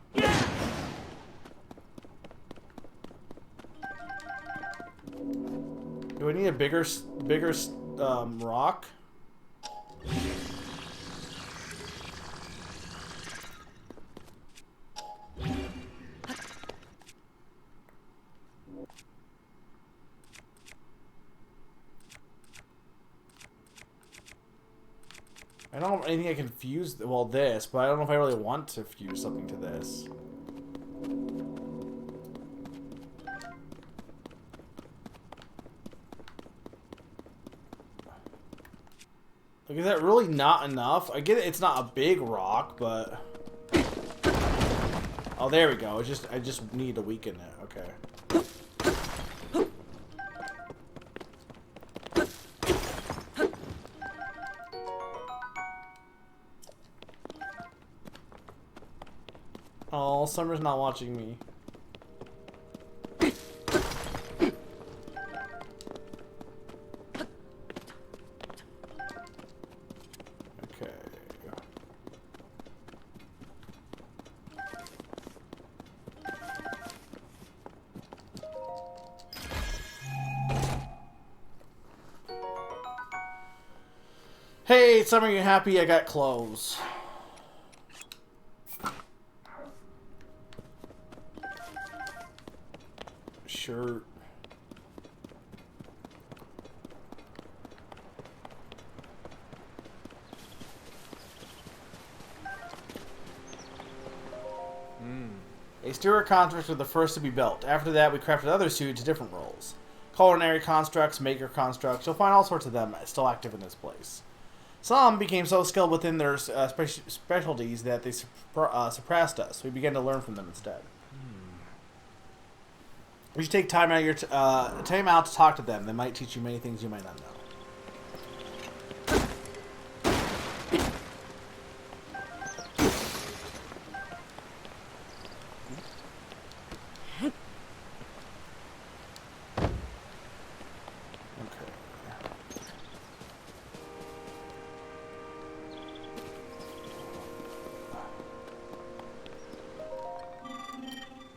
Do I need a bigger rock? I don't have anything I can fuse, well, this, but I don't know if I really want to fuse something to this. Like, is that really not enough? I get it, it's not a big rock, but... Oh, there we go. I just need to weaken it. Okay. Oh, Summer's not watching me. Okay. Hey, Summer, you happy? I got clothes. shirt. A steward constructs were the first to be built. After that, we crafted other suits to different roles. Culinary constructs, maker constructs, you'll find all sorts of them still active in this place. Some became so skilled within their specialties that they surpassed us. We began to learn from them instead. You should take time out to talk to them. They might teach you many things you might not know.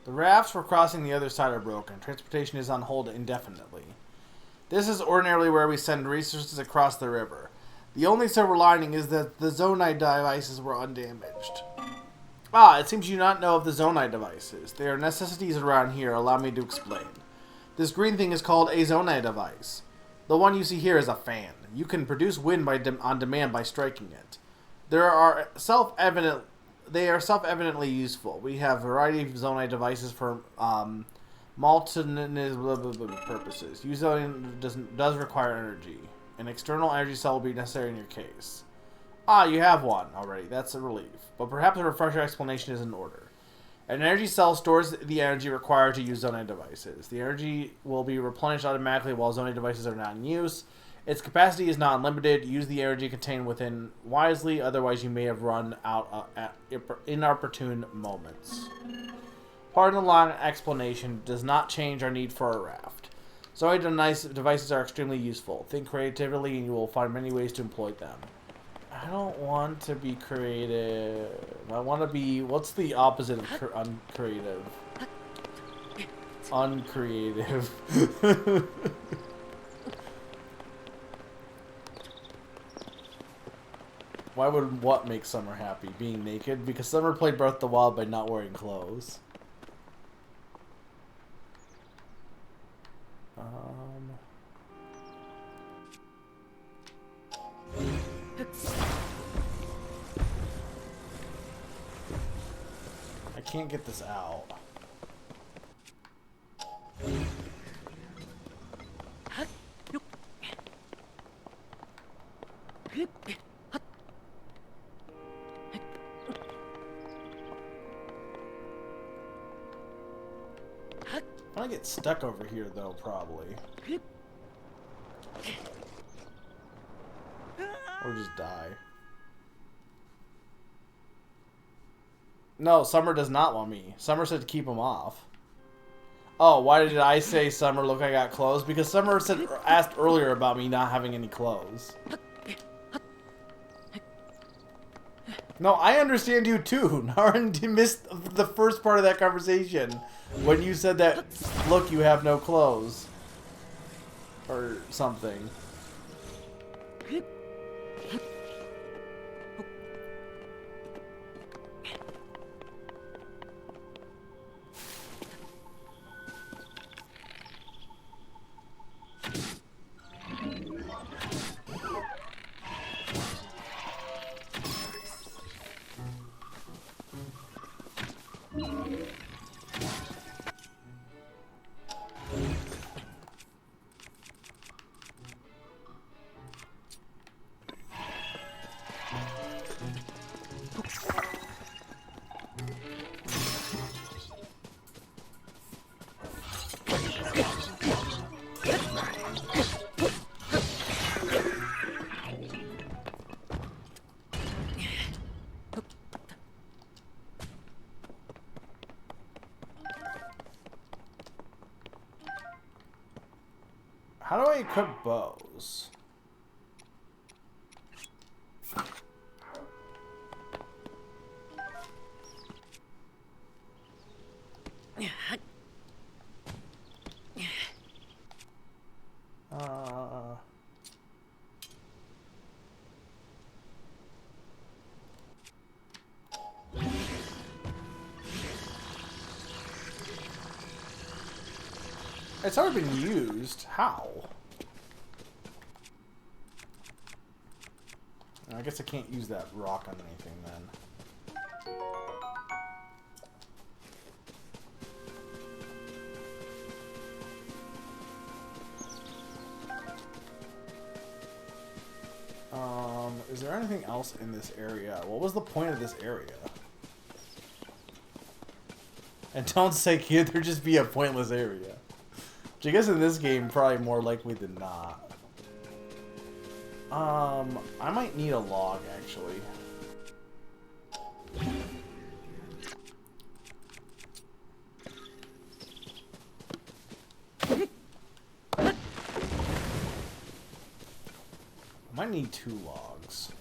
The rafts for crossing the other side are broken. Transportation is on hold indefinitely. This is ordinarily where we send resources across the river. The only silver lining is that the Zonite devices were undamaged. Ah, it seems you do not know of the Zonite devices. They are necessities around here. Allow me to explain. This green thing is called a Zonite device. The one you see here is a fan. You can produce wind on demand by striking it. They are self-evidently useful. We have a variety of Zonite devices for multiple purposes. Using does require energy. An external energy cell will be necessary in your case. Ah, you have one already. That's a relief. But perhaps a refresher explanation is in order. An energy cell stores the energy required to use Zonite devices. The energy will be replenished automatically while Zonite devices are not in use. Its capacity is not unlimited. Use the energy contained within wisely, otherwise you may have run out at inopportune moments. Pardon the long explanation does not change our need for a raft. Zonite devices are extremely useful. Think creatively and you will find many ways to employ them. I don't want to be creative. I want to be... What's the opposite of uncreative? Uncreative. Why would what make Summer happy? Being naked? Because Summer played Breath of the Wild by not wearing clothes. I can't get this out. I get stuck over here though, probably. Or just die. No, Summer does not want me. Summer said to keep him off. Oh, why did I say Summer look like I got clothes? Because Summer asked earlier about me not having any clothes. No, I understand you too. Narin missed the first part of that conversation when you said that, look, you have no clothes. Or something. How do I equip bows? It's already been used. How? I guess I can't use that rock on anything then. Is there anything else in this area? What was the point of this area? And don't say, could there just be a pointless area? Which I guess in this game, probably more likely than not. I might need a log, actually. I might need 2 logs.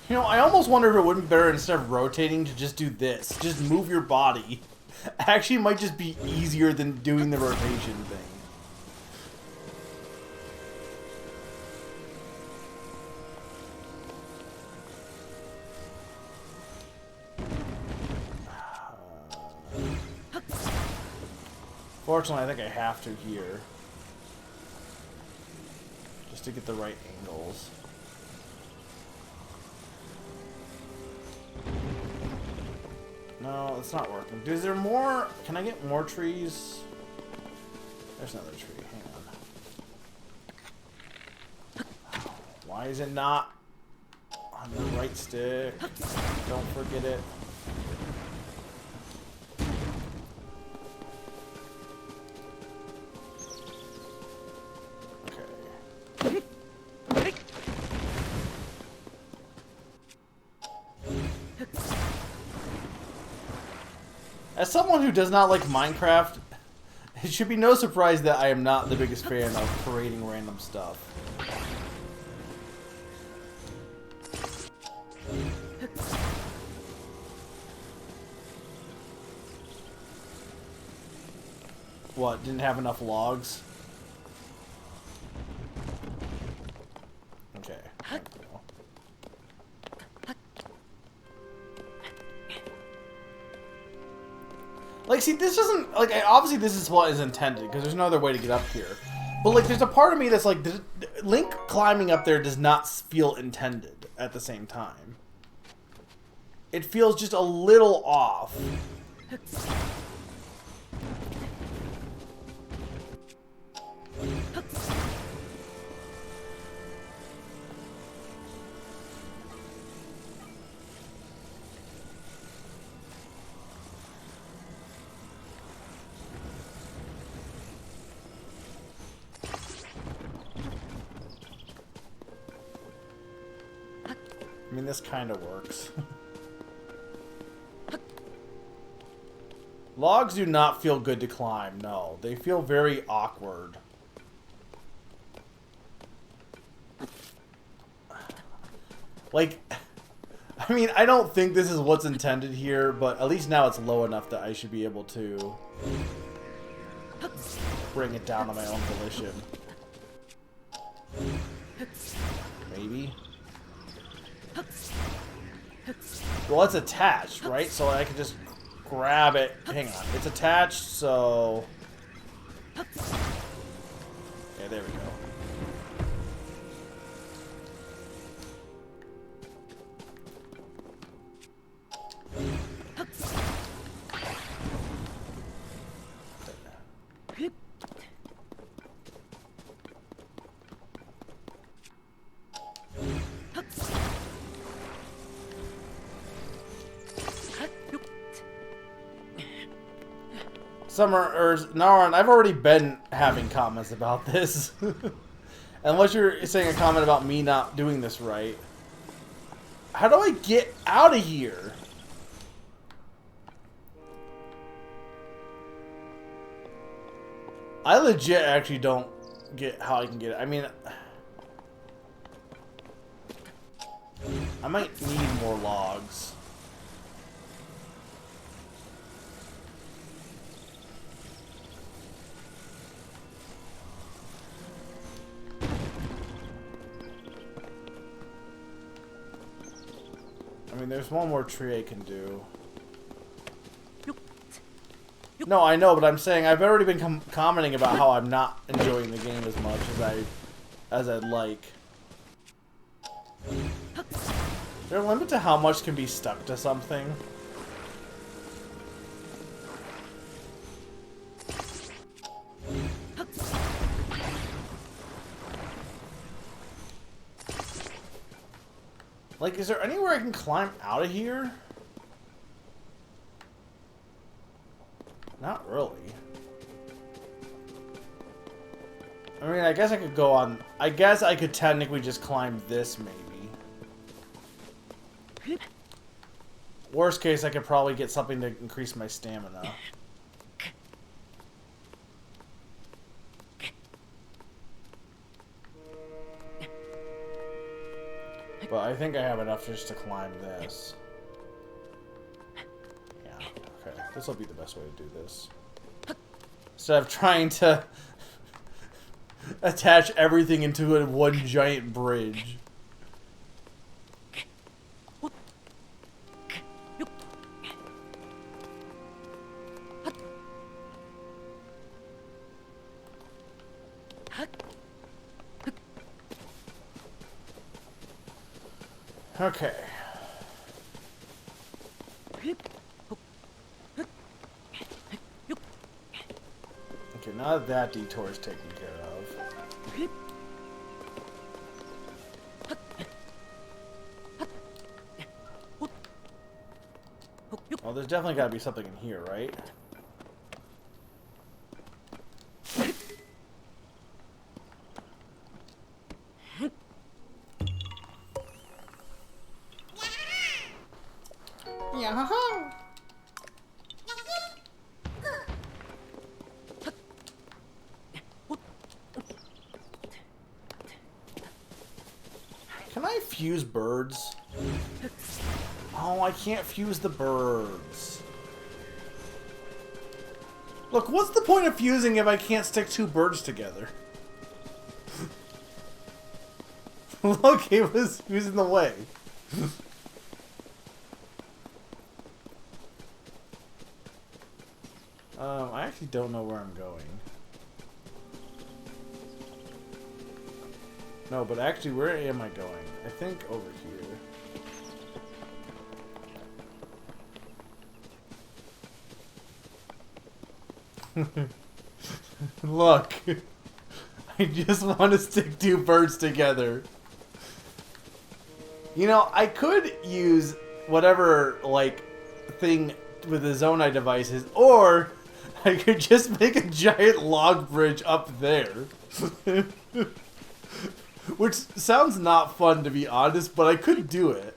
You know, I almost wonder if it wouldn't be better instead of rotating to just do this. Just move your body. Actually, it might just be easier than doing the rotation thing. Fortunately, I think I have to here. Just to get the right angles. No, it's not working. Is there more? Can I get more trees? There's another tree. Hang on. Why is it not on the right stick? Don't forget it. As someone who does not like Minecraft, it should be no surprise that I am not the biggest fan of creating random stuff. What, didn't have enough logs? Okay. Thank you. Like, see, this doesn't, like, obviously this is what is intended, because there's no other way to get up here. But, like, there's a part of me that's like, Link climbing up there does not feel intended at the same time. It feels just a little off. I mean, this kind of works. Logs do not feel good to climb, no. They feel very awkward. Like, I mean, I don't think this is what's intended here, but at least now it's low enough that I should be able to bring it down on my own volition. Maybe. Well, it's attached, right? So I can just grab it. Hang on. It's attached, so... Yeah, there we go. Summer, or Naran, I've already been having comments about this. Unless you're saying a comment about me not doing this right. How do I get out of here? I legit actually don't get how I can get it. I mean, I might need more logs. mean, there's one more tree I can do. No, I know, but I'm saying I've already been commenting about how I'm not enjoying the game as much as I'd like. Is there a limit to how much can be stuck to something? Like, is there anywhere I can climb out of here? Not really. I mean, I guess I could go on... I guess I could technically just climb this, maybe. Worst case, I could probably get something to increase my stamina. But I think I have enough just to climb this. Yeah, okay. This will be the best way to do this. Instead of trying to attach everything into one giant bridge. Okay. Okay, now that detour is taken care of. Well, there's definitely got to be something in here, right? Can I fuse birds? Oh, I can't fuse the birds. Look, what's the point of fusing if I can't stick two birds together? Look, it was in the way. I actually don't know where I'm going. No, but actually, where am I going? I think over here. Look. I just want to stick two birds together. You know, I could use whatever, like, thing with the Zonai devices, or I could just make a giant log bridge up there. Which sounds not fun, to be honest, but I could do it.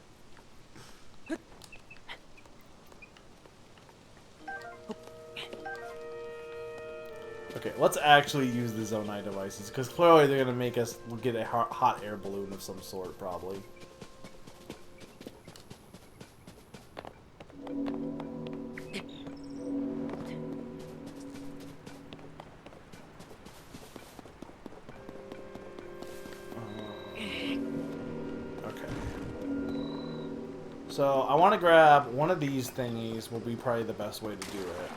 Okay, let's actually use the Zonai devices, because clearly they're going to make us get a hot air balloon of some sort, probably. So, I want to grab one of these thingies, will be probably the best way to do it.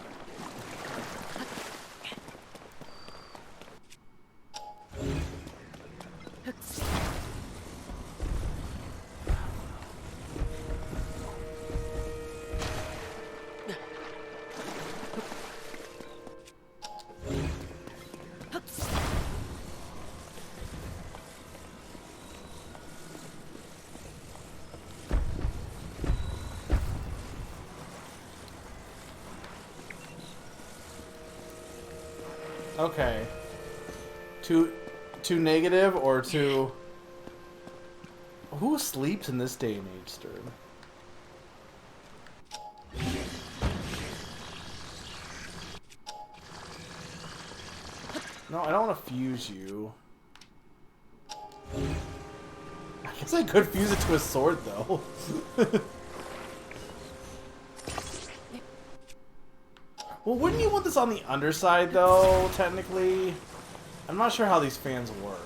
Okay. Too negative or too... Who sleeps in this day and age, Stern? No, I don't want to fuse you. I guess I could fuse it to a sword, though. Well, wouldn't you want this on the underside, though, technically? I'm not sure how these fans work.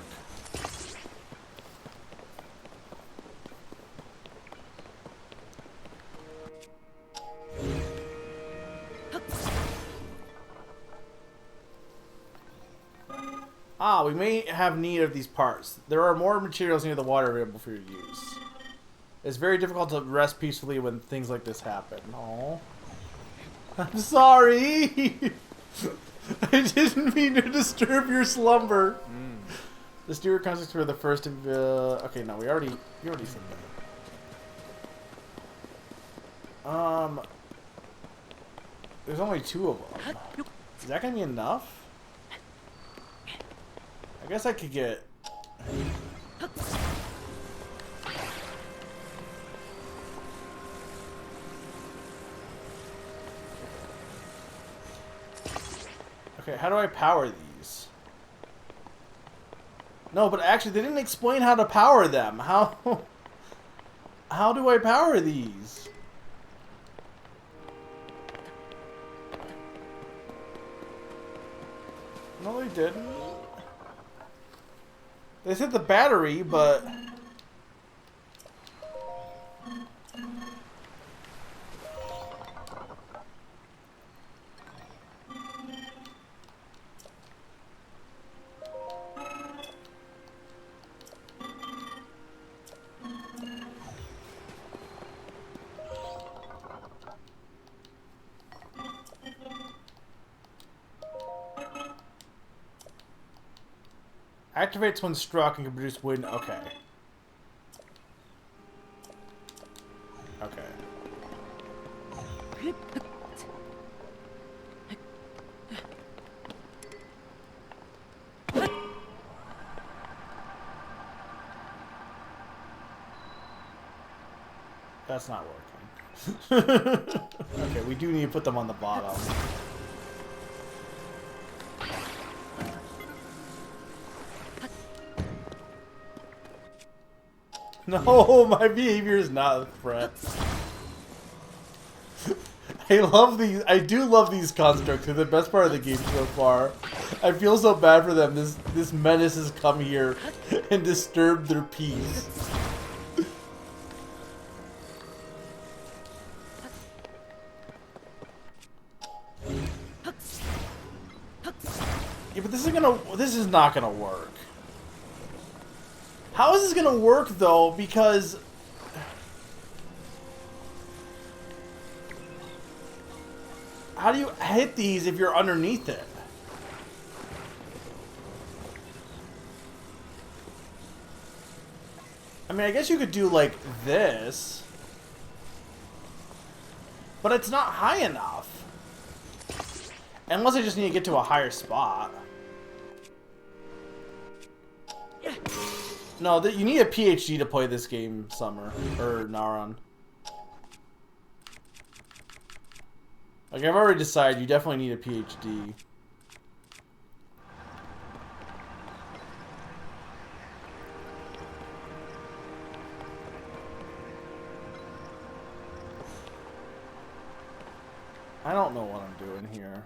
We may have need of these parts. There are more materials near the water available for your use. It's very difficult to rest peacefully when things like this happen. Oh, I'm sorry. I didn't mean to disturb your slumber. The steward constructs were the first of okay, no, you already said that. There's only 2 of them. Is that gonna be enough? I guess I could get. Okay, how do I power these? No, but actually, they didn't explain how to power them. How do I power these? No, they didn't. They said the battery, but... Activates when struck and can produce wind. Okay. Okay. That's not working. Okay, we do need to put them on the bottom. No, my behavior is not a threat. I love these. I do love these constructs. They're the best part of the game so far. I feel so bad for them. This menace has come here and disturbed their peace. Yeah, but this is not gonna work. How is this gonna work though? Because how do you hit these if you're underneath it? I mean, I guess you could do like this, but it's not high enough. Unless I just need to get to a higher spot. No, you need a PhD to play this game, Summer. Or Naran. Like, I've already decided you definitely need a PhD. I don't know what I'm doing here.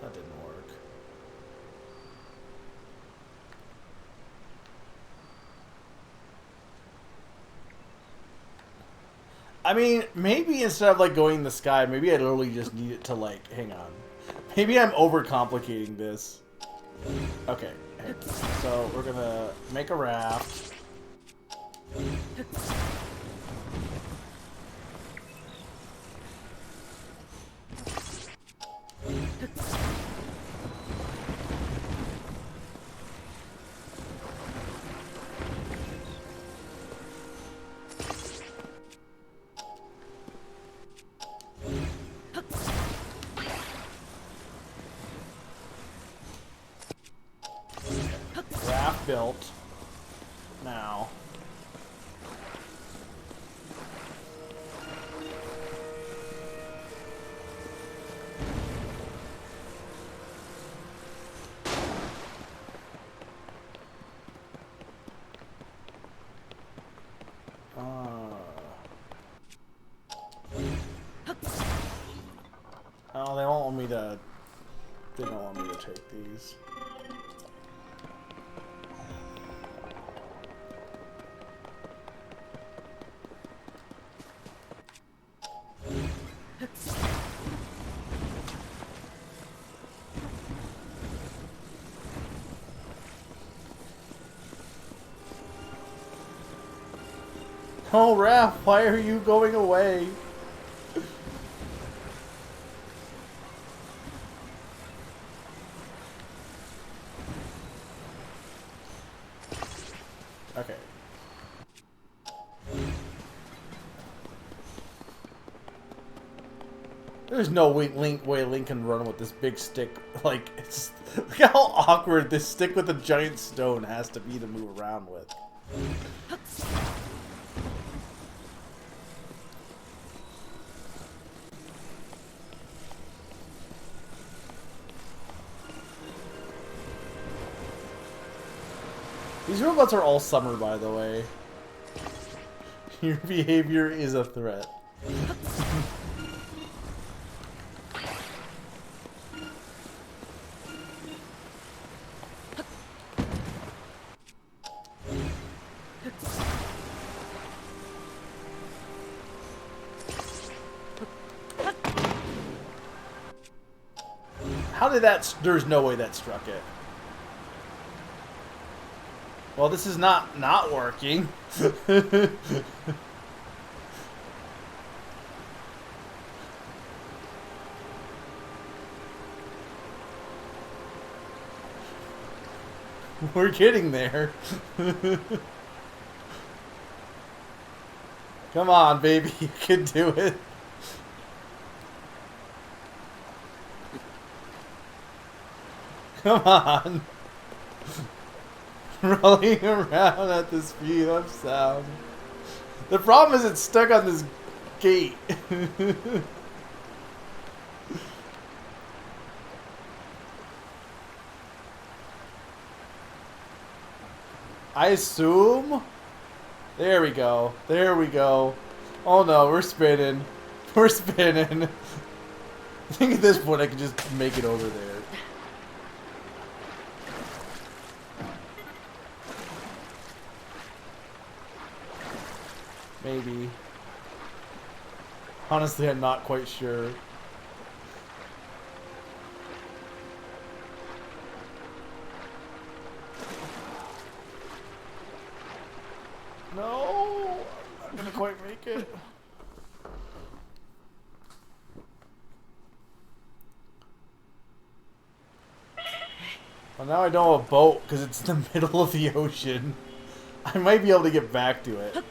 That didn't work. I mean, maybe instead of like going in the sky, maybe I literally just need it to like, hang on. Maybe I'm overcomplicating this. Okay, so we're gonna make a raft. Raft built. Now. Oh, they won't want me to. They don't want me to these. Oh, Raph, why are you going away? Okay. There's no way Link can run with this big stick. Like, it's, look how awkward this stick with a giant stone has to be to move around with. These robots are all summer, by the way. Your behavior is a threat. How did that... There's no way that struck it. Well, this is not working. We're getting there. Come on, baby. You can do it. Come on. Rolling around at the speed of sound. The problem is it's stuck on this gate. I assume? There we go. There we go. Oh no, we're spinning. We're spinning. I think at this point I can just make it over there. Maybe. Honestly, I'm not quite sure. No! I'm not gonna quite make it. Well, now I know a boat because it's in the middle of the ocean. I might be able to get back to it.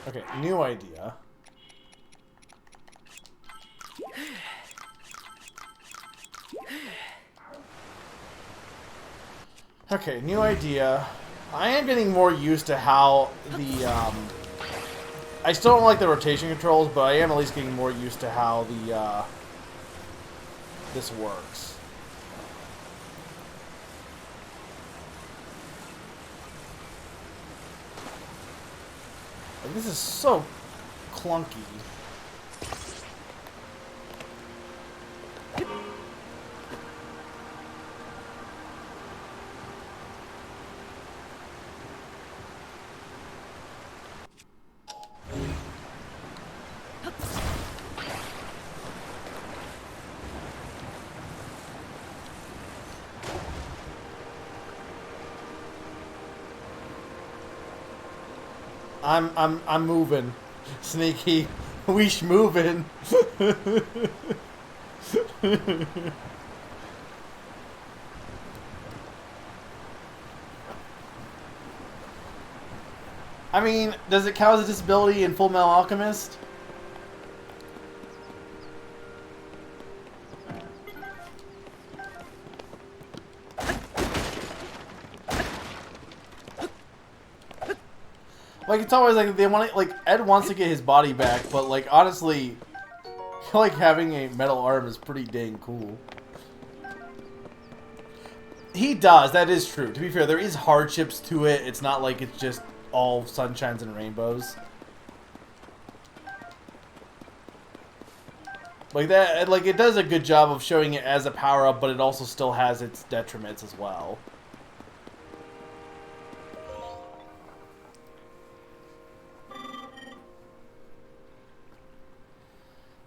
Okay, new idea. Okay, new idea. I am getting more used to how the, I still don't like the rotation controls, but I am at least getting more used to how the, this works. This is so clunky. I'm moving. Sneaky. Weesh moving. I mean, does it count as a disability in Full Metal Alchemist? Like, it's always like they want to, like, Ed wants to get his body back, but, like, honestly, I feel like having a metal arm is pretty dang cool. He does, that is true. To be fair, there is hardships to it. It's not like it's just all sunshines and rainbows. Like that, like it does a good job of showing it as a power-up, but it also still has its detriments as well.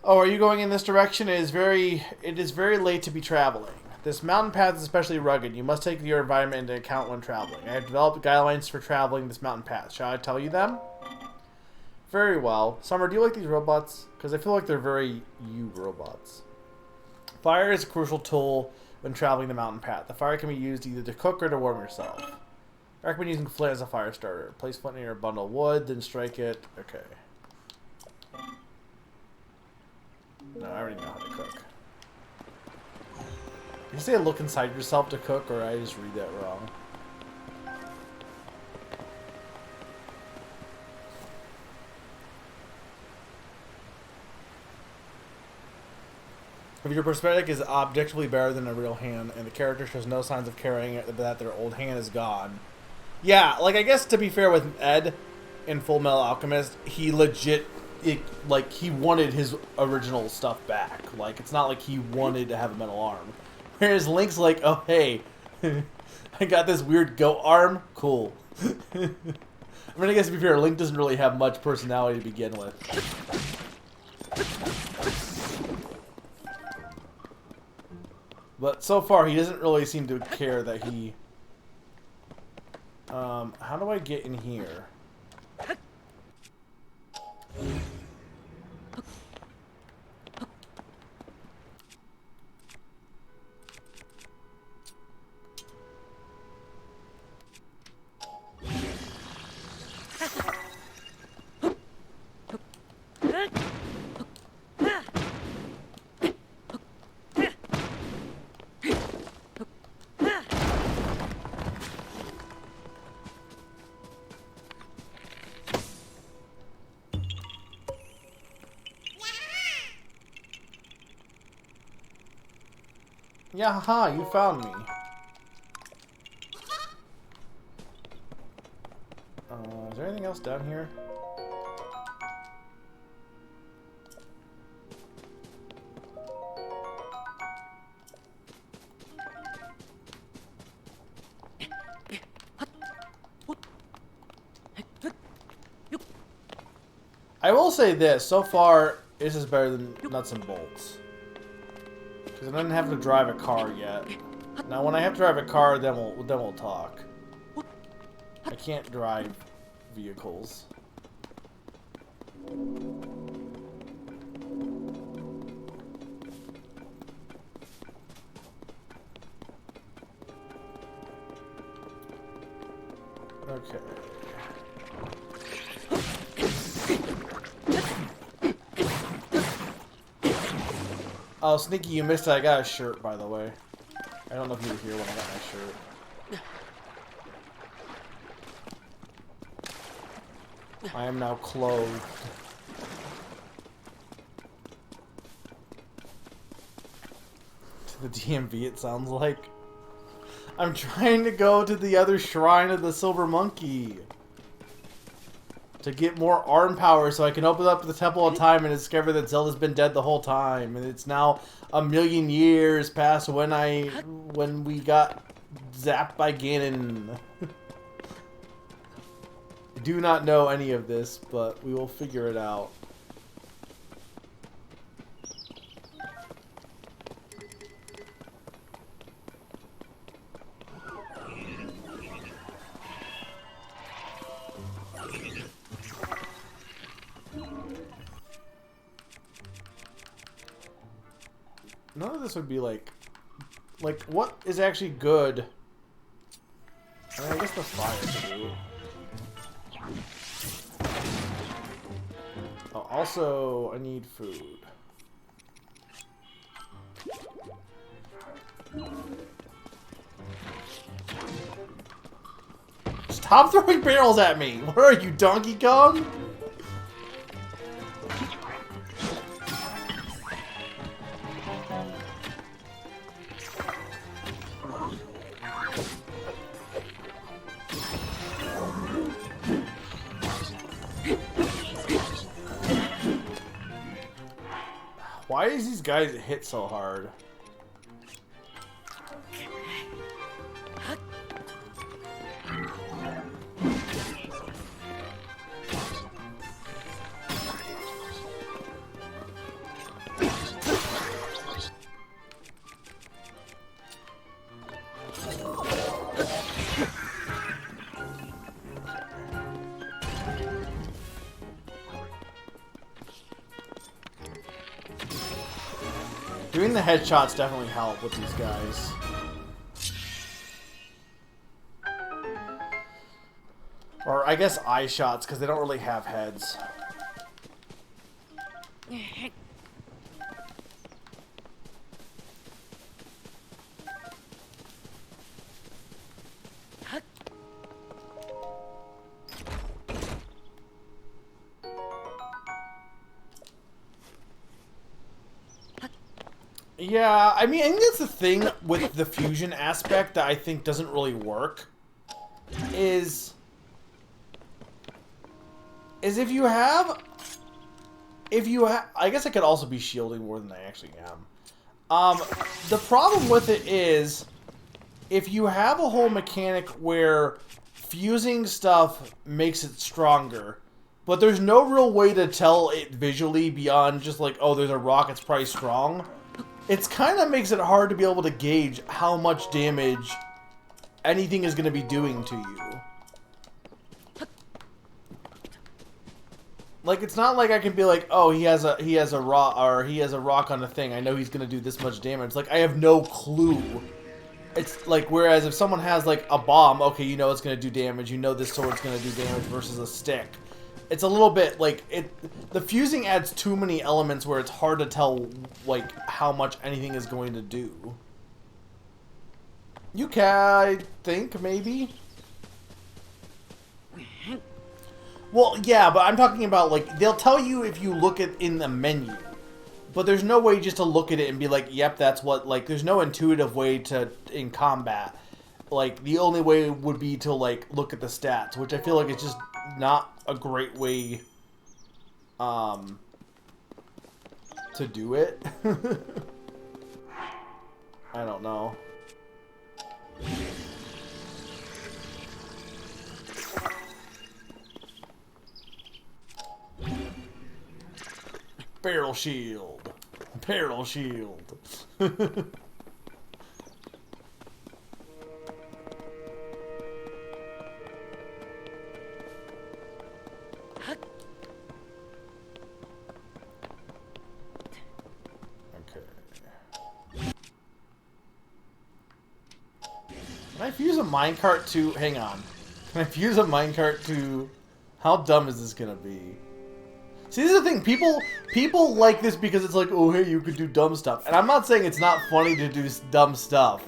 Oh, are you going in this direction? It is very late to be traveling. This mountain path is especially rugged. You must take your environment into account when traveling. I have developed guidelines for traveling this mountain path. Shall I tell you them? Very well. Summer, do you like these robots? Because I feel like they're very you robots. Fire is a crucial tool when traveling the mountain path. The fire can be used either to cook or to warm yourself. I recommend using flint as a fire starter. Place flint in your bundle of wood, then strike it. Okay. No, I already know how to cook. Did you say look inside yourself to cook, or I just read that wrong? If your prosthetic is objectively better than a real hand, and the character shows no signs of carrying it, but that their old hand is gone. Yeah, like, I guess to be fair with Ed in Full Metal Alchemist, he legit, like, he wanted his original stuff back. Like, it's not like he wanted to have a metal arm. Whereas Link's like, oh, hey, I got this weird goat arm. Cool. I mean, I guess to be fair, Link doesn't really have much personality to begin with. But so far, he doesn't really seem to care that he... how do I get in here? Yeah, haha, you found me. Is there anything else down here? I will say this, so far, this is better than Nuts and Bolts. Because I didn't have to drive a car yet. Now, when I have to drive a car, then we'll talk. I can't drive vehicles. Okay. Oh, Sneaky, you missed it. I got a shirt, by the way. I don't know if you were here when I got my shirt. I am now clothed. To the DMV, it sounds like. I'm trying to go to the other shrine of the Silver Monkey. To get more arm power so I can open up the Temple of Time and discover that Zelda's been dead the whole time. And it's now 1,000,000 years past when we got zapped by Ganon. I do not know any of this, but we will figure it out. None of this would be like what is actually good? I mean, I guess the fire too. Oh, also, I need food. Stop. Stop throwing barrels at me! Where are you, Donkey Kong? Why is these guys hit so hard? Doing the headshots definitely help with these guys. Or I guess eye shots, because they don't really have heads. Yeah, I mean, I think that's the thing with the fusion aspect that I think doesn't really work. Is if you have... I guess I could also be shielding more than I actually am. The problem with it is, if you have a whole mechanic where fusing stuff makes it stronger, but there's no real way to tell it visually beyond just like, oh, there's a rock, it's probably strong. It kind of makes it hard to be able to gauge how much damage anything is going to be doing to you. Like, it's not like I can be like, oh, he has a rock on the thing. I know he's going to do this much damage. Like, I have no clue. It's like, whereas if someone has like a bomb, okay, you know it's going to do damage. You know this sword's going to do damage versus a stick. It's a little bit like the fusing adds too many elements where it's hard to tell like how much anything is going to do. You can, I think, maybe. Well, yeah, but I'm talking about like they'll tell you if you look at in the menu, but there's no way just to look at it and be like, yep, that's what. Like, there's no intuitive way to in combat. Like, the only way would be to like look at the stats, which I feel like it's just not a great way to do it. I don't know. Barrel shield. Barrel shield. Can I fuse a minecart to... Hang on. Can I fuse a minecart to... How dumb is this gonna be? See, this is the thing. People like this because it's like, oh, hey, you could do dumb stuff. And I'm not saying it's not funny to do dumb stuff.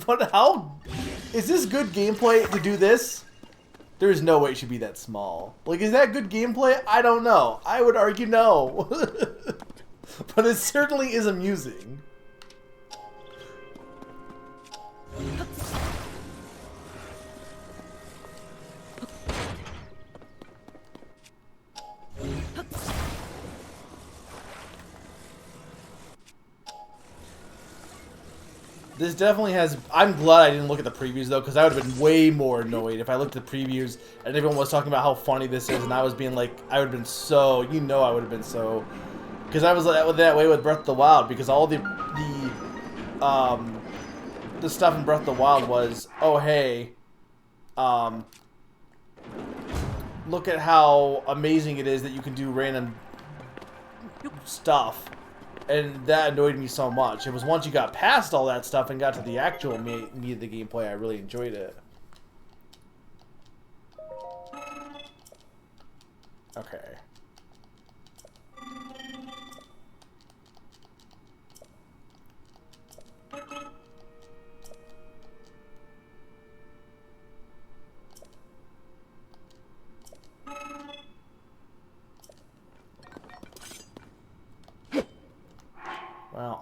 But how... Is this good gameplay to do this? There is no way it should be that small. Like, is that good gameplay? I don't know. I would argue no. But it certainly is amusing. This definitely has... I'm glad I didn't look at the previews, though, because I would have been way more annoyed if I looked at the previews and everyone was talking about how funny this is, and I was being like... I would have been so... You know I would have been so... Because I was that way with Breath of the Wild, because all the stuff in Breath of the Wild was, oh, hey, look at how amazing it is that you can do random stuff. And that annoyed me so much. It was once you got past all that stuff and got to the actual meat of the gameplay, I really enjoyed it. Okay.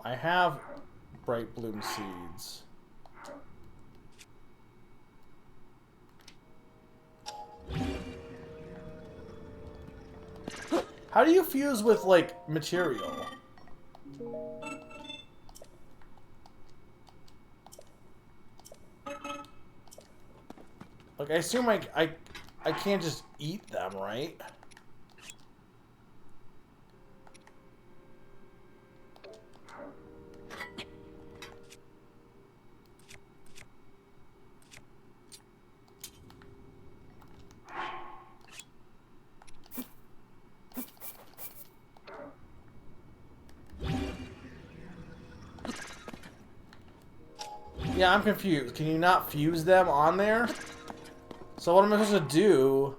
I have bright bloom seeds. How do you fuse with, like, material? Like, I assume I can't just eat them, right? Yeah, I'm confused. Can you not fuse them on there? So what am I supposed to do?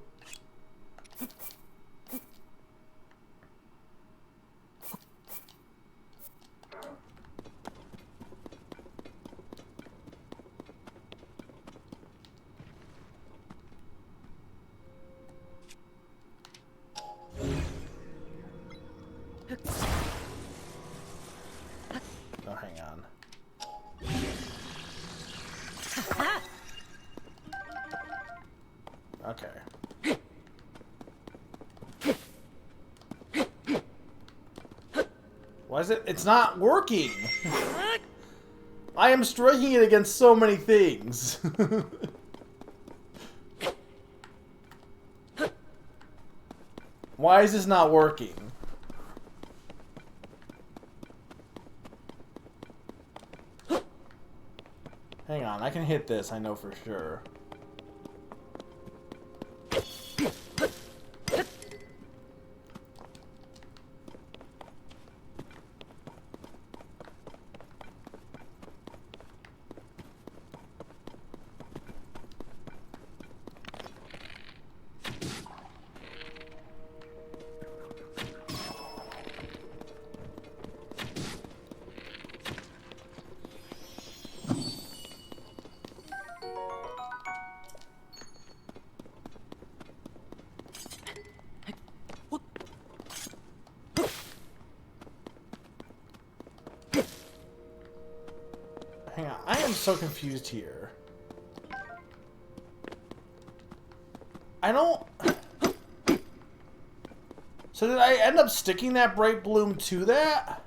Oh, hang on. Okay. Why is it? It's not working! I am striking it against so many things. Why is this not working? Hang on, I can hit this, I know for sure. Hang on, I am so confused here. I don't... So did I end up sticking that bright bloom to that?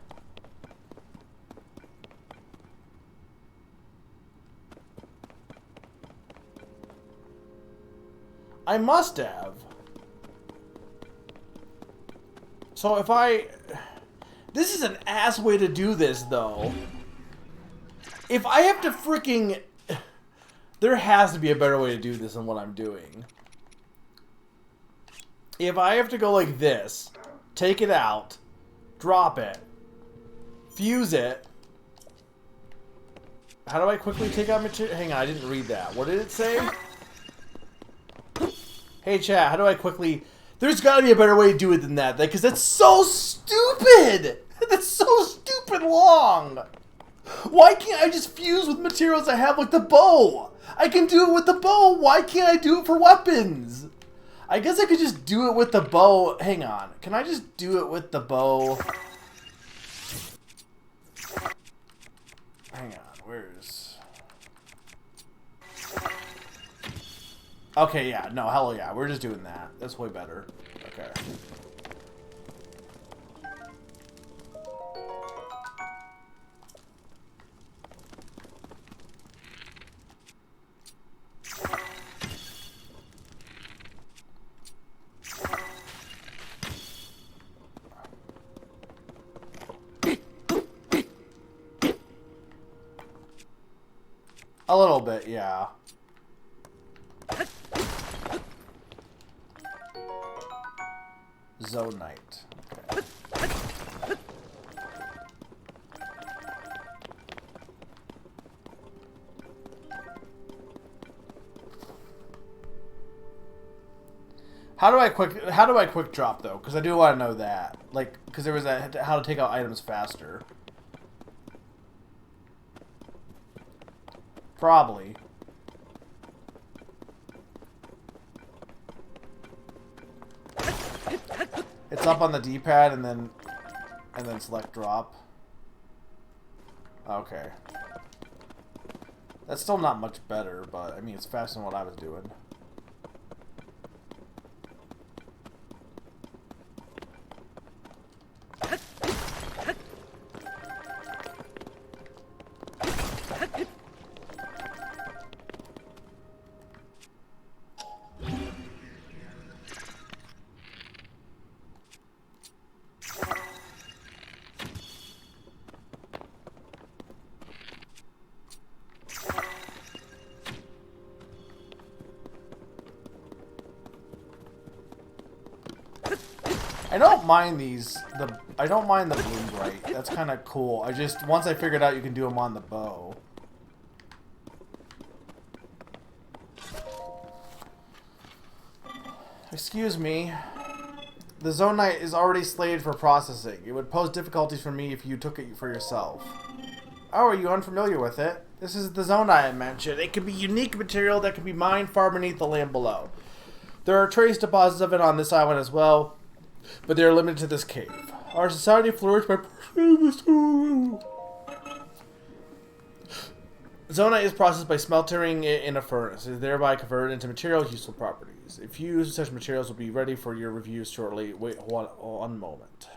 I must have. So if I... This is an ass way to do this, though. If I have to freaking... There has to be a better way to do this than what I'm doing. If I have to go like this, take it out, drop it, fuse it. How do I quickly take out material? Hang on, I didn't read that. What did it say? Hey chat, how do I quickly... There's gotta be a better way to do it than that, because that's so stupid! That's so stupid long! Why can't I just fuse with materials I have, like the bow? I can do it with the bow. Why can't I do it for weapons? I guess I could just do it with the bow. Hang on. Can I just do it with the bow? Hang on. Where's... Okay, yeah. No, hell yeah. We're just doing that. That's way better. Okay. A little bit, yeah. Zonite. Okay. How do I quick drop though? Because I do want to know that. Like, because there was a how to take out items faster. Probably. It's up on the D-pad and then select drop. Okay. That's still not much better, but I mean, it's faster than what I was doing. I don't mind these. I don't mind the blue bright. That's kind of cool. I just once I figured out you can do them on the bow. Excuse me. The Zonite is already slated for processing. It would pose difficulties for me if you took it for yourself. Oh, are you unfamiliar with it? This is the Zonite I mentioned. It can be unique material that can be mined far beneath the land below. There are trace deposits of it on this island as well, but they are limited to this cave. Our society flourished by pursuing this. Zonite is processed by smelting it in a furnace. It is thereby converted into material with useful properties. A few such materials will be ready for your reviews shortly. Wait one moment.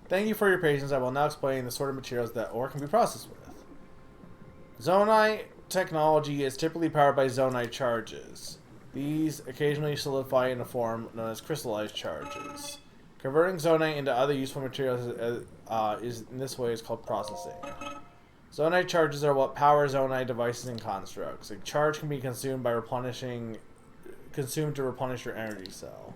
Thank you for your patience. I will now explain the sort of materials that ore can be processed with. Zonite technology is typically powered by Zonite charges. These occasionally solidify in a form known as crystallized charges. Converting Zonite into other useful materials in this way is called processing. Zonite charges are what power Zonite devices and constructs. A charge can be consumed to replenish your energy cell.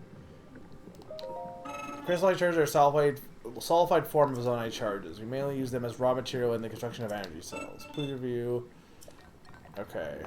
Crystallized charges are a solidified form of Zonite charges. We mainly use them as raw material in the construction of energy cells. Please review. Okay.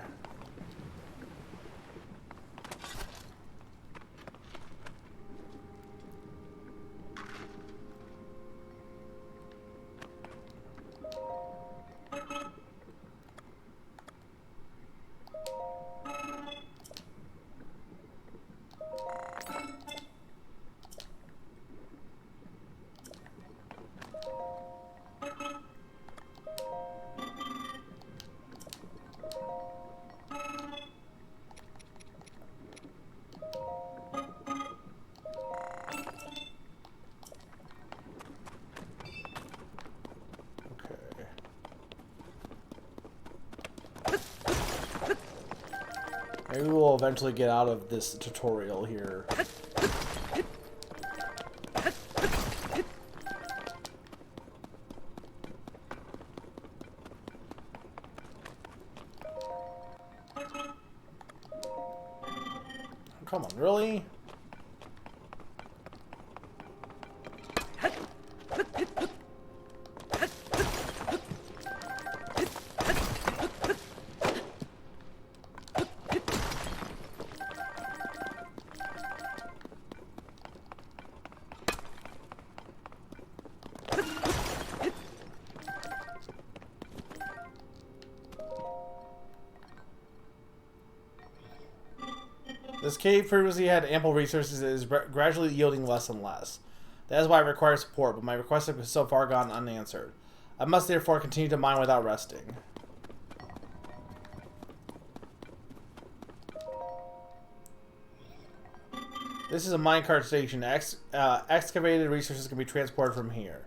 Maybe we'll eventually get out of this tutorial here. Come on, really? This cave previously had ample resources and is gradually yielding less and less. That is why I require support, but my requests have so far gone unanswered. I must therefore continue to mine without resting. This is a minecart station. Excavated resources can be transported from here.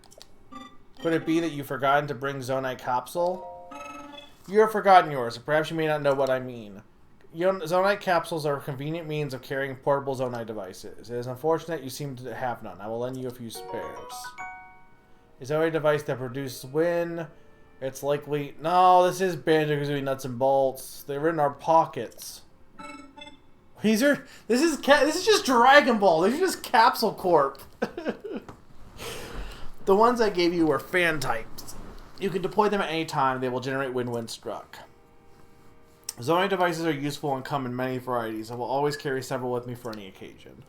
Could it be that you've forgotten to bring Zonite capsule? You have forgotten yours, or perhaps you may not know what I mean. Zonite capsules are a convenient means of carrying portable Zonite devices. It is unfortunate you seem to have none. I will lend you a few spares. A Zonite device that produces wind. It's likely... No, this is Banjo-Kazooie nuts and bolts. They're in our pockets. These are... This is just Dragon Ball. These are just Capsule Corp. The ones I gave you were fan types. You can deploy them at any time. They will generate wind when struck. Zonite devices are useful and come in many varieties. I will always carry several with me for any occasion.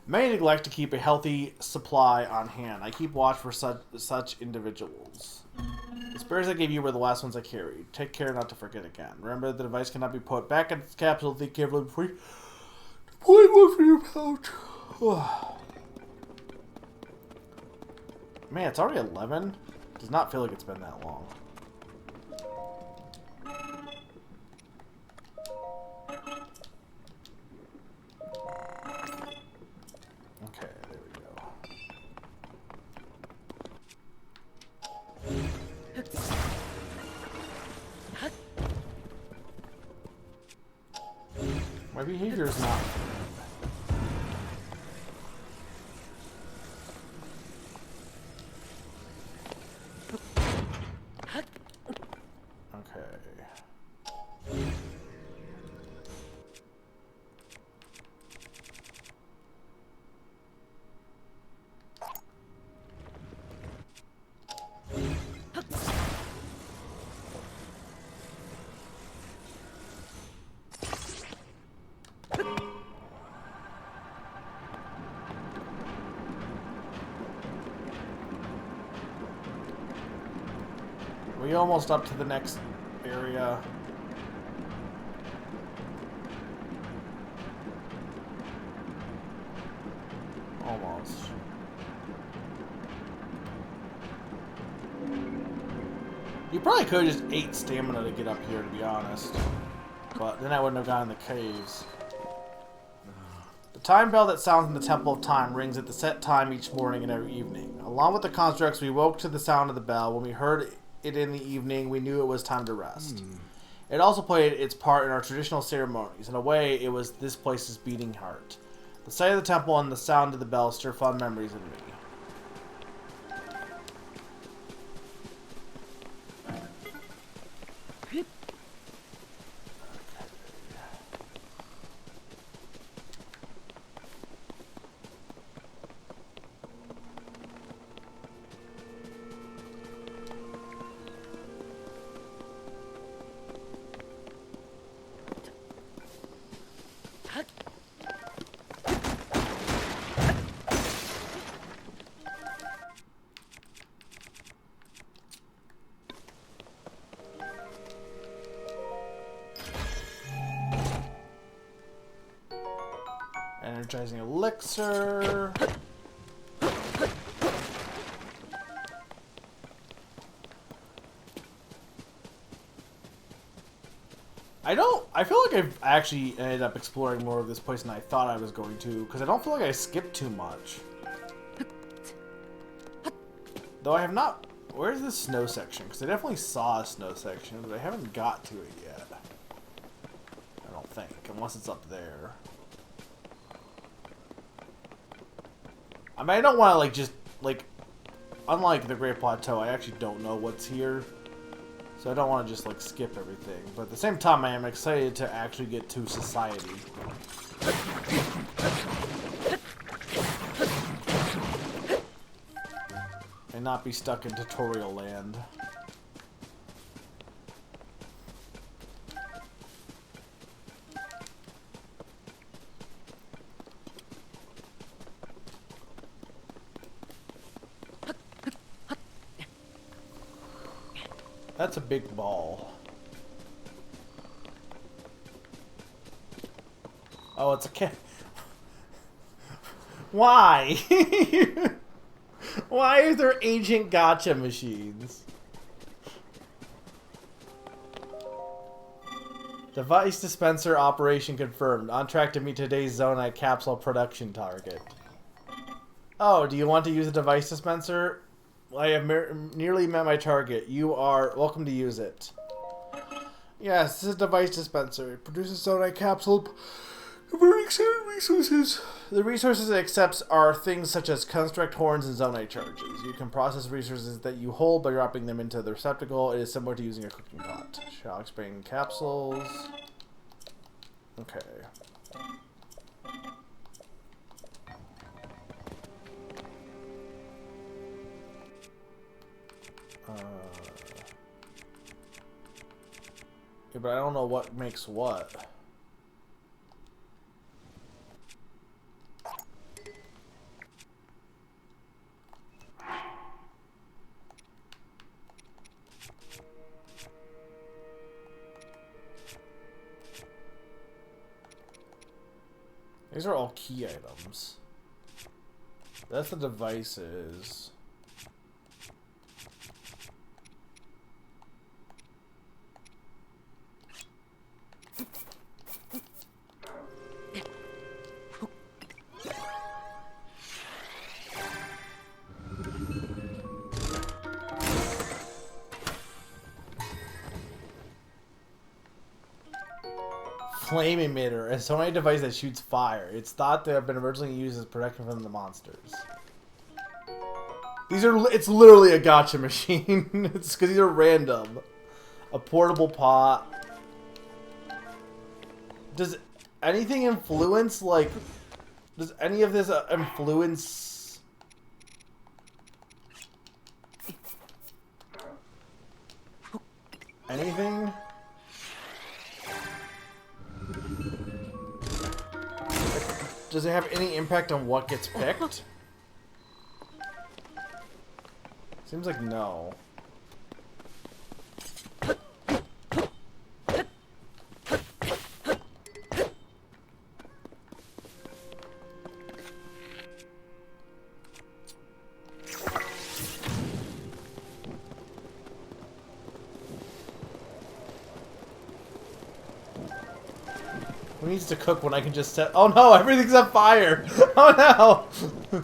Many neglect to keep a healthy supply on hand. I keep watch for such individuals. The spares I gave you were the last ones I carried. Take care not to forget again. Remember, the device cannot be put back in its capsule. Think carefully before you deploy one from your pouch. Man, it's already 11. Does not feel like it's been that long. Okay, there we go. My behavior is not. Okay. We almost up to the next area. Almost. You probably could have just ate stamina to get up here, to be honest. But then I wouldn't have gotten the caves. The time bell that sounds in the Temple of Time rings at the set time each morning and every evening. Along with the constructs, we woke to the sound of the bell. When we heard it in the evening, we knew it was time to rest. It also played its part in our traditional ceremonies. In a way, it was this place's beating heart. The sight of the temple and the sound of the bell stir fond memories in me. Energizing elixir. I feel like I've actually ended up exploring more of this place than I thought I was going to, because I don't feel like I skipped too much. Though I have not... Where's the snow section? Because I definitely saw a snow section, but I haven't got to it yet. I don't think, unless it's up there. I mean, I don't want to, like, just, like... Unlike the Great Plateau, I actually don't know what's here. So I don't want to just, like, skip everything. But at the same time, I am excited to actually get to society. And not be stuck in tutorial land. That's a big ball. Oh, it's a cat. Why? Why are there ancient gacha machines? Device dispenser operation confirmed. On track to meet today's Zonite capsule production target. Oh, do you want to use a device dispenser? I have nearly met my target. You are welcome to use it. Yes, this is a device dispenser. It produces Zonite capsule. Very exciting resources. The resources it accepts are things such as construct horns and Zonite charges. You can process resources that you hold by dropping them into the receptacle. It is similar to using a cooking pot. Shall explain capsules. Okay. Yeah, but I don't know what makes what. These are all key items. That's the devices. Flame emitter, a sonic device that shoots fire. It's thought to have been originally used as protection from the monsters. It's literally a gotcha machine. It's because these are random. A portable pot. Does anything influence, like... Does any of this influence... anything? Does it have any impact on what gets picked? Seems like no. Who needs to cook when I can just set... Oh no, everything's on fire! Oh no!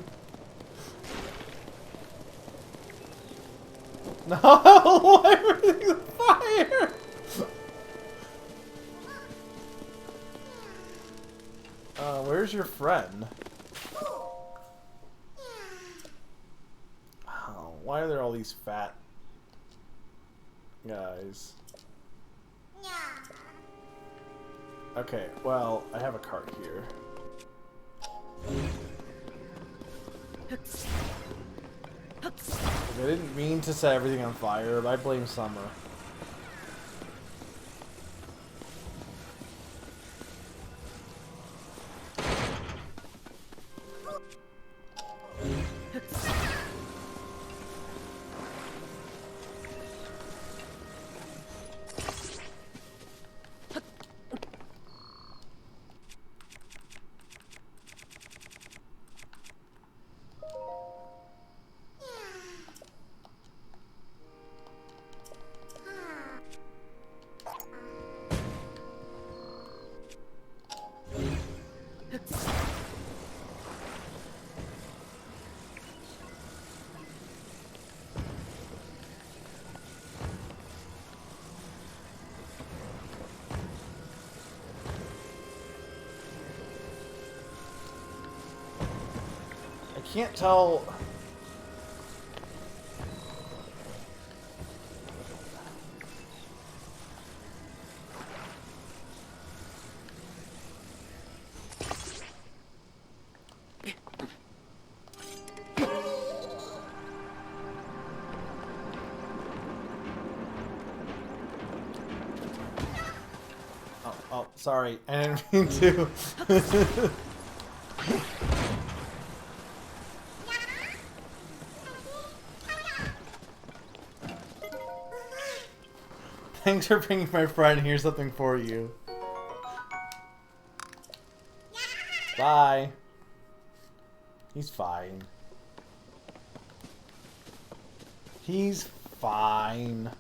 No! Everything's on fire! Where's your friend? Oh, why are there all these fat guys? Okay, well, I have a cart here. I didn't mean to set everything on fire, but I blame Summer. I can't tell... Oh, sorry. I didn't mean to. Thanks for bringing my friend. Here's something for you. Bye. He's fine. He's fine.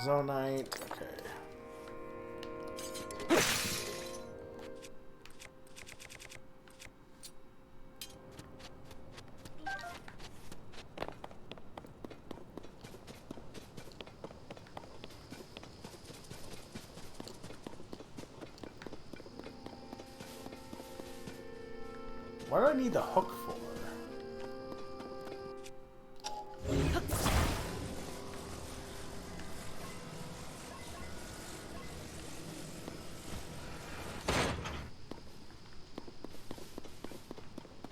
Zonite. Okay. What do I need the hook for?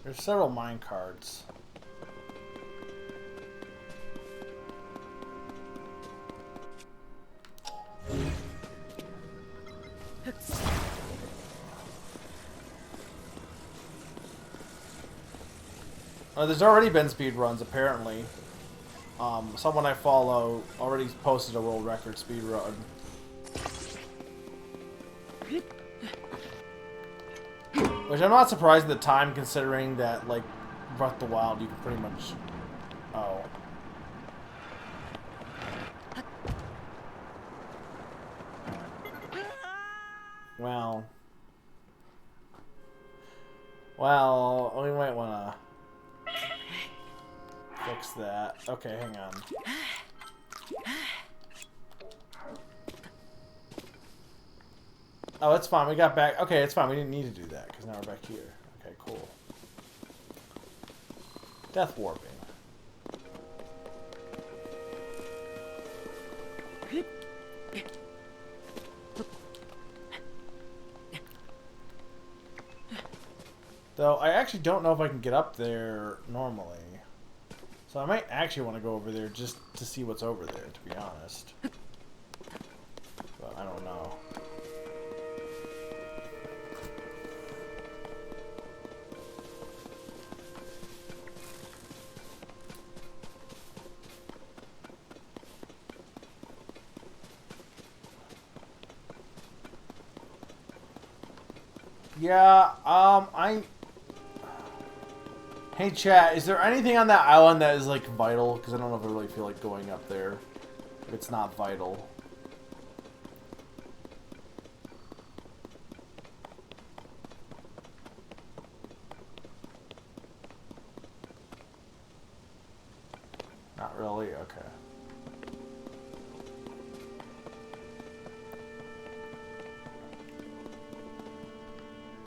There's several mine carts. There's already been speed runs, apparently. Someone I follow already posted a world record speed run. Which I'm not surprised at the time, considering that, like, Breath of the Wild, you can pretty much... Oh. Well, we might want to fix that. Okay, hang on. Oh, it's fine. We got back. Okay, it's fine. We didn't need to do that, because now we're back here. Okay, cool. Death warping. Though, I actually don't know if I can get up there normally. So I might actually want to go over there just to see what's over there, to be honest. But I don't know. Yeah, Hey chat, is there anything on that island that is like vital? Because I don't know if I really feel like going up there if it's not vital. Not really? Okay.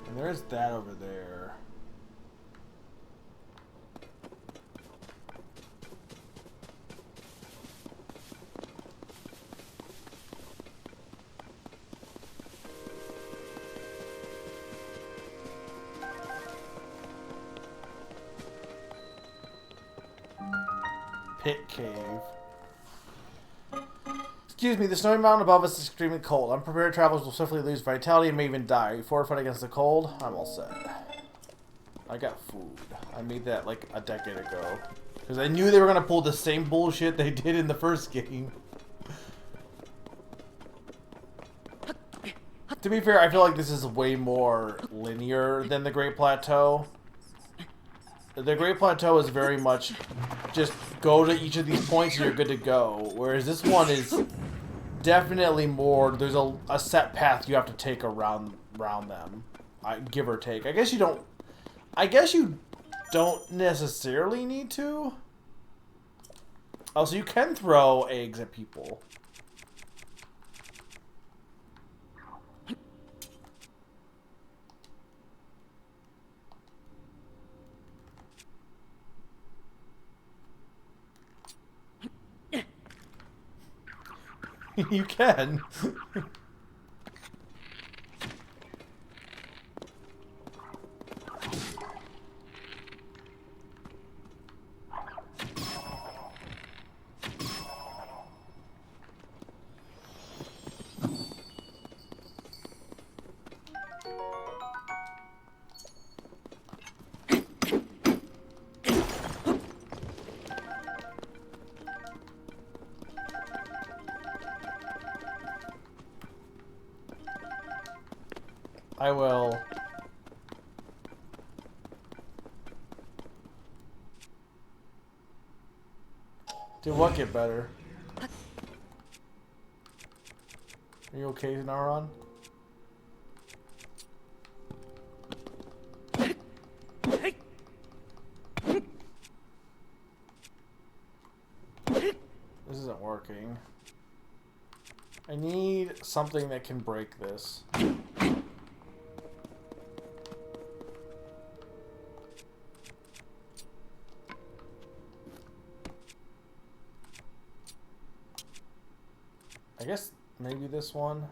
And there's that over there. Pit cave. Excuse me, the snowy mountain above us is extremely cold. Unprepared travelers will swiftly lose vitality and may even die. You fortified against the cold? I'm all set. I got food. I made that like a decade ago. Because I knew they were going to pull the same bullshit they did in the first game. To be fair, I feel like this is way more linear than the Great Plateau. The Great Plateau is very much just go to each of these points and you're good to go. Whereas this one is definitely more, there's a set path you have to take around them. Give or take. I guess you don't necessarily need to. Oh, so you can throw eggs at people. You can. I will. Did what get better? Are you okay, Naron? This isn't working. I need something that can break this. I guess maybe this one.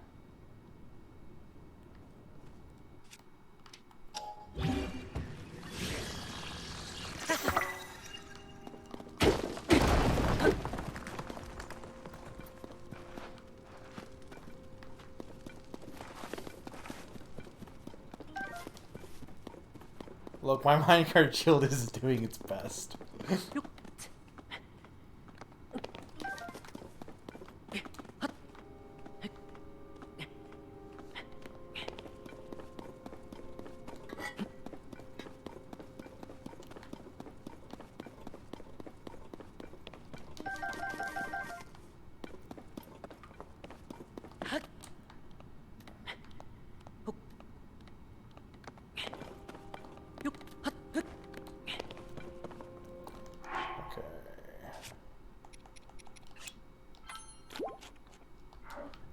Look, my minecart shield is doing its best.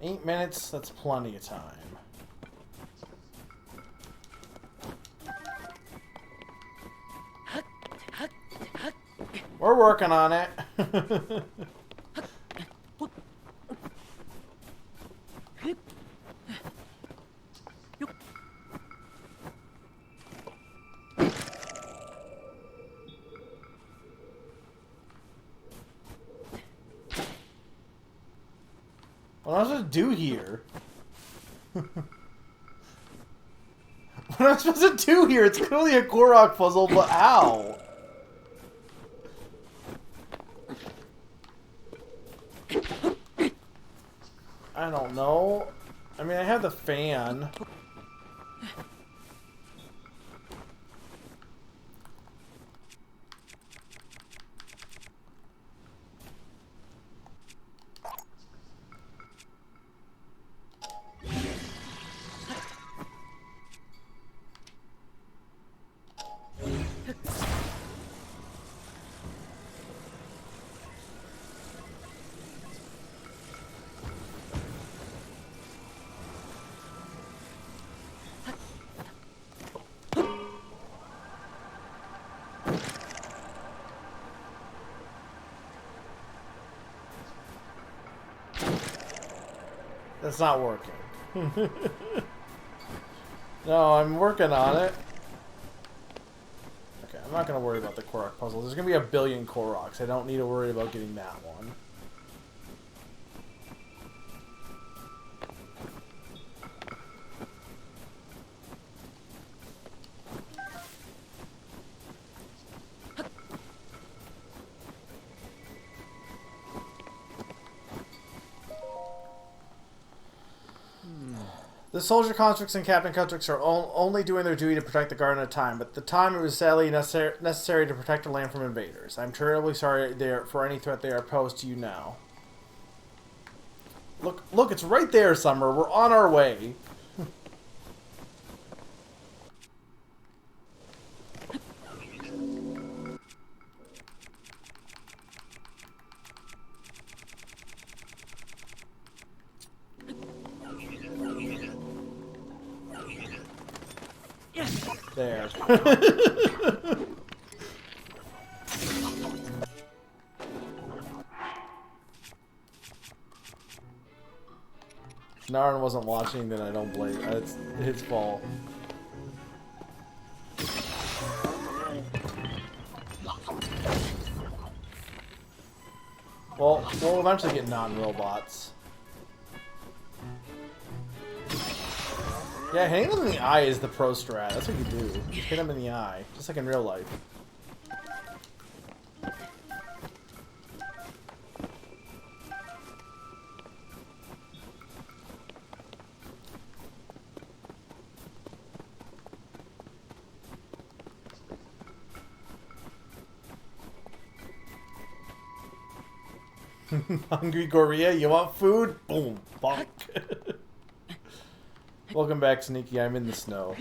8 minutes, that's plenty of time. We're working on it. What am I supposed to do here? What am I supposed to do here? It's clearly a Korok puzzle, but how? I don't know. I mean, I have the fan. That's not working. No, I'm working on it. Okay, I'm not going to worry about the Korok puzzle. There's going to be a billion Koroks. I don't need to worry about getting that one. The soldier constructs and captain constructs are only doing their duty to protect the garden at a time, but at the time it was sadly necessary to protect the land from invaders. I'm terribly sorry for any threat they are posed to you now. Look, it's right there, Summer. We're on our way. There. If Naran wasn't watching, then I don't blame. It's his fault. Well, we'll eventually get non-robots. Yeah, hitting them in the eye is the pro strat. That's what you do. Just hit them in the eye. Just like in real life. Hungry Gorilla, you want food? Boom. Bonk. Welcome back, Sneaky. I'm in the snow.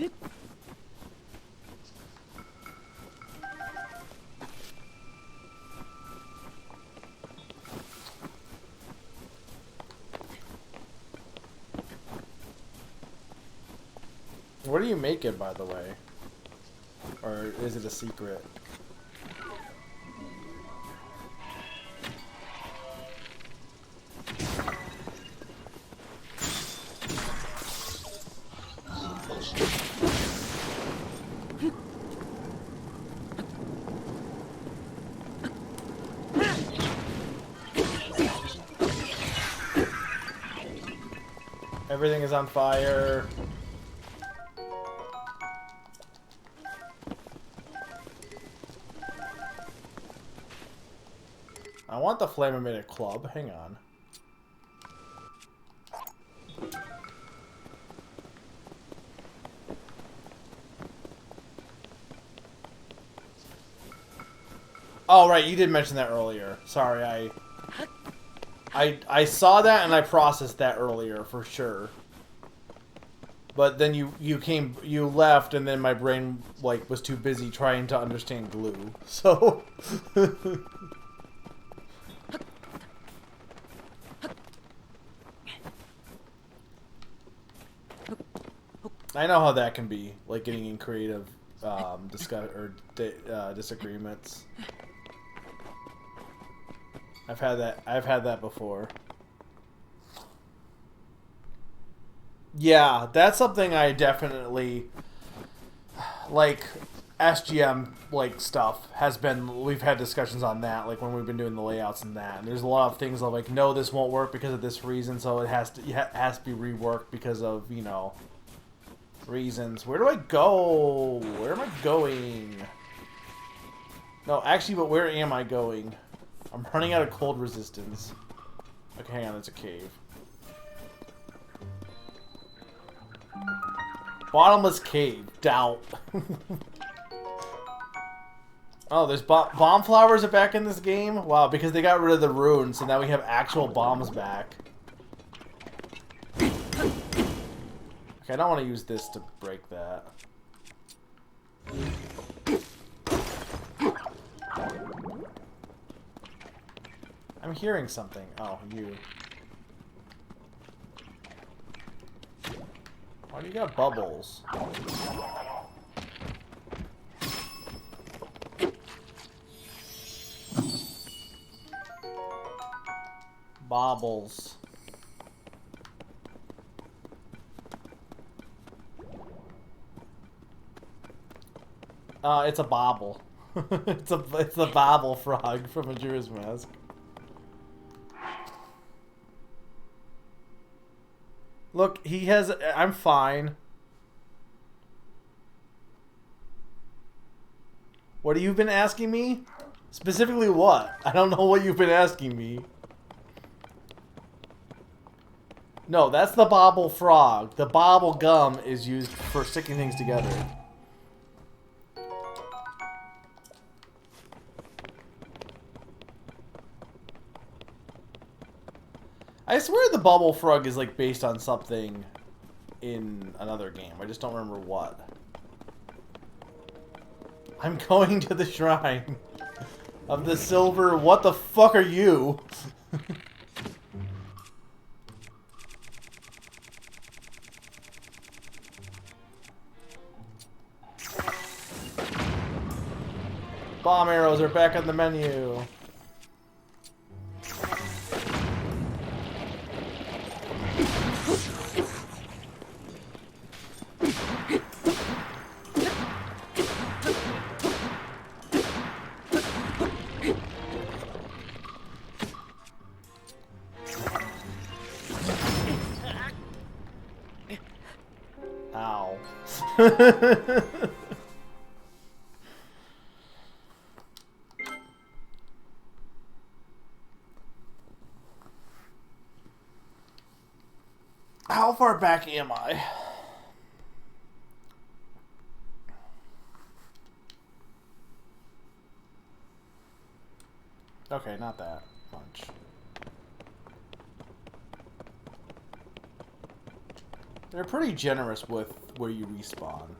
What do you make it, by the way? Or is it a secret? Everything is on fire. I want the flame emitter club. Hang on. Oh, right. You did mention that earlier. Sorry, I saw that and I processed that earlier for sure. But then you left and then my brain like was too busy trying to understand glue. So I know how that can be, like getting in creative disagreements. I've had that before. Yeah, that's something I definitely like. SGM like stuff has been, we've had discussions on that, like when we've been doing the layouts and that, and there's a lot of things of like, no, this won't work because of this reason, so it has to be reworked because of, you know, reasons. Where do I go? Where am I going? No, actually, but where am I going? I'm running out of cold resistance. Okay, hang on, it's a cave. Bottomless cave. Doubt. Oh, there's bomb flowers are back in this game? Wow, because they got rid of the runes, so now we have actual bombs back. Okay, I don't want to use this to break that. I'm hearing something. Oh, you. Why do you got bubbles? Bobbles. It's a bobble. it's a bobble frog from Majora's Mask. Look, he has. I'm fine. What have you been asking me? Specifically what? I don't know what you've been asking me. No, that's the bobble frog. The bobble gum is used for sticking things together. I swear the bubble frog is like based on something in another game. I just don't remember what. I'm going to the shrine of the silver. What the fuck are you? Bomb arrows are back on the menu. Ow. How far back am I? Okay, not that much. They're pretty generous with where you respawn.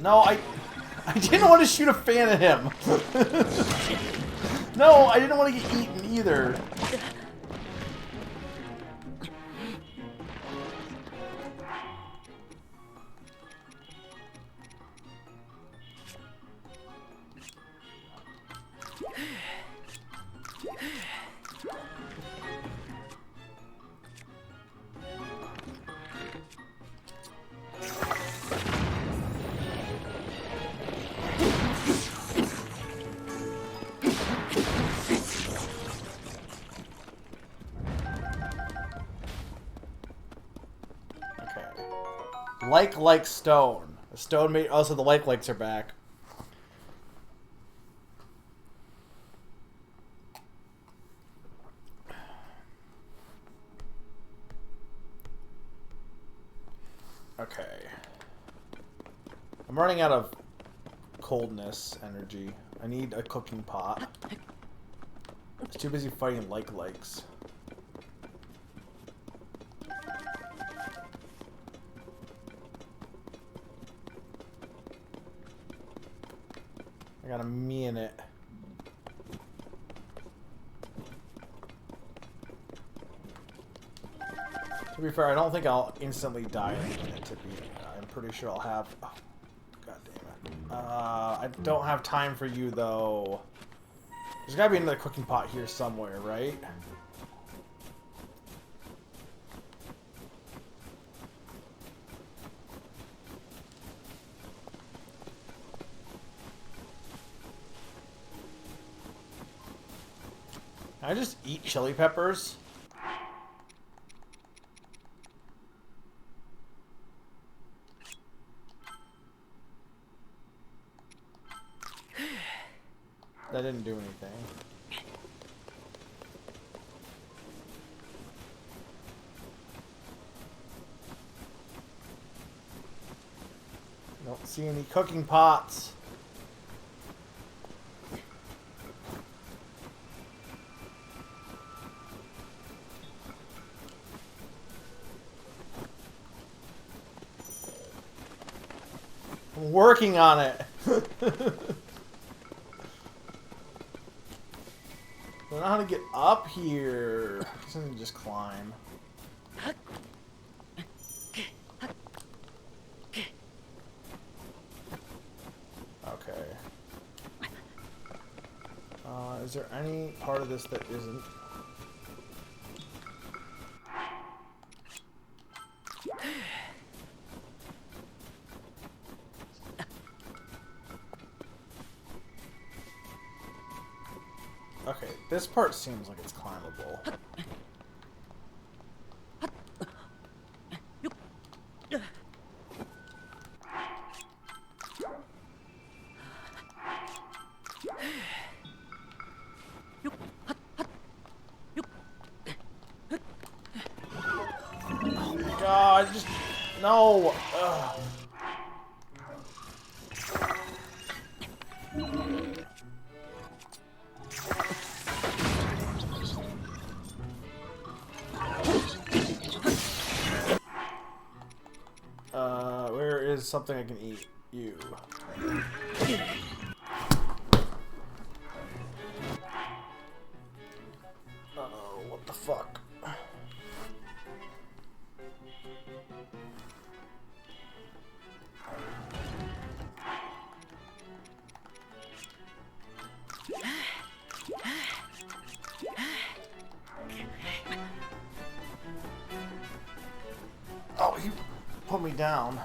No, I didn't want to shoot a fan at him. No, I didn't want to get eaten either. Like stone. A stone made. Also, the likes are back. Okay. I'm running out of coldness energy. I need a cooking pot. I was too busy fighting likes. I got a minute. To be fair, I don't think I'll instantly die in a minute. I'm pretty sure I'll have. Oh, God damn it! I don't have time for you though. There's gotta be another cooking pot here somewhere, right? Can I just eat chili peppers? That didn't do anything. Don't see any cooking pots. I'm working on it. I don't know how to get up here. I guess I can just climb. Okay. Is there any part of this that isn't? Okay, this part seems like it's climbable. Oh my god, just... No! Ugh. Where is something I can eat? You. Uh-oh, what the fuck? Oh, he put me down.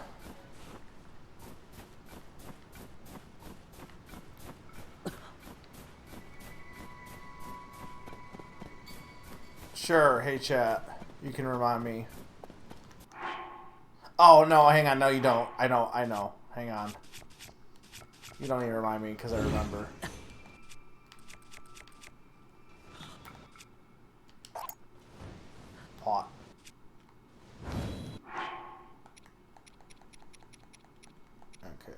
Sure, hey chat. You can remind me. Oh no, hang on, no you don't. I know. Hang on. You don't need to remind me because I remember. Pot. Okay.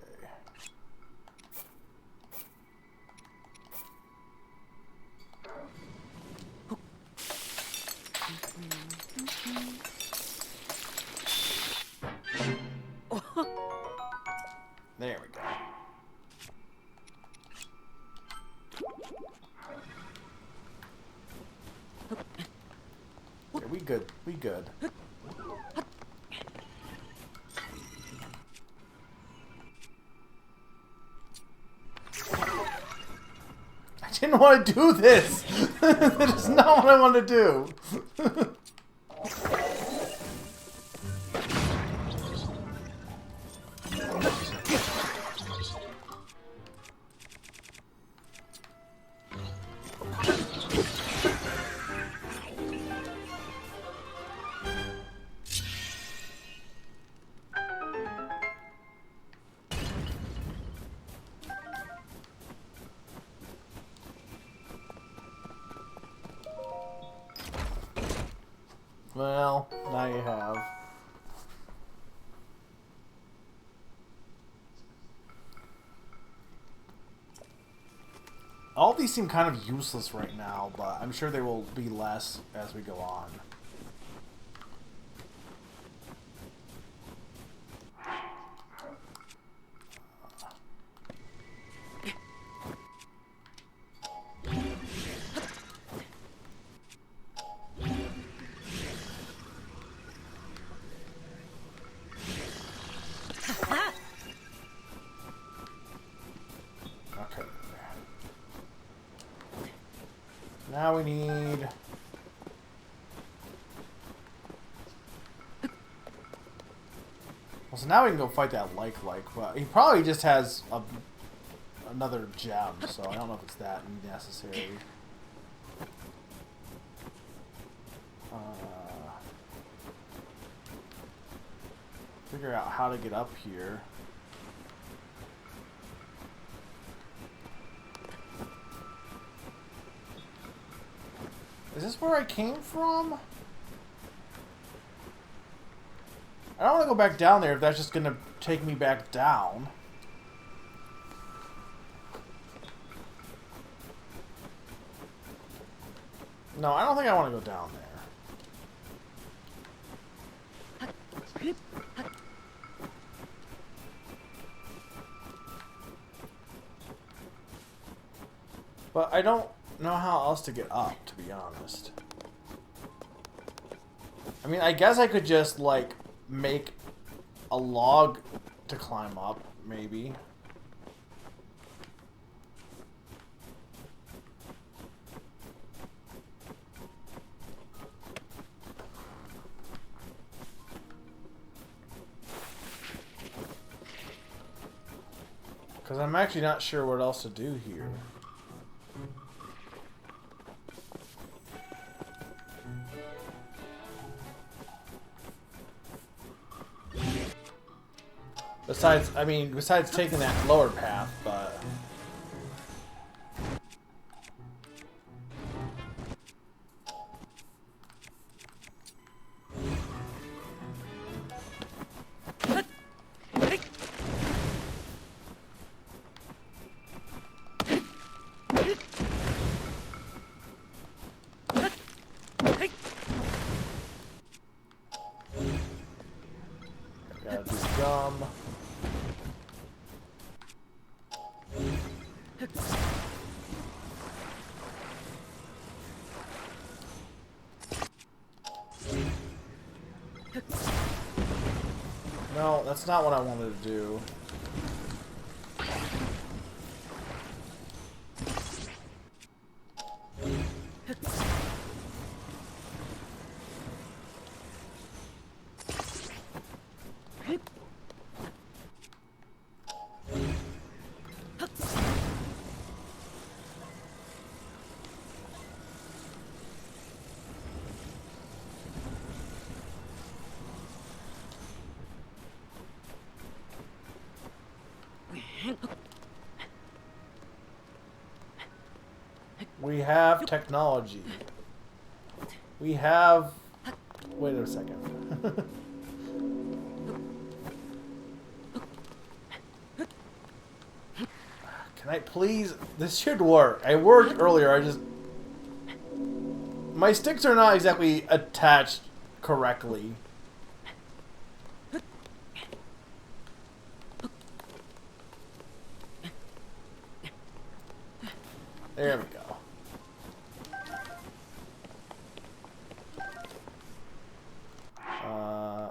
There we go. Yeah, we good. We good. I didn't want to do this! That is not what I want to do! now you have. All these seem kind of useless right now, but I'm sure they will be less as we go on. Okay. Now we need... Well, so now we can go fight that like, but he probably just has another gem, so I don't know if it's that necessary. Figure out how to get up here. Is this where I came from? I don't want to go back down there if that's just going to take me back down. No, I don't think I want to go down there. But I don't know how else to get up, to be honest. I mean, I guess I could just, like, make a log to climb up, maybe. Because I'm actually not sure what else to do here. Besides taking that lower path, but... Gotta do gum. No, that's not what I wanted to do. We have technology. We have... Wait a second. Can I please... This should work. I worked earlier, I just... My sticks are not exactly attached correctly. There we go.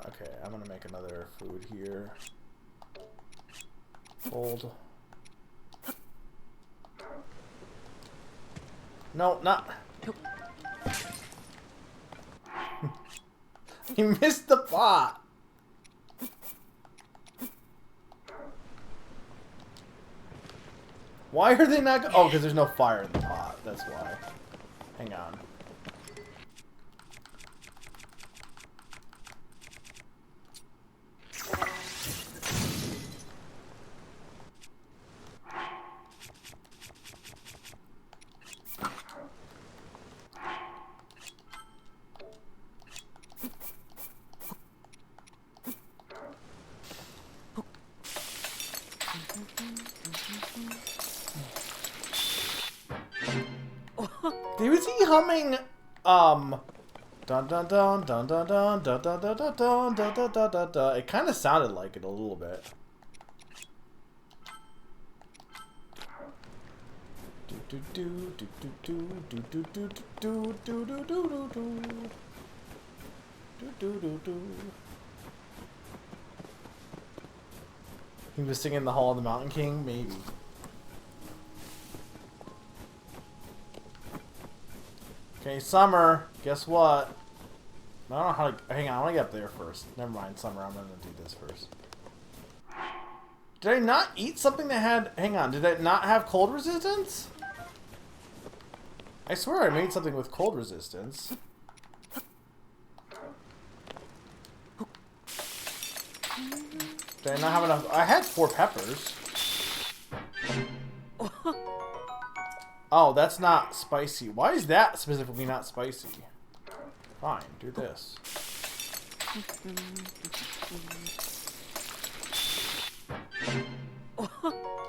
Okay, I'm gonna make another food here. Fold. No, not. You missed the pot. Why are they not? Oh, because there's no fire in the pot. That's why. Hang on. Was he humming, dun dun dun dun dun dun dun dun dun dun dun dun dun dun dun dun dun. It kind of sounded like it a little bit. Do do do do do do do do do do do do do do do do. He was singing the Hall of the Mountain King, maybe. Okay, Summer, guess what? I don't know how to... Hang on, I want to get up there first. Never mind, Summer, I'm going to do this first. Did I not eat something that had... Hang on, did it not have cold resistance? I swear I made something with cold resistance. Did I not have enough? I had 4 peppers. Oh, that's not spicy. Why is that specifically not spicy? Fine, do this.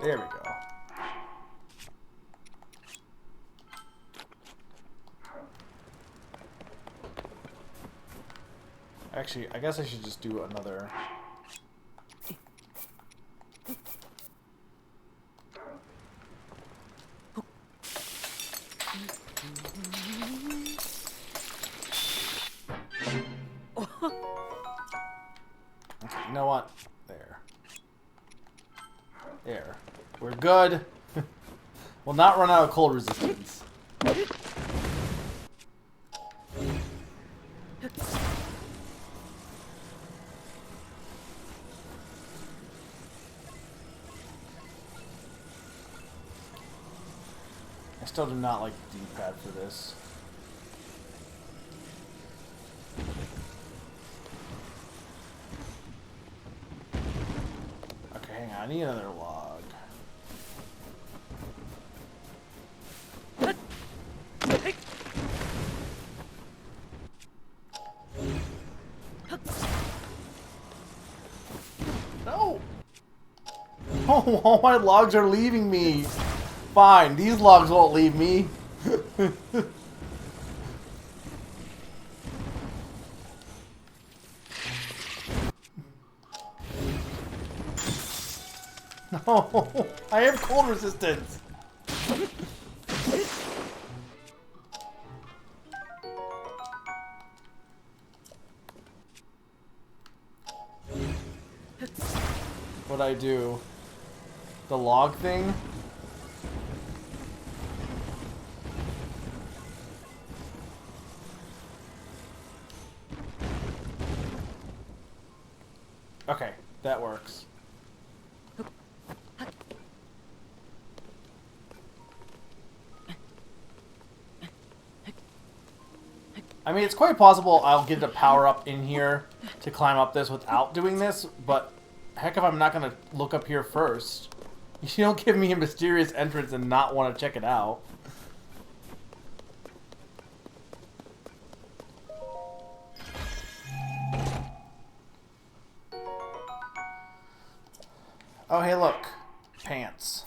There we go. Actually, I guess I should just do another... Okay, you know what? There. There. We're good. We'll not run out of cold resistance. I still do not like the D-pad for this. Okay, hang on. I need another log. No! Oh, all my logs are leaving me. Fine, these logs won't leave me. No, I have cold resistance. What'd I do? The log thing? Okay, that works. I mean, it's quite possible I'll get a power up in here to climb up this without doing this, but heck if I'm not going to look up here first. You don't give me a mysterious entrance and not want to check it out. Oh, hey, look. Pants.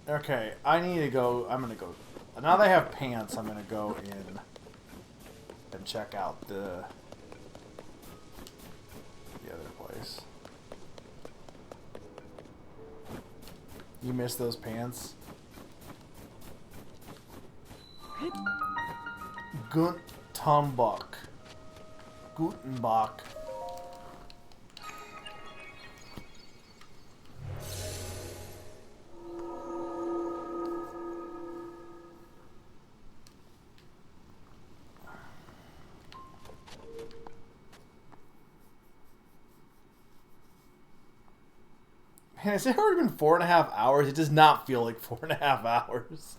Okay, I need to go. I'm gonna go. Now that I have pants, I'm gonna go in and check out the other place. You missed those pants? Gutenbach. Gutenbach. Man, has it already been 4.5 hours? It does not feel like 4.5 hours.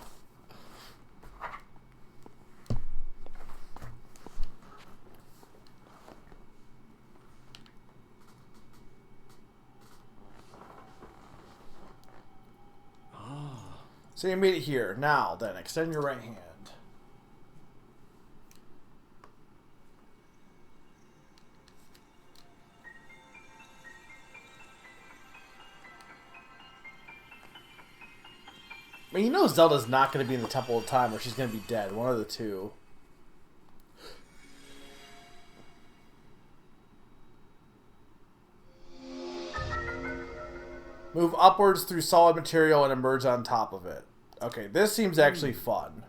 So you made it here. Now, then, extend your right hand. mean, you know Zelda's not going to be in the Temple of Time or she's going to be dead. One of the two. Move upwards through solid material and emerge on top of it. Okay, this seems actually fun.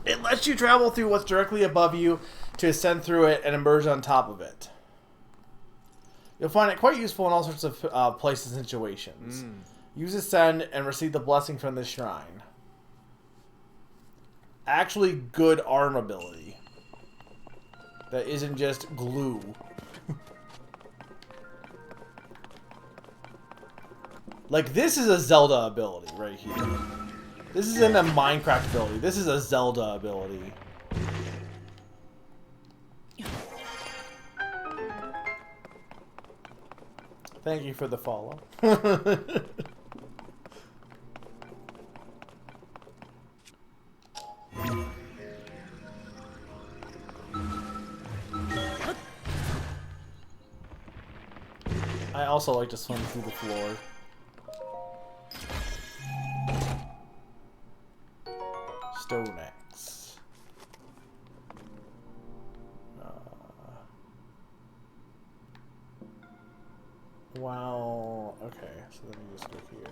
It lets you travel through what's directly above you to ascend through it and emerge on top of it. You'll find it quite useful in all sorts of places and situations. Use Ascend and receive the blessing from this shrine. Actually good arm ability. That isn't just glue. Like, this is a Zelda ability right here. This isn't a Minecraft ability. This is a Zelda ability. Thank you for the follow. I also like to swim through the floor. Stone axe. Wow. Okay, so let me just go here.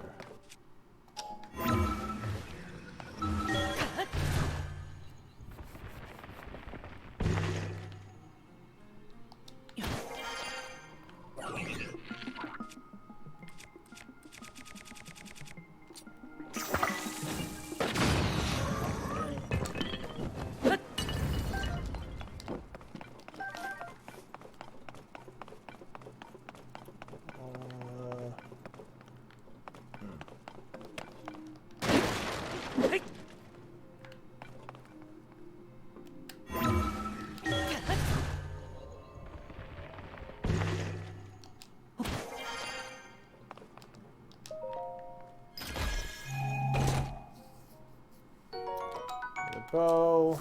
Go.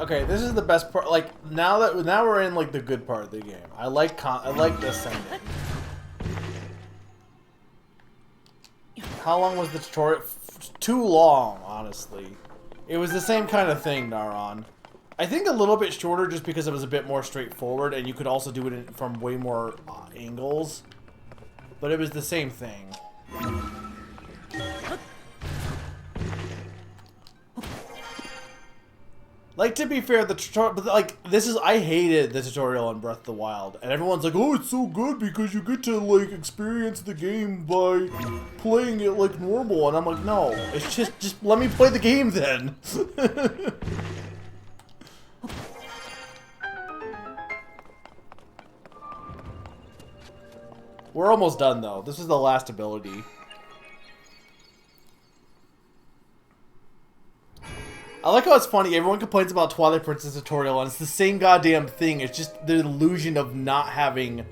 Okay, this is the best part. Like now we're in like the good part of the game. I like ascending. How long was the tutorial? Too long, honestly. It was the same kind of thing, Naron. I think a little bit shorter just because it was a bit more straightforward, and you could also do it from way more angles. But it was the same thing. Like, to be fair, the tutorial, but like, I hated the tutorial in Breath of the Wild, and everyone's like, oh, it's so good because you get to, like, experience the game by playing it like normal, and I'm like, no, it's just let me play the game then. We're almost done, though. This is the last ability. I like how it's funny. Everyone complains about Twilight Princess tutorial, and it's the same goddamn thing. It's just the illusion of not being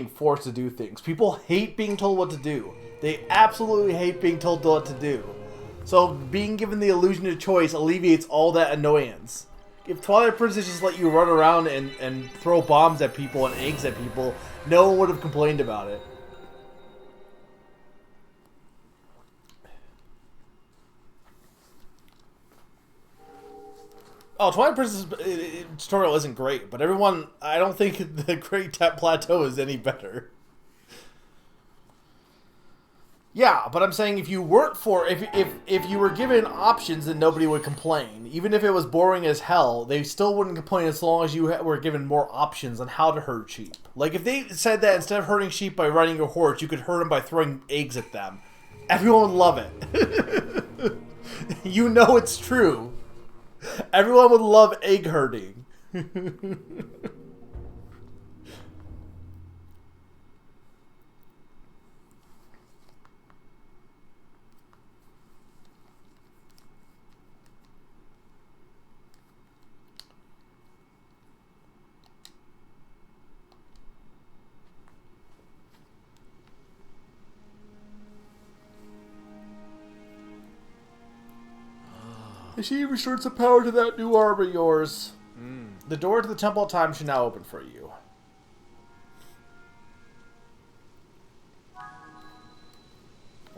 forced to do things. People hate being told what to do. They absolutely hate being told what to do. So being given the illusion of choice alleviates all that annoyance. If Twilight Princess just let you run around and throw bombs at people and eggs at people, no one would have complained about it. Oh, Twilight Princess tutorial isn't great, but everyone, I don't think the Great Plateau is any better. Yeah, but I'm saying if you weren't if you were given options, then nobody would complain. Even if it was boring as hell, they still wouldn't complain as long as you were given more options on how to herd sheep. Like if they said that instead of herding sheep by riding your horse, you could herd them by throwing eggs at them. Everyone would love it. You know it's true. Everyone would love egg herding. She restored some power to that new arm of yours. The door to the Temple of Time should now open for you.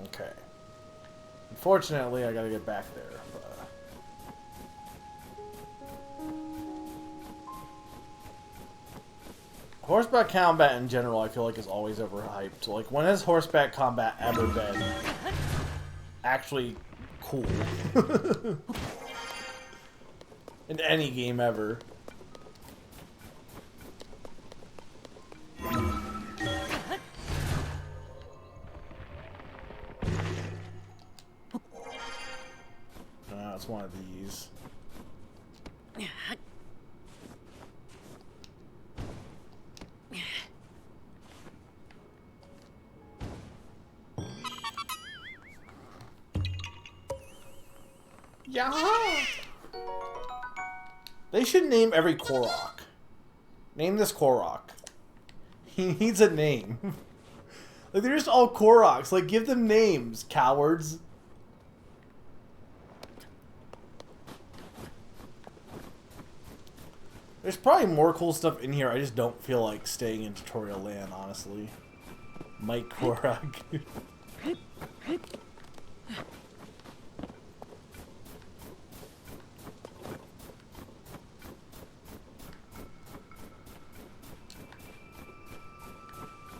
Okay. Unfortunately, I gotta get back there. Horseback combat in general, I feel like, is always overhyped. Like, when has horseback combat ever been actually cool? In any game ever. It's one of these. Yeah. They should name every Korok. Name this Korok. He needs a name. Like, they're just all Koroks. Like, give them names, cowards. There's probably more cool stuff in here. I just don't feel like staying in tutorial land, honestly. Mike Korok.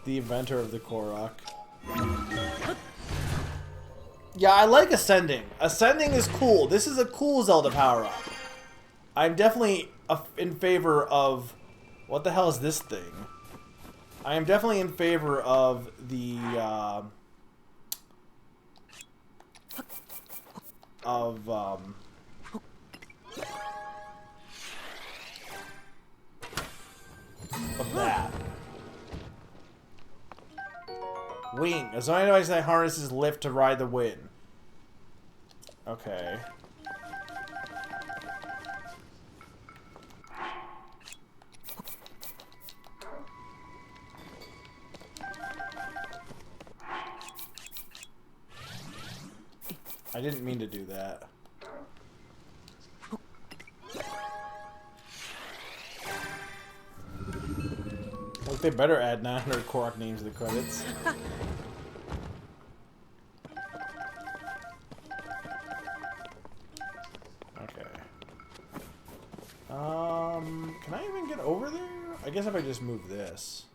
The inventor of the Korok. Yeah, I like Ascending. Ascending is cool. This is a cool Zelda power-up. I'm definitely in favor of... What the hell is this thing? I am definitely in favor of the... of that. Wing. A zoning device that harnesses lift to ride the wind. Okay. I didn't mean to do that. Look, they better add 900 Korok names to the credits. Okay. Can I even get over there? I guess if I just move this.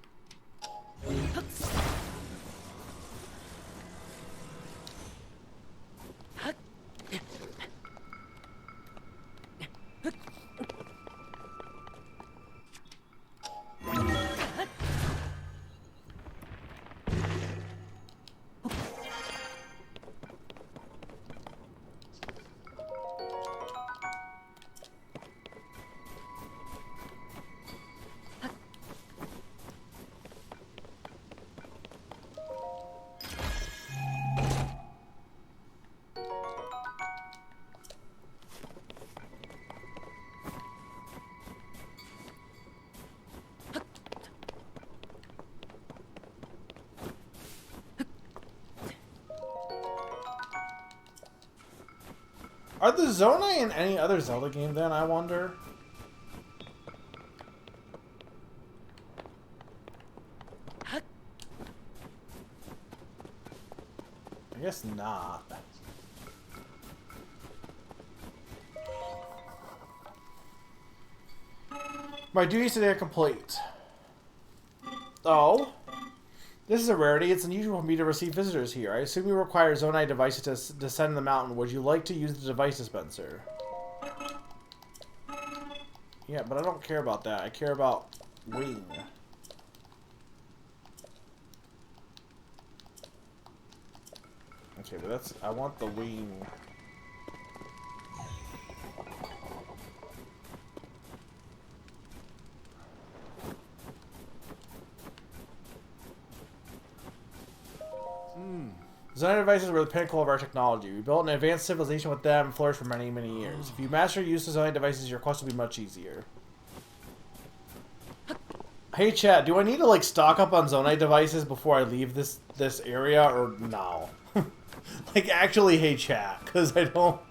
Are the Zonai in any other Zelda game then, I wonder? I guess not. My duties today are complete. Oh? This is a rarity. It's unusual for me to receive visitors here. I assume you require Zonai devices to descend the mountain. Would you like to use the device dispenser? Yeah, but I don't care about that. I care about Wing. Okay, but that's... I want the Wing. Zonai devices were the pinnacle of our technology. We built an advanced civilization with them and flourished for many, many years. If you master use of Zonai devices, your quest will be much easier. Hey chat, do I need to like stock up on Zonai devices before I leave this area or no? Like actually, hey chat, because I don't.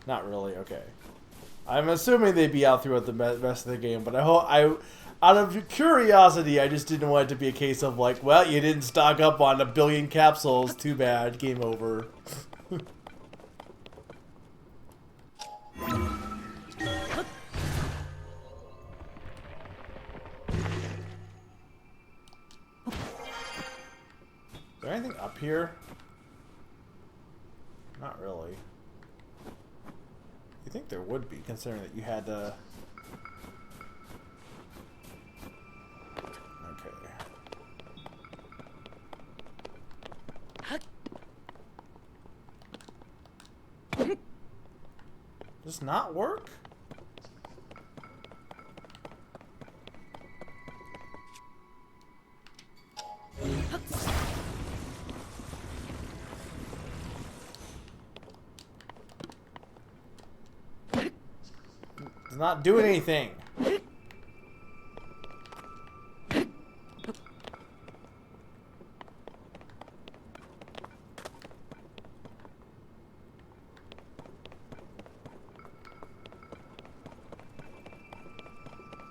Not really. Okay. I'm assuming they'd be out throughout the rest of the game, but out of curiosity, I just didn't want it to be a case of like, well, you didn't stock up on 1 billion capsules. Too bad. Game over. Is there anything up here? Not really. You think there would be, considering that you had to... Okay. Does not work? It's not doing anything.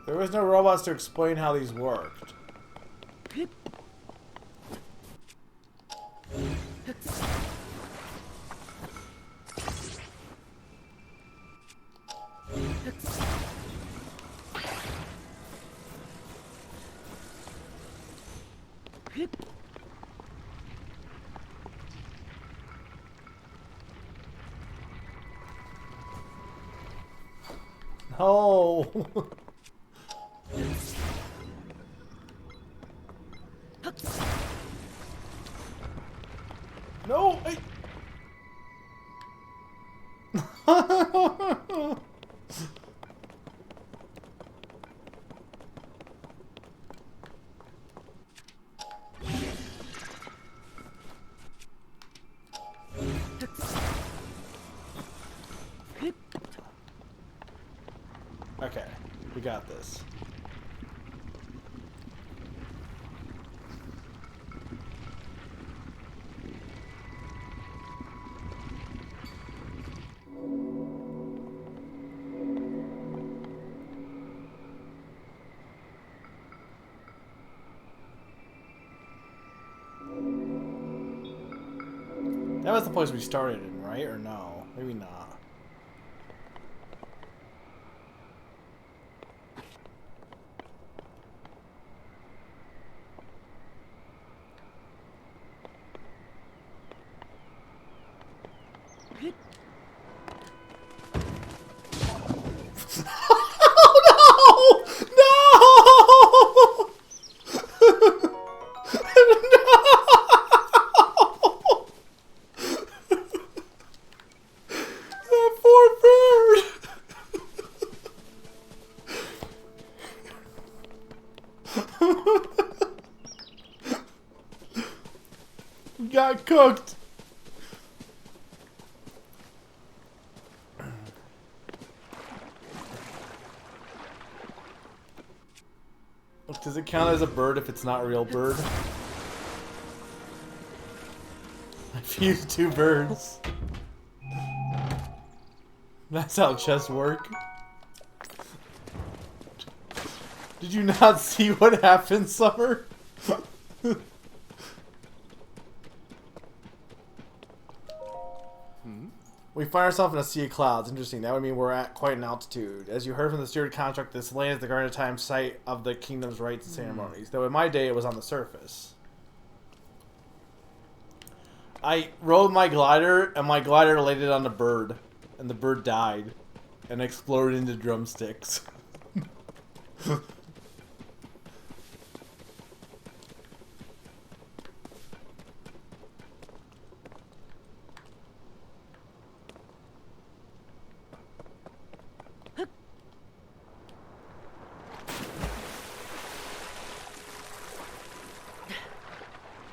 There was no robots to explain how these worked. No. No. Okay, we got this. That was the place we started in, right? Or no? Maybe not. Got cooked. Does it count as a bird if it's not a real bird? I fused 2 birds. That's how chests work. Did you not see what happened, Summer? We find ourselves in a sea of clouds. Interesting. That would mean we're at quite an altitude. As you heard from the steward contract, this land is the Garden of Time site of the kingdom's rites and ceremonies. Though in my day, it was on the surface. I rode my glider, and my glider landed on a bird. And the bird died. And exploded into drumsticks.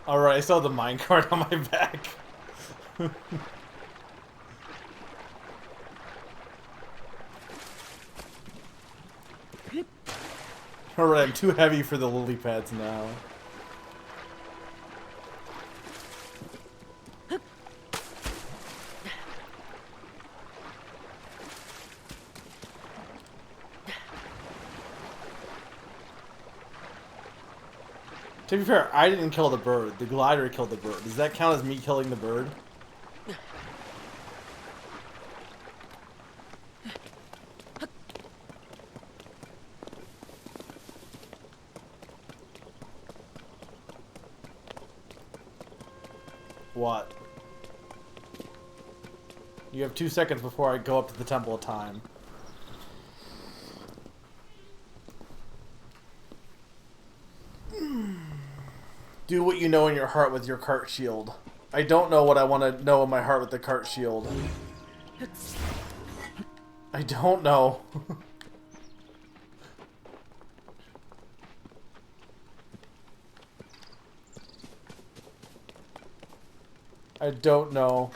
Alright, I still have the minecart on my back. Alright, I'm too heavy for the lily pads now. To be fair, I didn't kill the bird. The glider killed the bird. Does that count as me killing the bird? What? You have 2 seconds before I go up to the Temple of Time. Do what you know in your heart with your cart shield. I don't know what I want to know in my heart with the cart shield. I don't know. I don't know.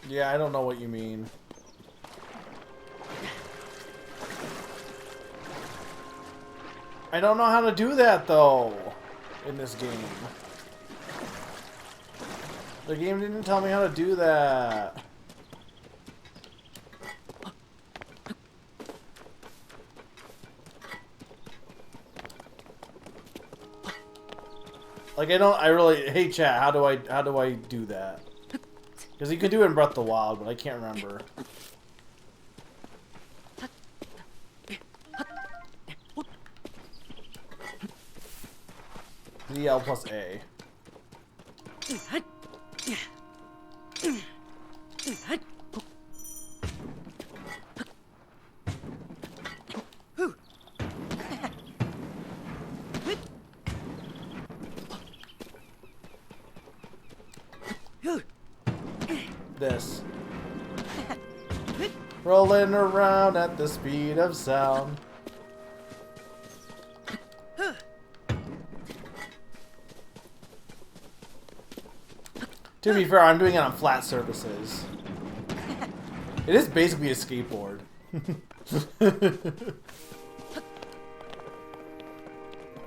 Yeah, I don't know what you mean. I don't know how to do that, though, in this game. The game didn't tell me how to do that. Like, I really, hey chat, how do I do that? Because you can do it in Breath of the Wild, but I can't remember. DL plus A. This. Rolling around at the speed of sound. To be fair, I'm doing it on flat surfaces. It is basically a skateboard.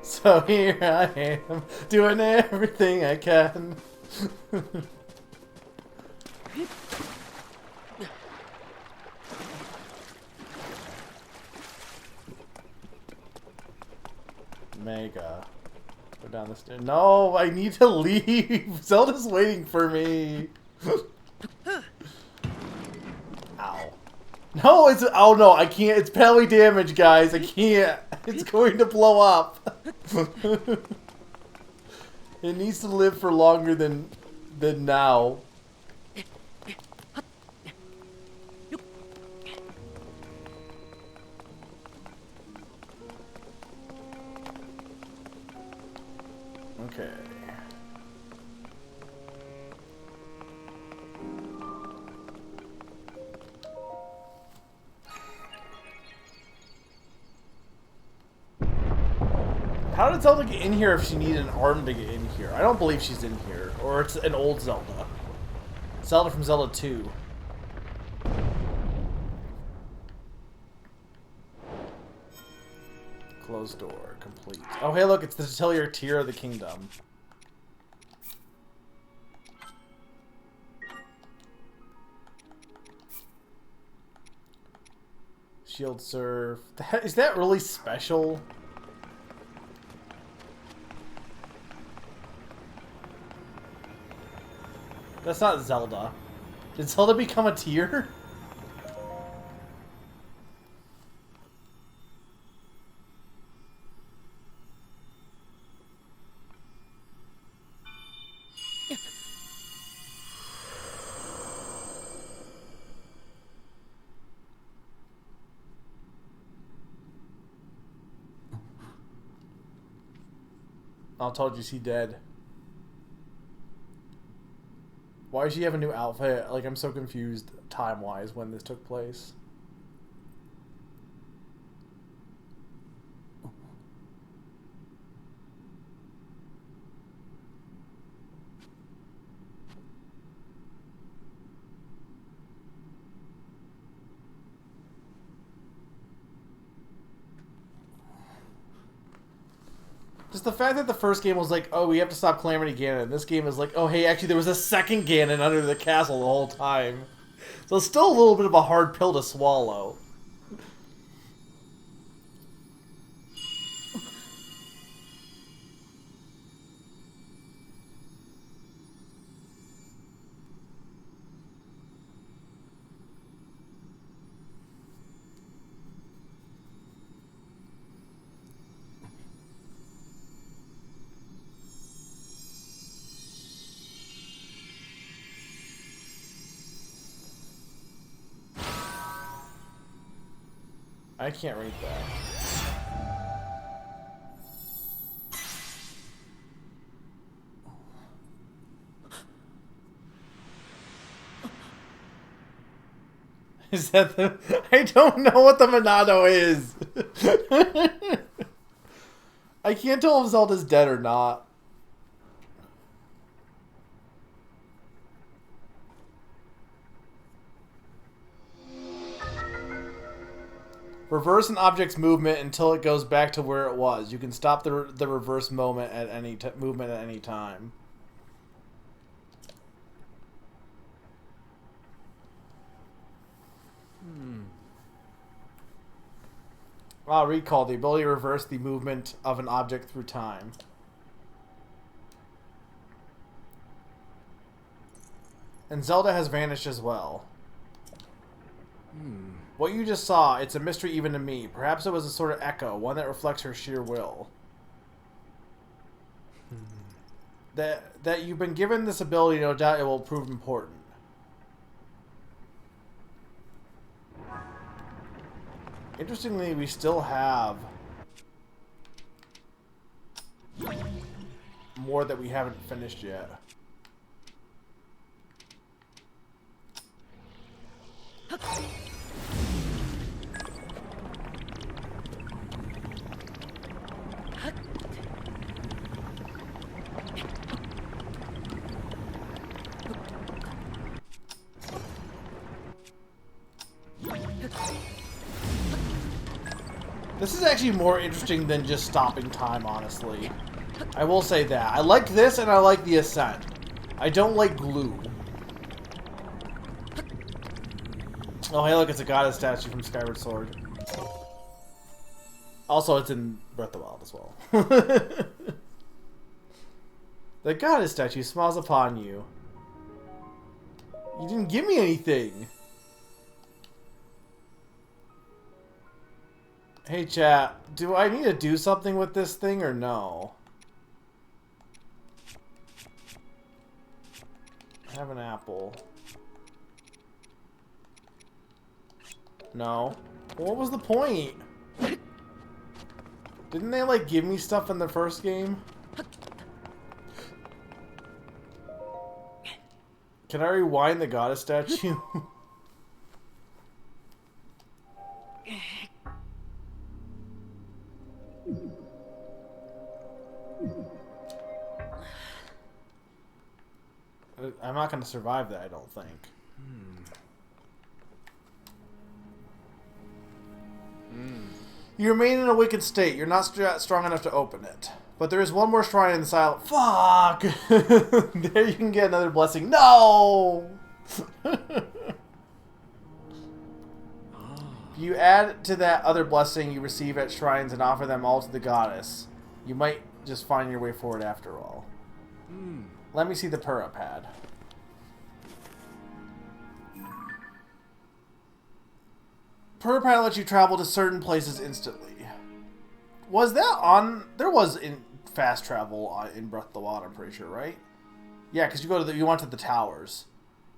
So here I am, doing everything I can. Mega. Go down the stairs. No, I need to leave. Zelda's waiting for me. Ow. No, it's... Oh, no, I can't. It's penalty damage, guys. I can't. It's going to blow up. It needs to live for longer than now. Okay. How did Zelda get in here if she needed an arm to get in here? I don't believe she's in here. Or it's an old Zelda. Zelda from Zelda 2. Closed door. Complete. Oh, hey, look. It's the Atelier Tear of the Kingdom. Shield Surf. Is that really special? That's not Zelda. Did Zelda become a tear? I told you she dead. Why does she have a new outfit? Like, I'm so confused time-wise when this took place. Just the fact that the first game was like, oh, we have to stop Calamity Ganon. This game is like, oh, hey, actually, there was a second Ganon under the castle the whole time. So it's still a little bit of a hard pill to swallow. I can't read that. Is that the... I don't know what the Monado is. I can't tell if Zelda's dead or not. Reverse an object's movement until it goes back to where it was. You can stop the reverse moment at any movement at any time. Recall the ability to reverse the movement of an object through time. And Zelda has vanished as well. What you just saw, it's a mystery even to me. Perhaps it was a sort of echo, one that reflects her sheer will. That you've been given this ability, no doubt it will prove important. Interestingly, we still have more that we haven't finished yet. This is actually more interesting than just stopping time, honestly. I will say that. I like this and I like the Ascent. I don't like glue. Oh, hey, look, it's a goddess statue from Skyward Sword. Also, it's in Breath of the Wild as well. The goddess statue smiles upon you. You didn't give me anything. Hey, chat. Do I need to do something with this thing or no? I have an apple. No. Well, what was the point? Didn't they, like, give me stuff in the first game? Can I rewind the goddess statue? I'm not going to survive that, I don't think. You remain in a wicked state. You're not strong enough to open it. But there is one more shrine in the silent... Fuck! There you can get another blessing. No! If you add to that other blessing you receive at shrines and offer them all to the goddess, you might just find your way forward after all. Let me see the Pura pad. Pura pad lets you travel to certain places instantly. Was that on... There was in fast travel in Breath of the Wild, I'm pretty sure, right? Yeah, because you go to you went to the towers.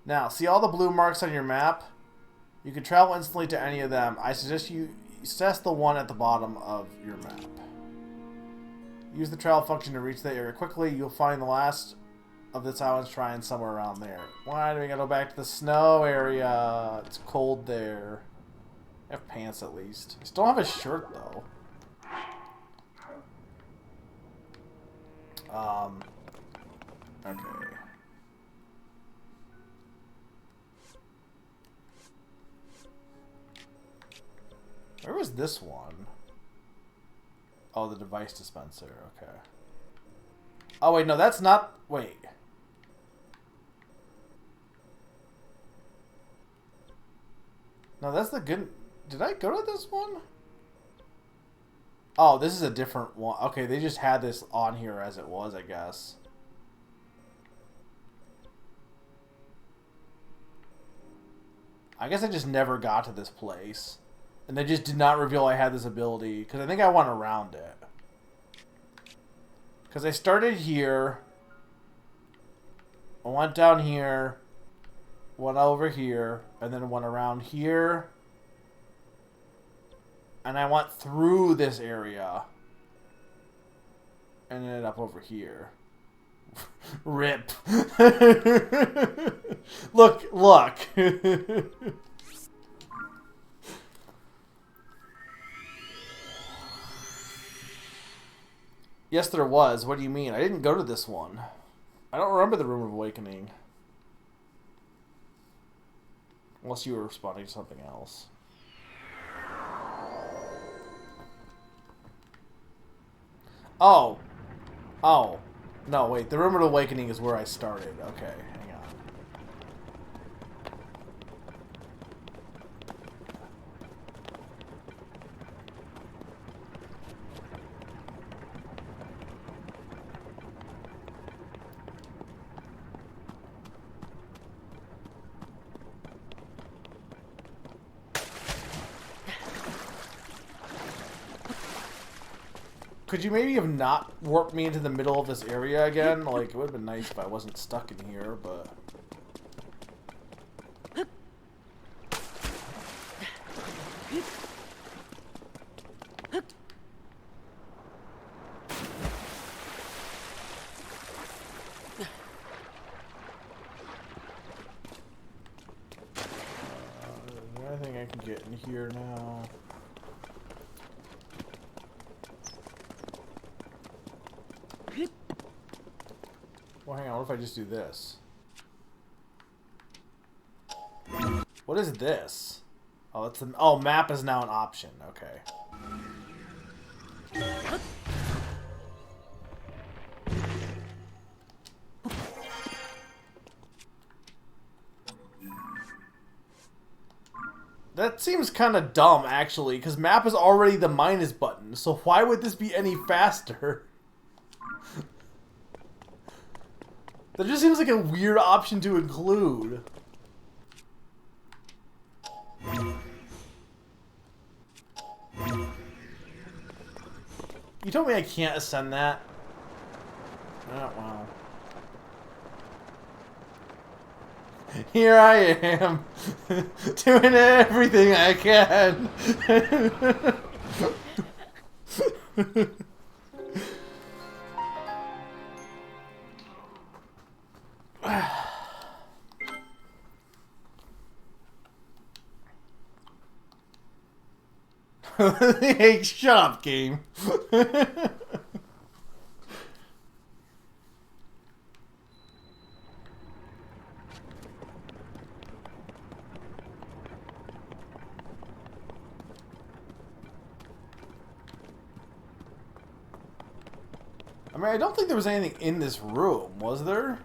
Now, see all the blue marks on your map? You can travel instantly to any of them. I suggest you assess the one at the bottom of your map. Use the travel function to reach that area quickly. You'll find the last of this island's shrine somewhere around there. Why do we gotta go back to the snow area? It's cold there. I have pants at least. I still have a shirt though. Okay. Where was this one? Oh, the device dispenser. Okay. Oh, wait, no, that's not... Wait. No, that's the good... Did I go to this one? Oh, this is a different one. Okay, they just had this on here as it was, I guess. I guess I just never got to this place. And they just did not reveal I had this ability. Because I think I went around it. Because I started here. I went down here. Went over here. And then went around here. And I went through this area. And ended up over here. Rip. Look. Yes, there was. What do you mean? I didn't go to this one. I don't remember the Room of Awakening. Unless you were responding to something else. Oh. Oh. No, wait. The Room of Awakening is where I started. Okay, hang on. Could you maybe have not warped me into the middle of this area again? Like, it would have been nice if I wasn't stuck in here, but... I think I can get in here now. Well, hang on, what if I just do this? What is this? Oh, it's an... Oh, map is now an option. Okay. That seems kind of dumb, actually, because map is already the minus button, so why would this be any faster? That just seems like a weird option to include. You told me I can't ascend that? Oh, wow. Here I am, doing everything I can. Hey, shut up, game. I mean, I don't think there was anything in this room, was there?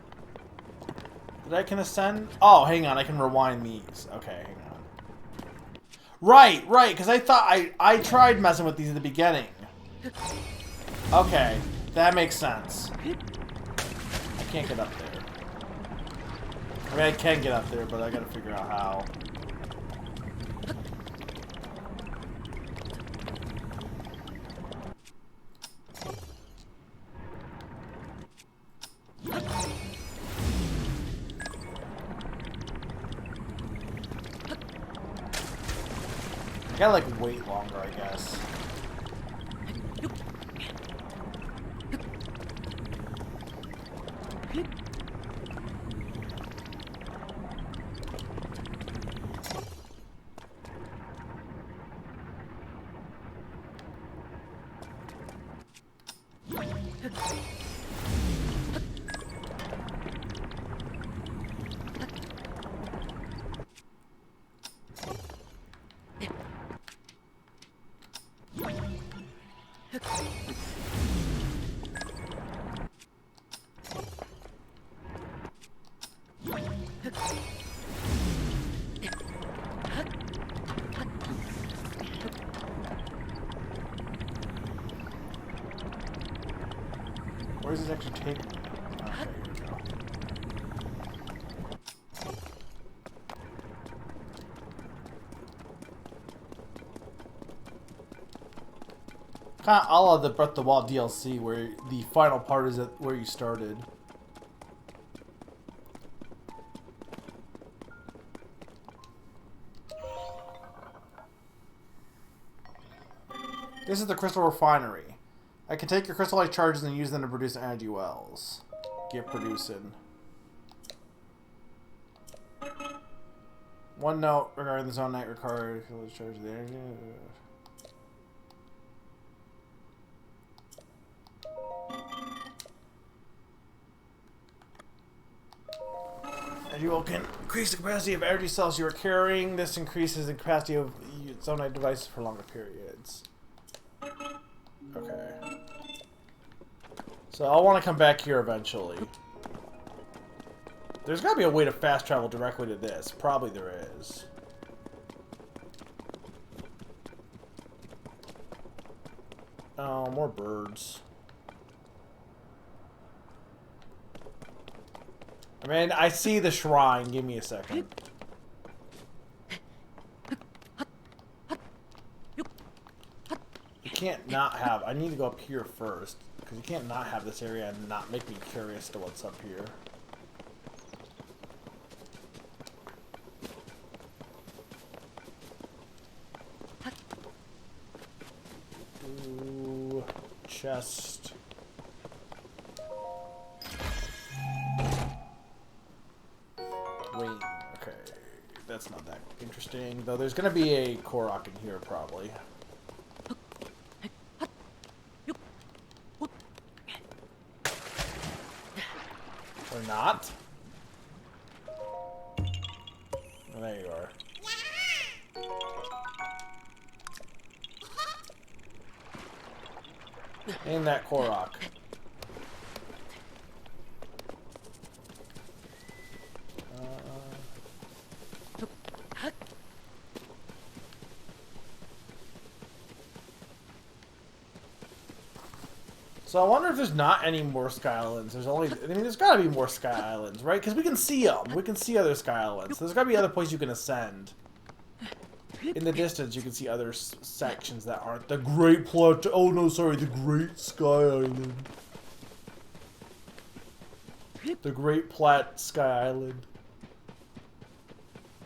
That I can ascend? Oh, hang on, I can rewind these. Okay, hang on. Right, because I thought I tried messing with these at the beginning. Okay, that makes sense. I can't get up there. I mean, I can get up there, but I gotta figure out how. I gotta, like, wait longer, I guess. Where's this actually taking me? Okay, here we go. Kind of a la the Breath of the Wild DLC, where the final part is at where you started. This is the crystal refinery. I can take your crystallized charges and use them to produce energy wells. Get producing. One note regarding the zone night required charge the energy. Energy well can increase the capacity of energy cells you are carrying. This increases the capacity of zone night devices for longer periods. Okay. So I'll want to come back here eventually. There's got to be a way to fast travel directly to this. Probably there is. Oh, more birds. I mean, I see the shrine. Give me a second. You can't not have... I need to go up here first. Because you can't not have this area and not make me curious to what's up here. Ooh, chest. Wait, okay. That's not that interesting. Though there's gonna be a Korok in here, probably. Or not? Oh, there you are. In that Korok. So I wonder if there's not any more Sky Islands. There's only... I mean, there's gotta be more Sky Islands, right? Because we can see them. We can see other Sky Islands. So there's gotta be other places you can ascend. In the distance, you can see other sections that aren't the Great Plateau. Oh, no, sorry. The Great Sky Island. The Great Plat Sky Island.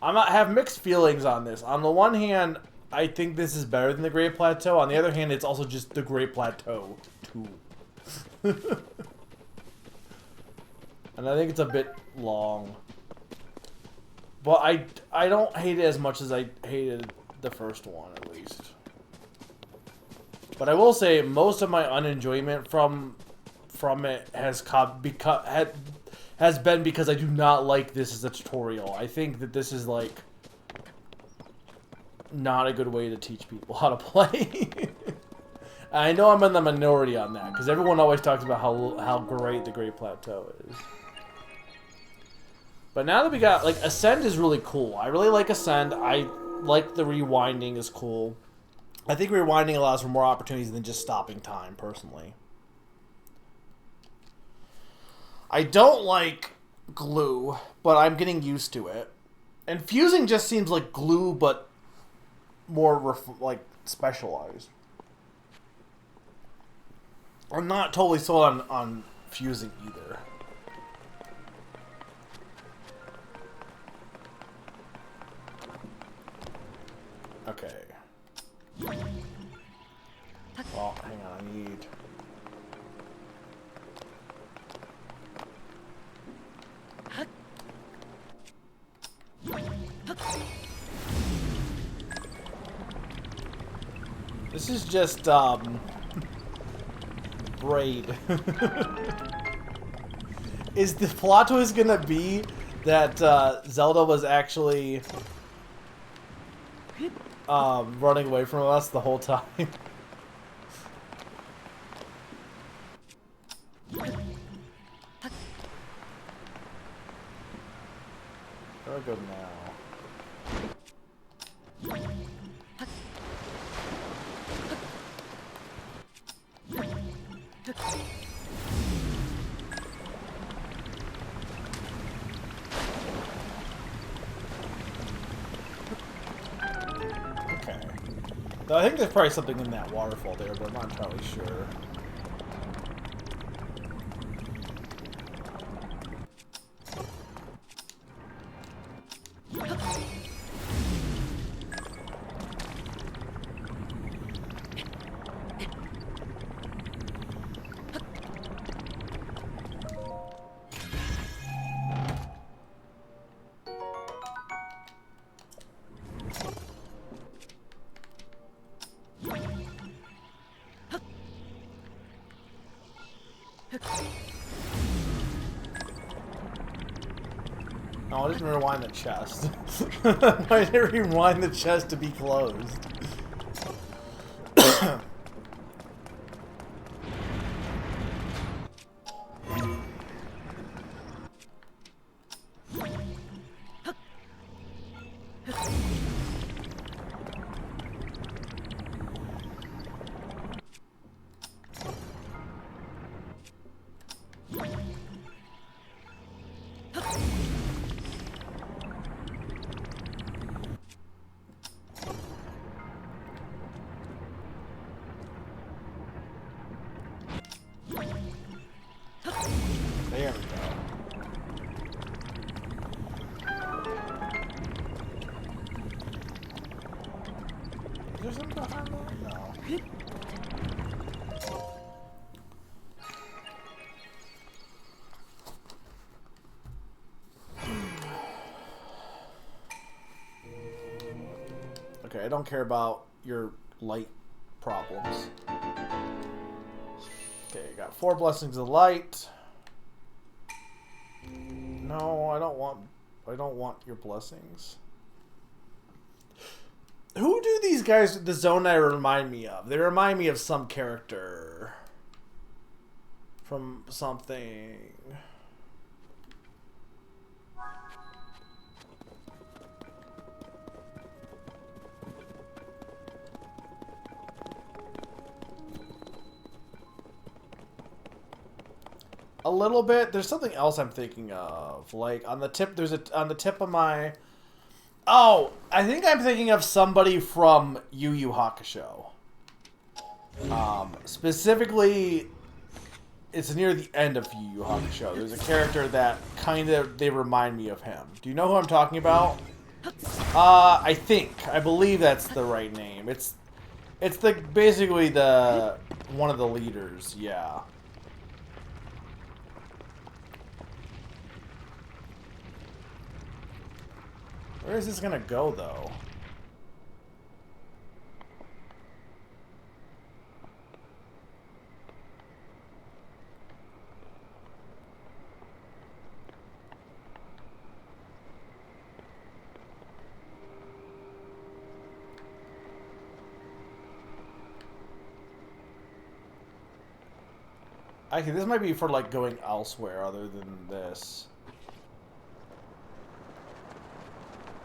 I have mixed feelings on this. On the one hand, I think this is better than the Great Plateau. On the other hand, it's also just the Great Plateau, too. And I think it's a bit long. But I don't hate it as much as I hated the first one, at least. But I will say, most of my unenjoyment from it has been because I do not like this as a tutorial. I think that this is, like, not a good way to teach people how to play. I know I'm in the minority on that, because everyone always talks about how great the Great Plateau is. But now that we got, like, Ascend is really cool. I really like Ascend. I like the rewinding is cool. I think rewinding allows for more opportunities than just stopping time, personally. I don't like glue, but I'm getting used to it. And fusing just seems like glue, but more, like, specialized. I'm not totally sold on fusing either. Okay. Well, hang on, I need... This is just, braid. Is the plot twist gonna be that, Zelda was actually... running away from us the whole time? Where do I go now? Though I think there's probably something in that waterfall there, but I'm not entirely sure. Oh, I didn't rewind the chest. Why did it rewind the chest to be closed? There we go. Is there something behind that? No. Okay, I don't care about your light problems. Okay, got 4 blessings of light. No, I don't want your blessings. Who do these guys with the Zonai remind me of? They remind me of some character from something. A little bit. There's something else I'm thinking of. Like on the tip, on the tip of my. Oh, I think I'm thinking of somebody from Yu Yu Hakusho. Specifically, it's near the end of Yu Yu Hakusho. There's a character that they remind me of him. Do you know who I'm talking about? I believe that's the right name. It's basically one of the leaders. Yeah. Where is this gonna go, though? Actually, this might be for, like, going elsewhere other than this.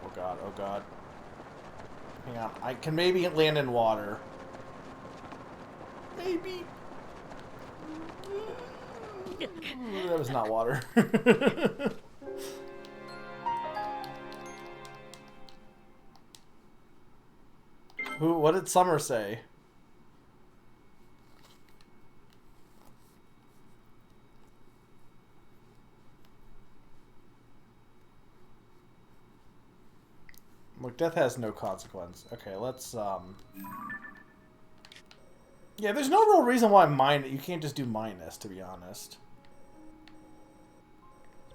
Oh god, oh god. Hang on, I can maybe land in water. Maybe. That was not water. What did Summer say? Look, death has no consequence. Okay, let's, yeah, there's no real reason why you can't just do minus, to be honest.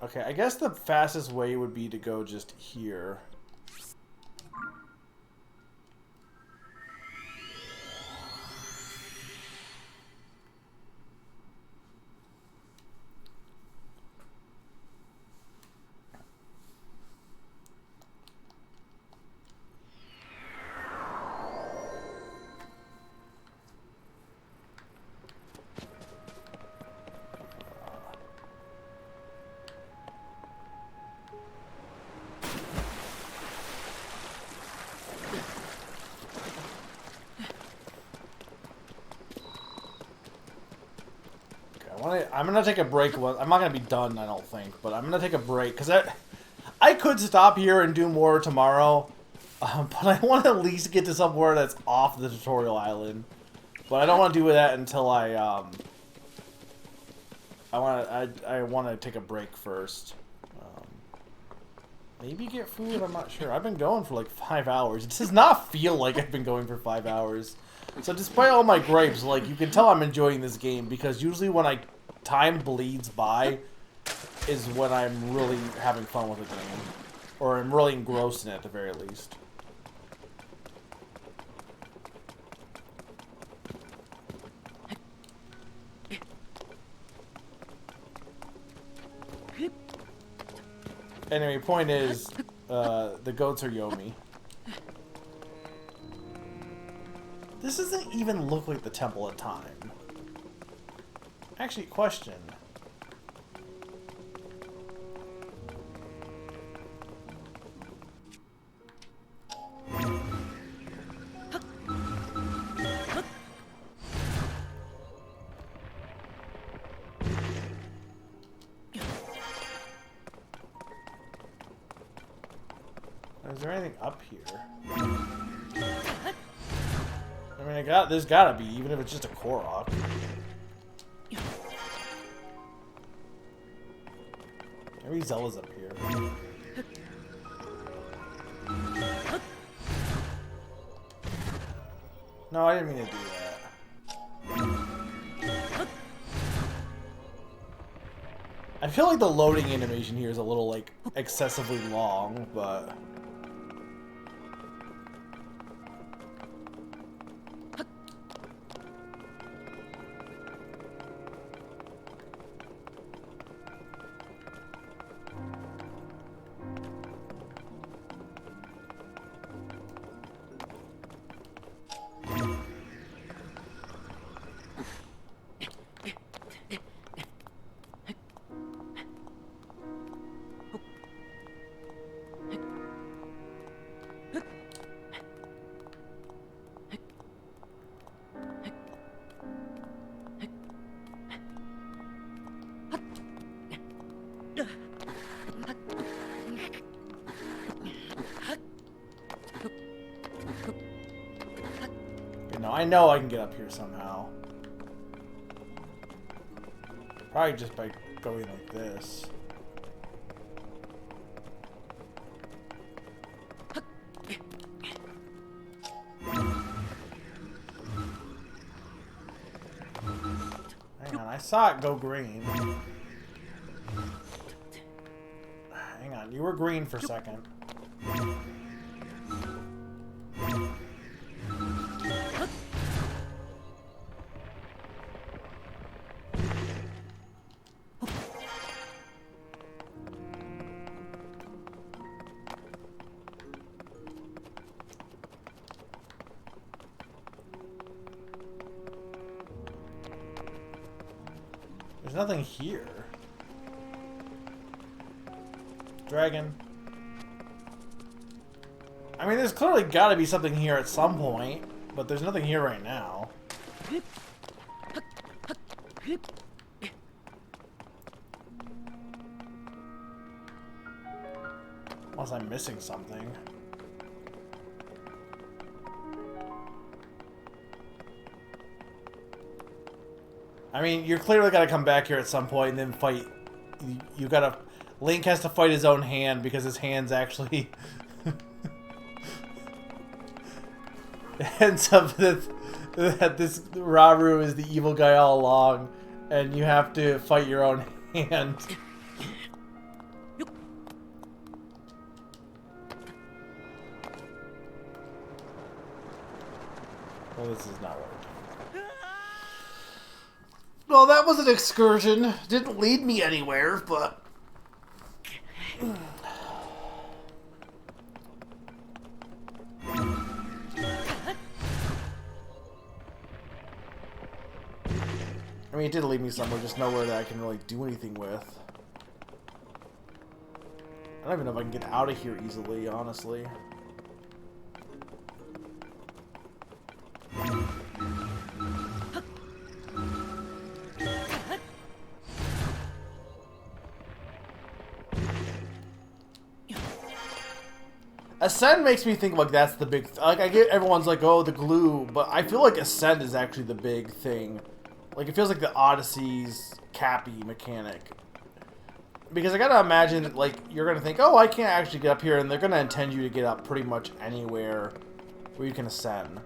Okay, I guess the fastest way would be to go just here. I'm gonna take a break. I'm not gonna be done, I don't think, but I'm gonna take a break because I could stop here and do more tomorrow, But I want to at least get to somewhere that's off the tutorial island. But I don't want to do that until I want to take a break first. Maybe get food, I'm not sure. I've been going for like 5 hours. It does not feel like I've been going for 5 hours. So despite all my gripes, like, you can tell I'm enjoying this game, because usually when time bleeds by is when I'm really having fun with the game. Or I'm really engrossed in it at the very least. Anyway, point is, the goats are Yomi. This doesn't even look like the Temple of Time. Actually, question. Is there anything up here? I mean, there's gotta be, even if it's just a Korok. Maybe Zelda's up here. No, I didn't mean to do that. I feel like the loading animation here is a little, like, excessively long, but... I know I can get up here somehow. Probably just by going like this. Hang on, I saw it go green. Hang on, you were green for a second. There's nothing here. Dragon. I mean, there's clearly got to be something here at some point, but there's nothing here right now. Unless I'm missing something. I mean, you're clearly got to come back here at some point and then fight. You gotta... Link has to fight his own hand because his hand's actually... ends up that this Raru is the evil guy all along, and you have to fight your own hand. Well, this is not working. Well, that was an excursion. Didn't lead me anywhere, but... I mean, it did lead me somewhere, just nowhere that I can really do anything with. I don't even know if I can get out of here easily, honestly. Ascend makes me think like that's the big... Like, I get everyone's like, oh, the glue, but I feel like Ascend is actually the big thing. Like, it feels like the Odyssey's Cappy mechanic. Because I gotta imagine, like, you're gonna think, oh, I can't actually get up here, and they're gonna intend you to get up pretty much anywhere where you can ascend.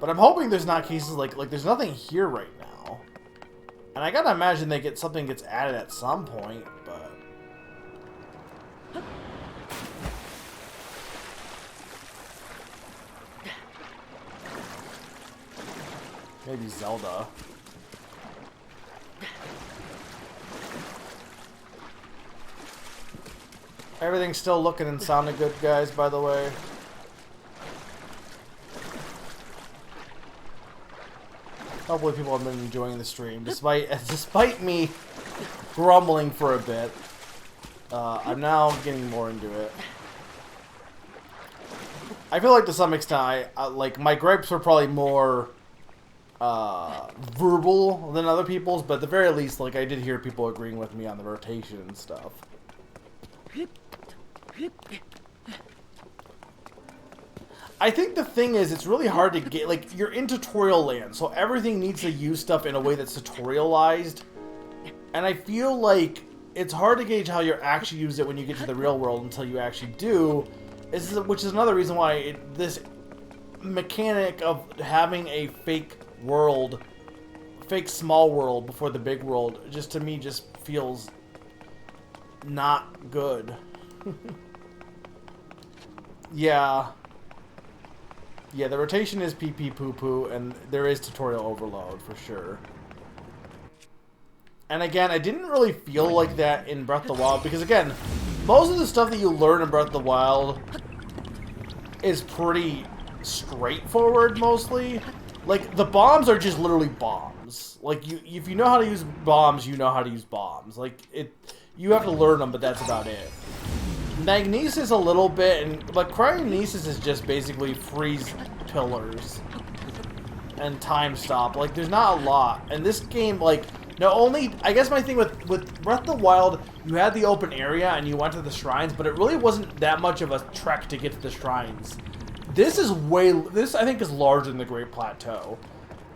But I'm hoping there's not cases like there's nothing here right now. And I gotta imagine something gets added at some point, but... Maybe Zelda. Everything's still looking and sounding good, guys, by the way. Hopefully people have been enjoying the stream, despite me grumbling for a bit. I'm now getting more into it. I feel like to some extent, like, my gripes were probably more verbal than other people's, but at the very least, like, I did hear people agreeing with me on the rotation and stuff. I think the thing is, it's really hard to get, like, you're in tutorial land, so everything needs to use stuff in a way that's tutorialized, and I feel like it's hard to gauge how you're actually use it when you get to the real world until you actually do, which is another reason why this mechanic of having a fake world, fake small world before the big world, just to me just feels not good. Yeah. Yeah, the rotation is pee-pee poo-poo, and there is tutorial overload, for sure. And again, I didn't really feel like that in Breath of the Wild, because again, most of the stuff that you learn in Breath of the Wild is pretty straightforward, mostly. Like, the bombs are just literally bombs. Like, if you know how to use bombs, you know how to use bombs. Like, you have to learn them, but that's about it. Magnesis a little bit, but Cryonesis is just basically freeze pillars and time stop. Like, there's not a lot. And this game, like, I guess my thing with Breath of the Wild, you had the open area and you went to the shrines, but it really wasn't that much of a trek to get to the shrines. This I think is larger than the Great Plateau.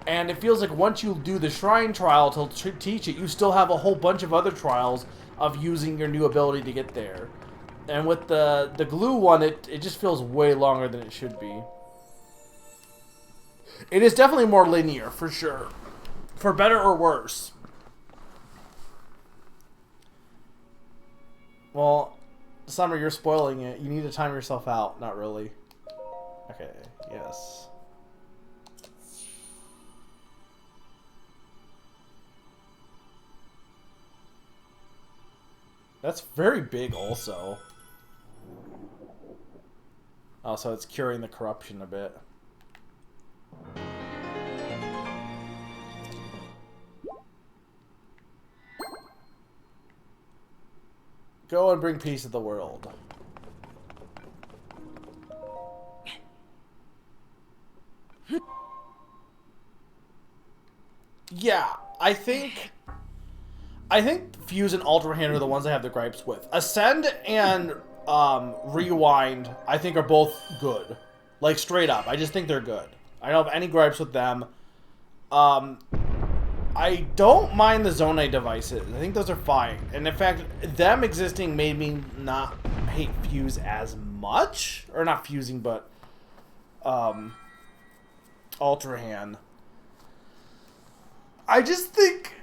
And it feels like once you do the shrine trial to teach it, you still have a whole bunch of other trials of using your new ability to get there. And with the glue one, it just feels way longer than it should be. It is definitely more linear, for sure. For better or worse. Well, Summer, you're spoiling it. You need to time yourself out. Not really. Okay, yes. That's very big also. Oh, so it's curing the corruption a bit. Go and bring peace to the world. Yeah, I think Fuse and Ultra Hand are the ones I have the gripes with. Ascend and Rewind, I think, are both good. Like, straight up. I just think they're good. I don't have any gripes with them. I don't mind the Zonai devices. I think those are fine. And in fact, them existing made me not hate Fuse as much. Or not fusing, but Ultra Hand. I just think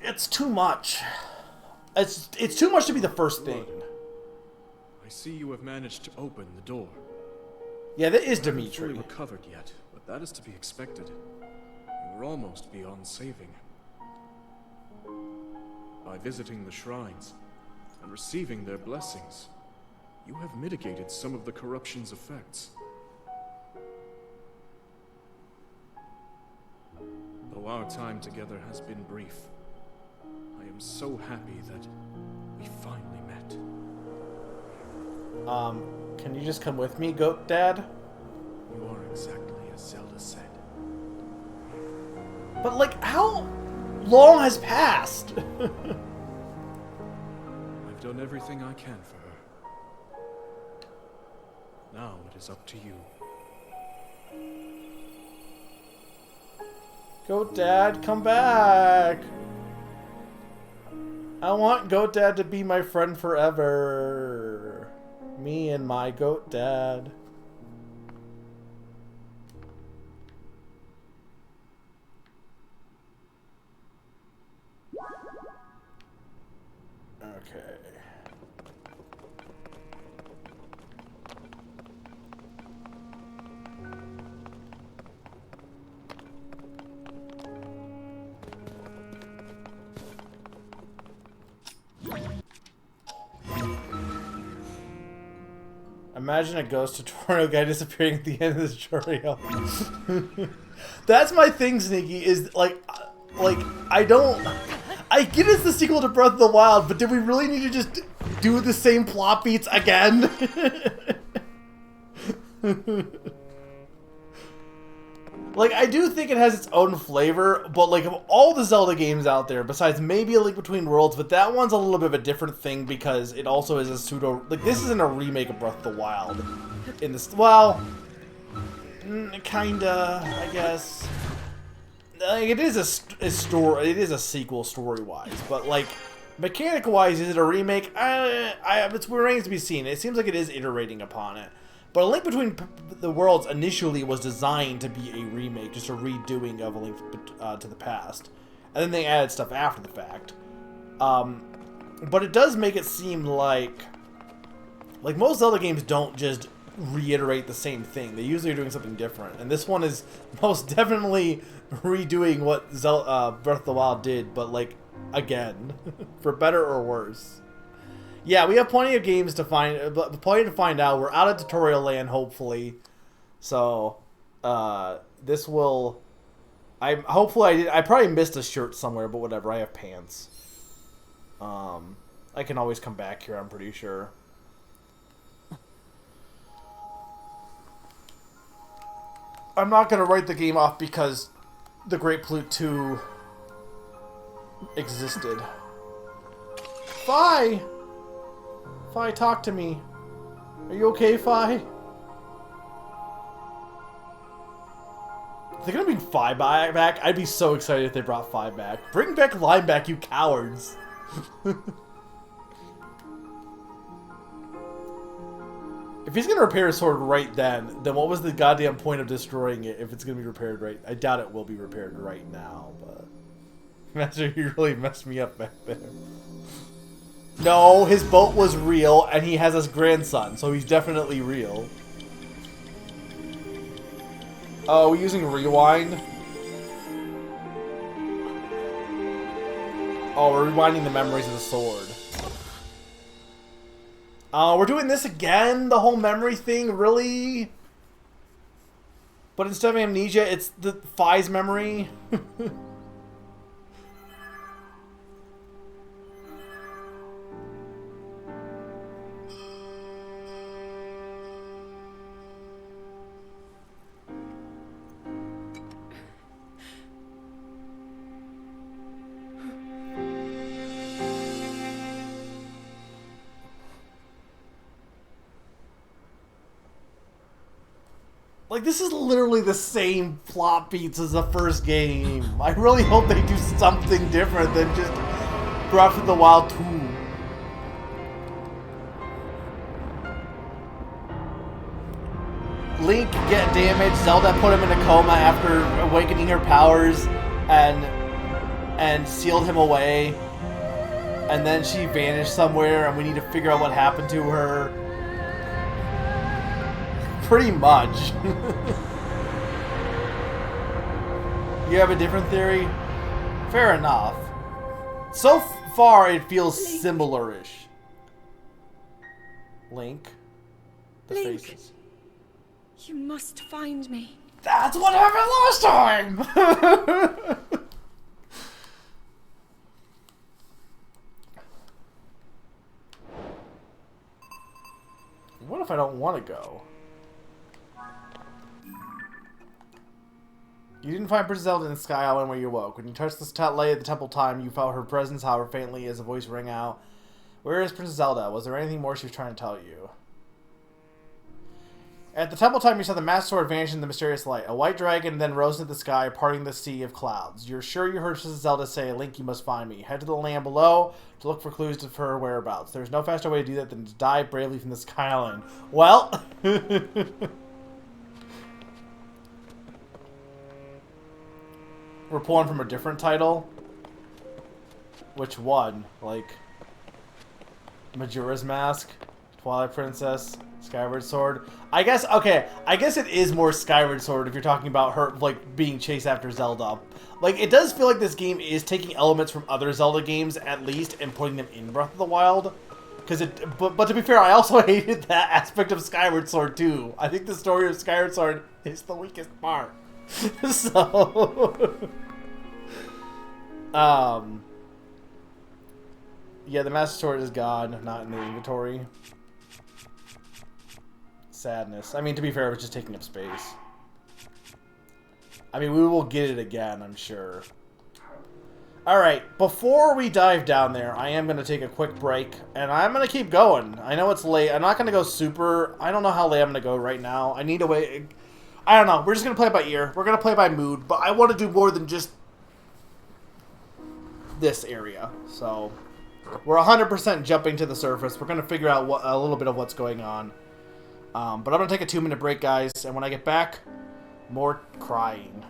it's too much. It's too much to be the first thing. I see you have managed to open the door. Yeah, that is I haven't Dimitri. fully recovered yet, but that is to be expected. You were almost beyond saving. By visiting the shrines and receiving their blessings, you have mitigated some of the corruption's effects. Though our time together has been brief, I am so happy that we finally met. Can you just come with me, Goat Dad? You are exactly as Zelda said. But, like, how long has passed? I've done everything I can for her. that is up to you. Goat Dad, come back! I want Goat Dad to be my friend forever. Me and my Goat Dad. Okay. Imagine a ghost tutorial guy disappearing at the end of the tutorial. That's my thing, Sneaky, is like I get it's the sequel to Breath of the Wild, but did we really need to just do the same plot beats again? Like, I do think it has its own flavor, but like of all the Zelda games out there, besides maybe A Link Between Worlds, but that one's a little bit of a different thing because it also is a pseudo, like, this isn't a remake of Breath of the Wild. In this, well, kinda, I guess. Like, it is a story, it is a sequel story-wise, but like, mechanic-wise, is it a remake? It remains to be seen. It seems like it is iterating upon it. But A Link Between the Worlds initially was designed to be a remake, just a redoing of A Link to the Past. And then they added stuff after the fact. But it does make it seem like most Zelda games don't just reiterate the same thing. They usually are doing something different. And this one is most definitely redoing what Breath of the Wild did, but like, again. For better or worse. Yeah, we have plenty of games to find out. We're out of tutorial land, hopefully. So, this will... I probably missed a shirt somewhere, but whatever. I have pants. I can always come back here, I'm pretty sure. I'm not going to write the game off because the Great Flute 2 existed. Bye! Fi, talk to me. Are you okay, Fi? If they're gonna bring Fi back, I'd be so excited if they brought Fi back. Bring back Lime back, you cowards! If he's gonna repair his sword right then what was the goddamn point of destroying it if it's gonna be repaired right? I doubt it will be repaired right now, but... Master, you really messed me up back there. No, his boat was real, and he has his grandson, so he's definitely real. Oh, are we using rewind? Oh, we're rewinding the memories of the sword. We're doing this again? The whole memory thing? Really? But instead of amnesia, it's the Fi's memory? Like, this is literally the same plot beats as the first game. I really hope they do something different than just Breath of the Wild 2. Link get damaged, Zelda put him in a coma after awakening her powers and sealed him away. And then she vanished somewhere and we need to figure out what happened to her. Pretty much. You have a different theory? Fair enough. So far, it feels similar-ish. Link. The Link. faces. You must find me. That's what happened last time! What if I don't want to go? You didn't find Princess Zelda in the Sky Island where you woke. When you touched the lay at the temple time, you felt her presence, however faintly, as a voice rang out. Where is Princess Zelda? Was there anything more she was trying to tell you? At the temple time, you saw the Master Sword vanish in the mysterious light. A white dragon then rose into the sky, parting the sea of clouds. You're sure you heard Zelda say, Link, you must find me. Head to the land below to look for clues to her whereabouts. There's no faster way to do that than to dive bravely from the Sky Island. Well... We're pulling from a different title. Which one? Like... Majora's Mask? Twilight Princess? Skyward Sword? I guess, okay, I guess it is more Skyward Sword if you're talking about her, like, being chased after Zelda. Like, it does feel like this game is taking elements from other Zelda games, at least, and putting them in Breath of the Wild. But to be fair, I also hated that aspect of Skyward Sword, too. I think the story of Skyward Sword is the weakest part. So... yeah, the Master Sword is gone, not in the inventory. Sadness. I mean, to be fair, it was just taking up space. I mean, we will get it again, I'm sure. Alright, before we dive down there, I am going to take a quick break, and I'm going to keep going. I know it's late. I'm not going to go super... I don't know how late I'm going to go right now. I need to wait... I don't know. We're just going to play by ear. We're going to play by mood, but I want to do more than just this area. So, we're 100% jumping to the surface. We're going to figure out a little bit of what's going on. But I'm going to take a 2-minute break, guys, and when I get back, more crying.